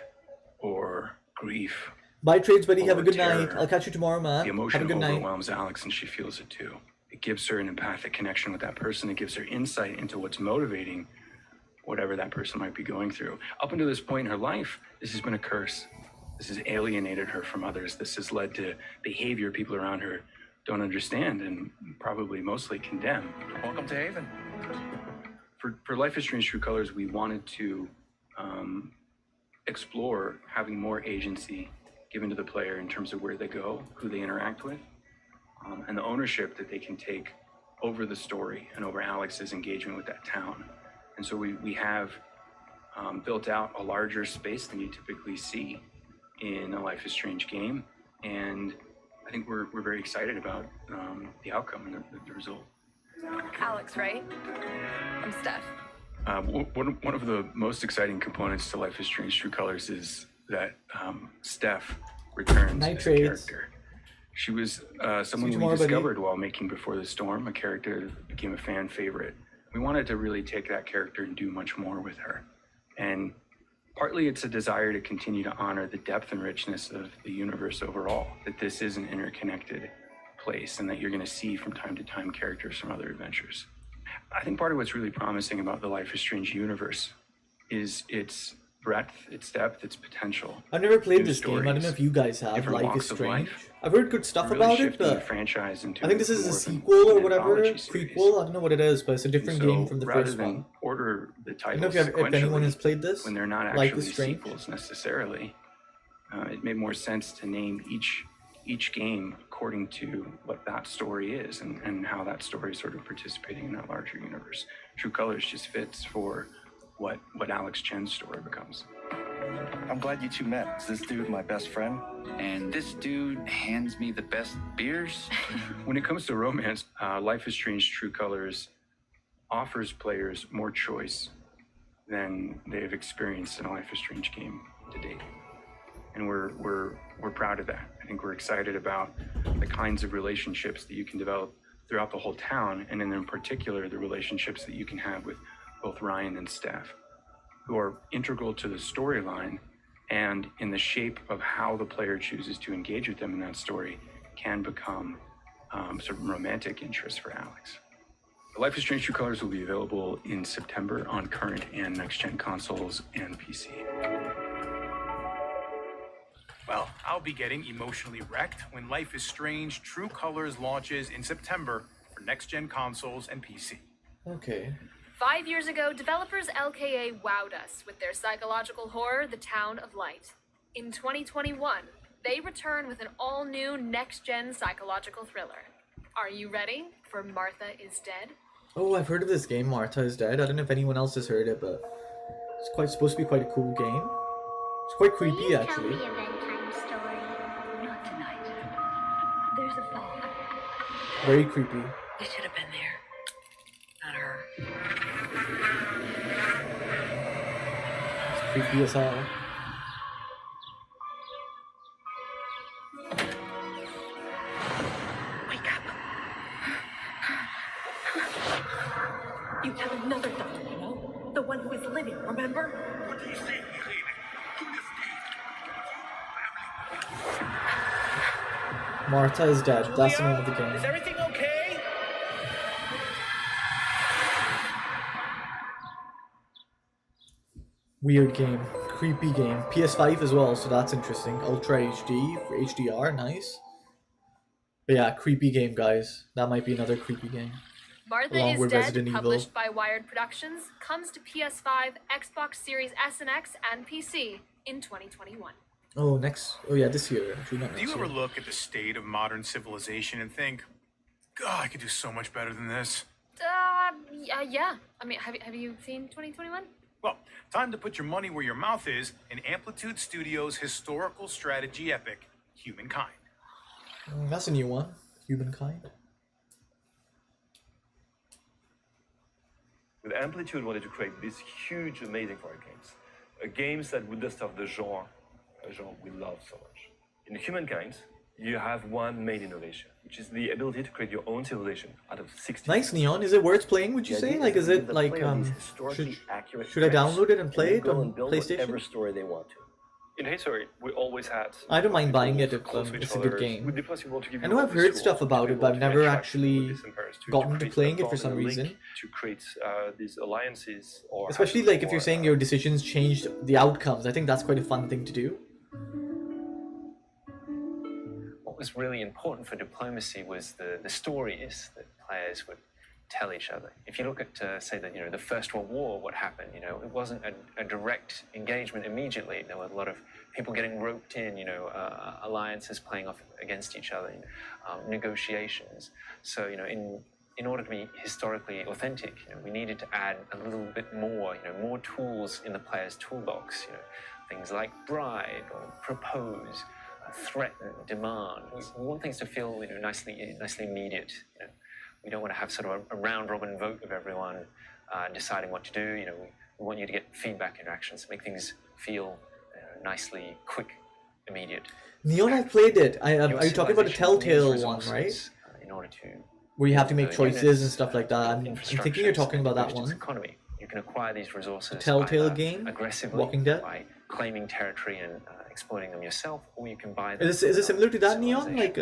or grief, Bye, Trades, buddy. Have a good terror, night. I'll catch you tomorrow, man. the Have a emotion good night. overwhelms Alex and she feels it too. It gives her an empathic connection with that person. It gives her insight into what's motivating whatever that person might be going through. Up until this point in her life, this has been a curse. This has alienated her from others. This has led to behavior people around her don't understand and probably mostly condemn. Welcome to Haven. For Life is Strange True Colors, we wanted to explore having more agency given to the player in terms of where they go, who they interact with, and the ownership that they can take over the story and over Alex's engagement with that town. And so we have built out a larger space than you typically see in a Life is Strange game. And I think we're very excited about the outcome and the result. Alex, right? I'm Steph. One of the most exciting components to Life is Strange True Colors is that Steph returns as a character. She was someone we discovered while making Before the Storm, a character that became a fan favorite. We wanted to really take that character and do much more with her. And partly it's a desire to continue to honor the depth and richness of the universe overall, that this is an interconnected place and that you're going to see from time to time characters from other adventures. I think part of what's really promising about the Life is Strange universe is its breadth, its depth, its potential. I've never played this game. I don't know if you guys have. Life is Strange. I've heard good stuff really about it, but franchise into I think this is a sequel or whatever, prequel. I don't know what it is, but it's a different game from the first one. Order the I don't know if anyone has played this. When they're not actually sequels necessarily, it made more sense to name each game according to what that story is and how that story is sort of participating in that larger universe. True Colors just fits for what Alex Chen's story becomes. I'm glad you two met. Is this dude my best friend? And this dude hands me the best beers? When it comes to romance, Life is Strange True Colors offers players more choice than they've experienced in a Life is Strange game to date. And we're proud of that. I think we're excited about the kinds of relationships that you can develop throughout the whole town, and in particular, the relationships that you can have with both Ryan and Steph, who are integral to the storyline and in the shape of how the player chooses to engage with them in that story can become sort of romantic interest for Alex. Life is Strange True Colors will be available in September on current and next-gen consoles and PC. Well, I'll be getting emotionally wrecked when Life is Strange True Colors launches in September for next-gen consoles and PC. Okay. 5 years ago, developers LKA wowed us with their psychological horror, The Town of Light. In 2021, they return with an all-new next-gen psychological thriller. Are you ready for Martha is Dead? Oh, I've heard of this game, Martha is Dead. I don't know if anyone else has heard it, but it's supposed to be quite a cool game. It's quite creepy, actually. Tell me a bedtime story. Not tonight. There's a fog. Very creepy. You should have been there. Not her. It's creepy as hell. Wake up. You have another doctor, you know? The one who is living, remember? What do you say, Martha is Dead. That's the name of the game. Is everything okay? Weird game. Creepy game. PS5 as well, so that's interesting. Ultra HD for HDR, nice. But yeah, creepy game, guys. That might be another creepy game. Martha Along is with Dead, Resident Evil. published by Wired Productions, comes to PS5, Xbox Series S and X, and PC in 2021. Oh, yeah, this year. Actually, not Do next you ever year. look at the state of modern civilization and think, God, I could do so much better than this? Yeah. I mean, have you seen 2021? Well, time to put your money where your mouth is in Amplitude Studios' historical strategy epic, Humankind. That's a new one. Humankind. With Amplitude, wanted to create these huge, amazing horror games. Games that would dust off the genre, a genre we love so much. In Humankind, you have one main innovation, which is the ability to create your own civilization out of 60. Nice, Neon. Is it worth playing, would you say? Like, is it like, should I download it and play it on PlayStation? Whatever story they want to. In history, we always had. I don't mind buying it if close to each it's a good other. game. With Diplomacy, we want to give I you know all I've this heard tool stuff to about be it, but able I've to never interact actually with these empires, gotten to create playing a it for bond some and a link, reason. To create these alliances, or Especially have like if you're more, saying your decisions changed the outcomes. I think that's quite a fun thing to do. What was really important for diplomacy was the stories that players would tell each other. If you look at, say, the First World War, what happened, it wasn't a direct engagement immediately. There were a lot of people getting roped in, alliances playing off against each other, negotiations. So, in order to be historically authentic, we needed to add a little bit more, more tools in the player's toolbox, things like bribe or propose, threaten, demand. We want things to feel, nicely immediate. We don't want to have sort of a round-robin vote of everyone deciding what to do. We want you to get feedback interactions, make things feel nicely, quick, immediate. Neon, I've played it. Are you talking about the Telltale one, right? In order to Where you have to make choices and stuff like that. I'm thinking you're talking about that one. Economy. You can acquire these resources The Telltale game? aggressively Walking Dead? by claiming territory and exploiting them yourself, or you can buy them. Is it similar to that, Neon? Like,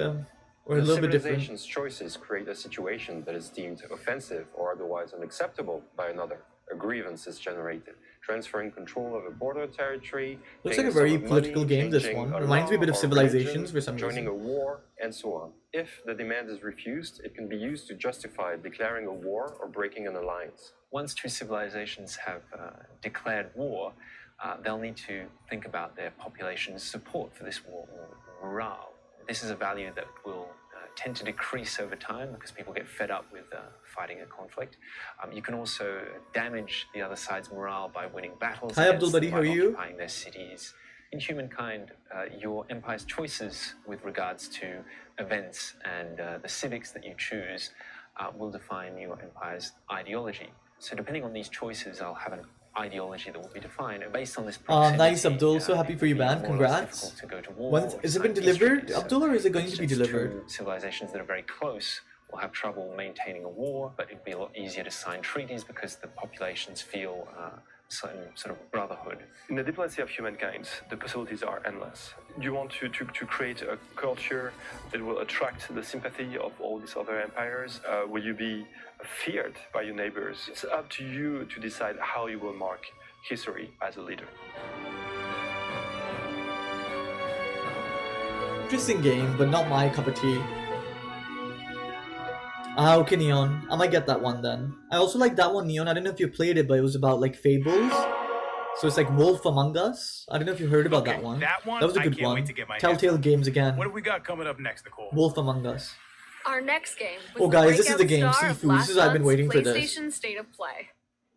or a little bit different? Civilization's choices create a situation that is deemed offensive or otherwise unacceptable by another. A grievance is generated, transferring control of a border territory. Looks like a very political game, this one. Reminds me a bit of Civilizations for some reason. Joining a war, and so on. If the demand is refused, it can be used to justify declaring a war or breaking an alliance. Once two civilizations have declared war, they'll need to think about their population's support for this war, or morale. This is a value that will tend to decrease over time because people get fed up with fighting a conflict. You can also damage the other side's morale by winning battles. Hi, Abdul Buddy, by how are you? occupying their cities. In humankind, your empire's choices with regards to events and the civics that you choose will define your empire's ideology. So depending on these choices, I'll have an ideology that will be defined based on this proximity. Nice, Abdul. So happy for you, man. Congrats. Is it been delivered, Abdul, or is it going to be delivered? Civilizations that are very close will have trouble maintaining a war, but it'll be a lot easier to sign treaties because the populations feel certain sort of brotherhood. In the diplomacy of humankind, the possibilities are endless. You want to create a culture that will attract the sympathy of all these other empires? Will you be feared by your neighbors? It's up to you to decide how you will mark history as a leader. Interesting game, but not my cup of tea. Okay, Neon. I might get that one then. I also like that one, Neon. I don't know if you played it, but it was about like fables. So it's like Wolf Among Us. I don't know if you heard about that one. That one, was a good I can't one. wait to get my Telltale Games again. What have we got coming up next, Nicole? Wolf Among Us. Our next game was Oh, guys, this is the breakout game, star of Sifu. This is last I've been month's waiting for this. PlayStation State of Play.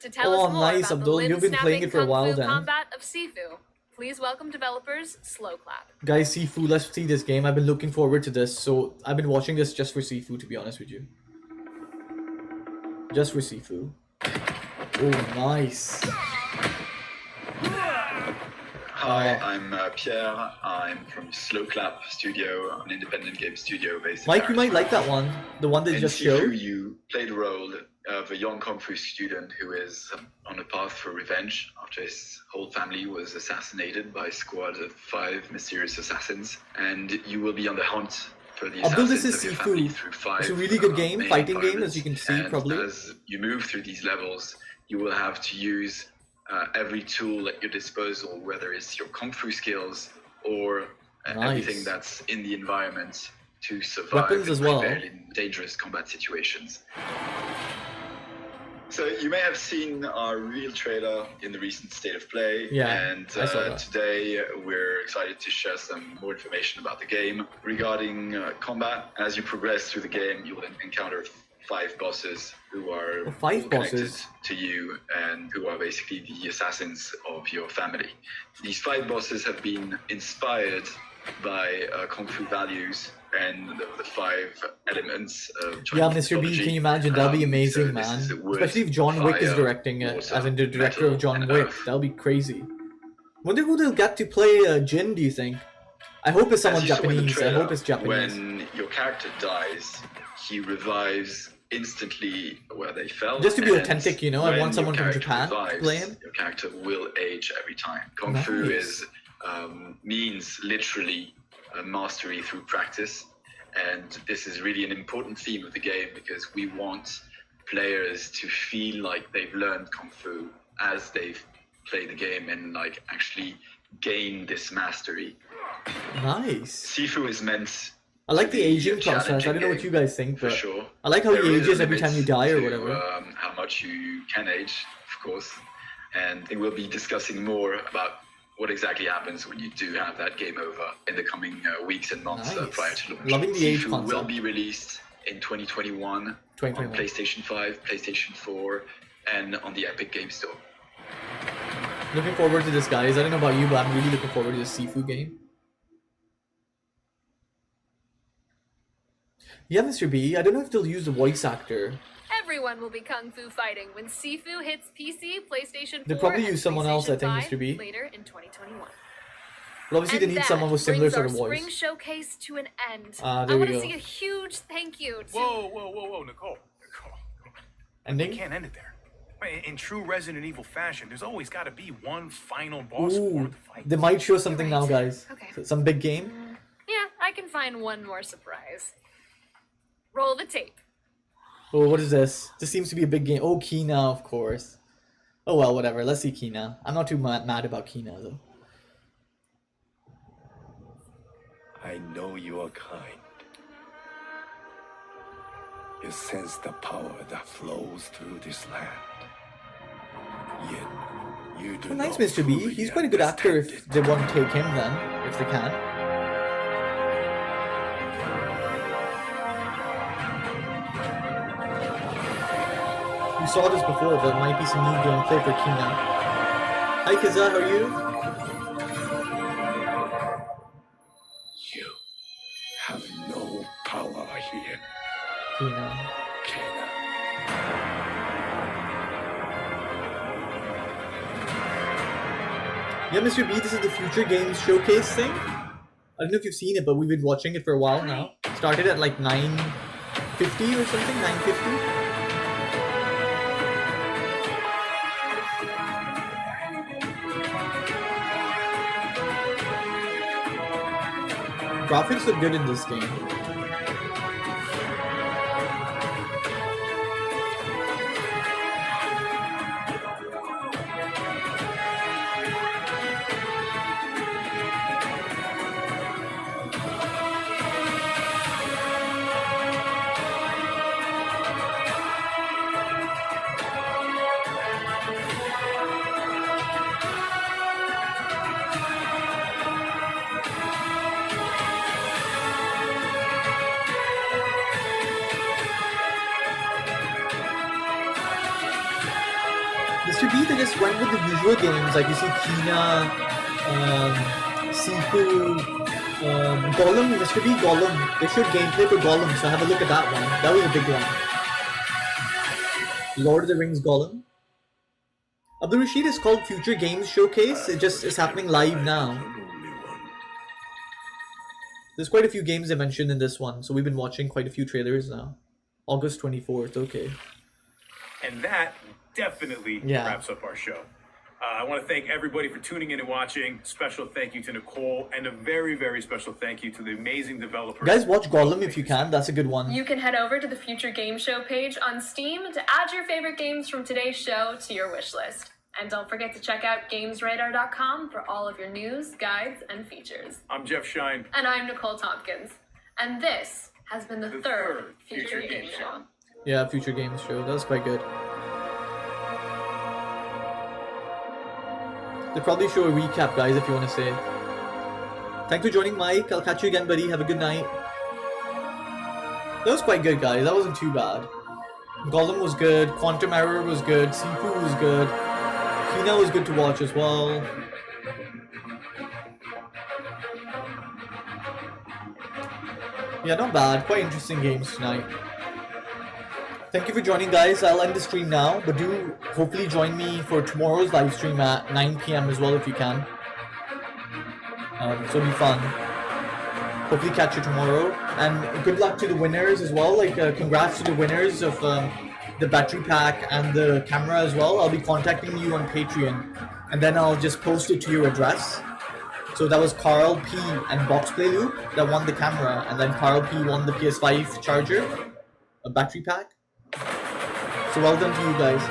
To tell Oh, us more nice, about Abdul. the You've been playing it for a while limb-snapping then. kung fu combat of Sifu, please welcome developers Slow Clap. Guys, Sifu, let's see this game. I've been looking forward to this. So I've been watching this just for Sifu, to be honest with you. Just for Sifu. Oh, nice. Hi, I'm Pierre. I'm from Slow Clap Studio, an independent game studio based in Mike, you Paris. might like that one. The one that In just Sifu, showed. you play the role of a young Kung Fu student who is on a path for revenge after his whole family was assassinated by a squad of 5 mysterious assassins. And you will be on the hunt for the Abdul, assassins this is of your family Sifu. through 5 It's a really good game, main fighting game, environments. as you can see, And probably. as you move through these levels, you will have to use every tool at your disposal, whether it's your Kung Fu skills or everything that's in the environment to survive Weapons as well. in dangerous combat situations. So you may have seen our real trailer in the recent State of Play, Yeah, and I saw that. today we're excited to share some more information about the game. Regarding combat, as you progress through the game, you will encounter 5 bosses who are 5 all connected bosses? to you and who are basically the assassins of your family. These 5 bosses have been inspired by Kung Fu values and the 5 elements of Yeah, Chinese Mr. B, mythology. can you imagine? That'll be amazing, so this man. is a wood, Especially if John Wick is fire, directing it, water, as in the director metal, of John and Wick. earth. That'll be crazy. Wonder who they'll get to play Jin, do you think? I hope it's someone As you saw in the Japanese. I trailer, hope it's Japanese. When your character dies, he revives instantly where they fell. Just to be and authentic, you know, I when want your someone from character Japan to revives, play him. Your character will age every time. Kung Fu Nice. is means literally mastery through practice. And this is really an important theme of the game because we want players to feel like they've learned Kung Fu as they've played the game and like actually gain this mastery. Nice. Sifu is meant. I like the aging process. I don't know what you guys think, but sure. I like how There he is ages a every time you die or limit to, whatever. how much you can age, of course. And we'll be discussing more about what exactly happens when you do have that game over in the coming weeks and months prior to launch. Loving the age Sifu concept. will be released in 2021 on PlayStation 5, PlayStation 4, and on the Epic Game Store. Looking forward to this, guys. I don't know about you, but I'm really looking forward to this Sifu game. Yeah, Mr. B. I don't know if they'll use the voice actor. Everyone will be kung fu fighting when Sifu hits PC, PlayStation 4, They'll probably and use someone else, I think, PlayStation 5 Mr. B. later in 2021. But obviously, they need someone with similar sort of brings our voice. spring showcase to an end. There I we want to go. see a huge thank you to... Whoa, Nicole. Ending? We can't end it there. In true Resident Evil fashion, there's always got to be one final boss Ooh, for the fight. they might show something now, guys. Okay. Some big game. Yeah, I can find one more surprise. Roll the tape. Oh, what is this? This seems to be a big game. Oh, Kina, of course. Oh well, whatever. Let's see Kina. I'm not too mad about Kina, though. I know you are kind. You sense the power that flows through this land. Yet, you do Oh, nice, not Mr. B. fully He's quite a good actor if they want to take him, then. If they can. We saw this before, but it might be some new gameplay for Kina. Hi, Kiza, how are you? You have no power here. Kina. Yeah, Mr. B, this is the Future Games Showcase thing. I don't know if you've seen it, but we've been watching it for a while now. Started at like 9:50 or something, 9:50. Graphics look good in this game. Mr. B, they just went with the usual games, like you see Kina, Sifu, Gollum, Mr. B, Gollum. They showed gameplay for Gollum, so have a look at that one. That was a big one. Lord of the Rings Gollum. Abdul Rashid is called Future Games Showcase. It just is happening live now. There's quite a few games they mentioned in this one, so we've been watching quite a few trailers now. August 24th, okay. And that definitely wraps up our show. I want to thank everybody for tuning in and watching. Special thank you to Nicole, and a very, very special thank you to the amazing developers. Guys, watch Gollum if you can. That's a good one. You can head over to the Future Game Show page on Steam to add your favorite games from today's show to your wish list. And don't forget to check out GamesRadar.com for all of your news, guides, and features. I'm Jeff Shine. And I'm Nicole Tompkins. And this has been the third Future Game Show. Yeah, Future Games Show. That was quite good. They'll probably show a recap, guys, if you want to say. Thanks for joining, Mike. I'll catch you again, buddy. Have a good night. That was quite good, guys. That wasn't too bad. Gollum was good. Quantum Error was good. Sifu was good. Kina was good to watch as well. Yeah, not bad. Quite interesting games tonight. Thank you for joining, guys. I'll end the stream now, but do hopefully join me for tomorrow's live stream at 9 p.m. as well if you can. So it'll be fun. Hopefully catch you tomorrow. And good luck to the winners as well. Like, congrats to the winners of the battery pack and the camera as well. I'll be contacting you on Patreon, and then I'll just post it to your address. So that was Carl P and Boxplay Luke that won the camera, and then Carl P won the PS5 charger, a battery pack. So well done to you guys.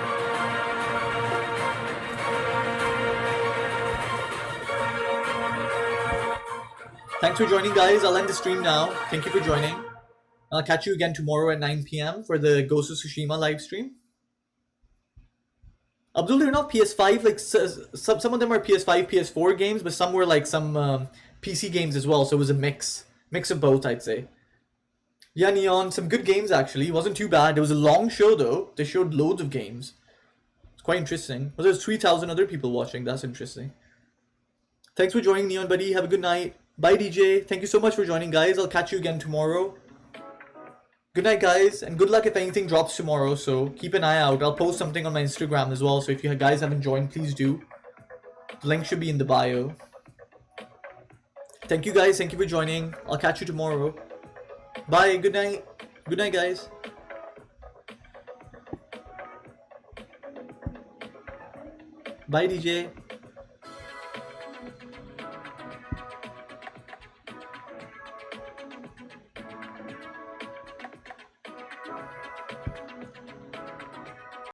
Thanks for joining, guys. I'll end the stream now. Thank you for joining. I'll catch you again tomorrow at 9 p.m. for the Ghost of Tsushima live stream. Abdul, they're not PS5, like some of them are PS5, PS4 games, but some were like some PC games as well, so it was a mix of both, I'd say. Yeah, Neon, some good games actually. It wasn't too bad. It was a long show though. They showed loads of games. It's quite interesting. Well, there's 3,000 other people watching. That's interesting. Thanks for joining, Neon buddy. Have a good night. Bye, DJ. Thank you so much for joining, guys. I'll catch you again tomorrow. Good night, guys, and good luck if anything drops tomorrow, so keep an eye out. I'll post something on my Instagram as well, so if you guys haven't joined, please do. The link should be in the bio. Thank you, guys. Thank you for joining. I'll catch you tomorrow. Bye. Good night. Good night, guys. Bye, DJ.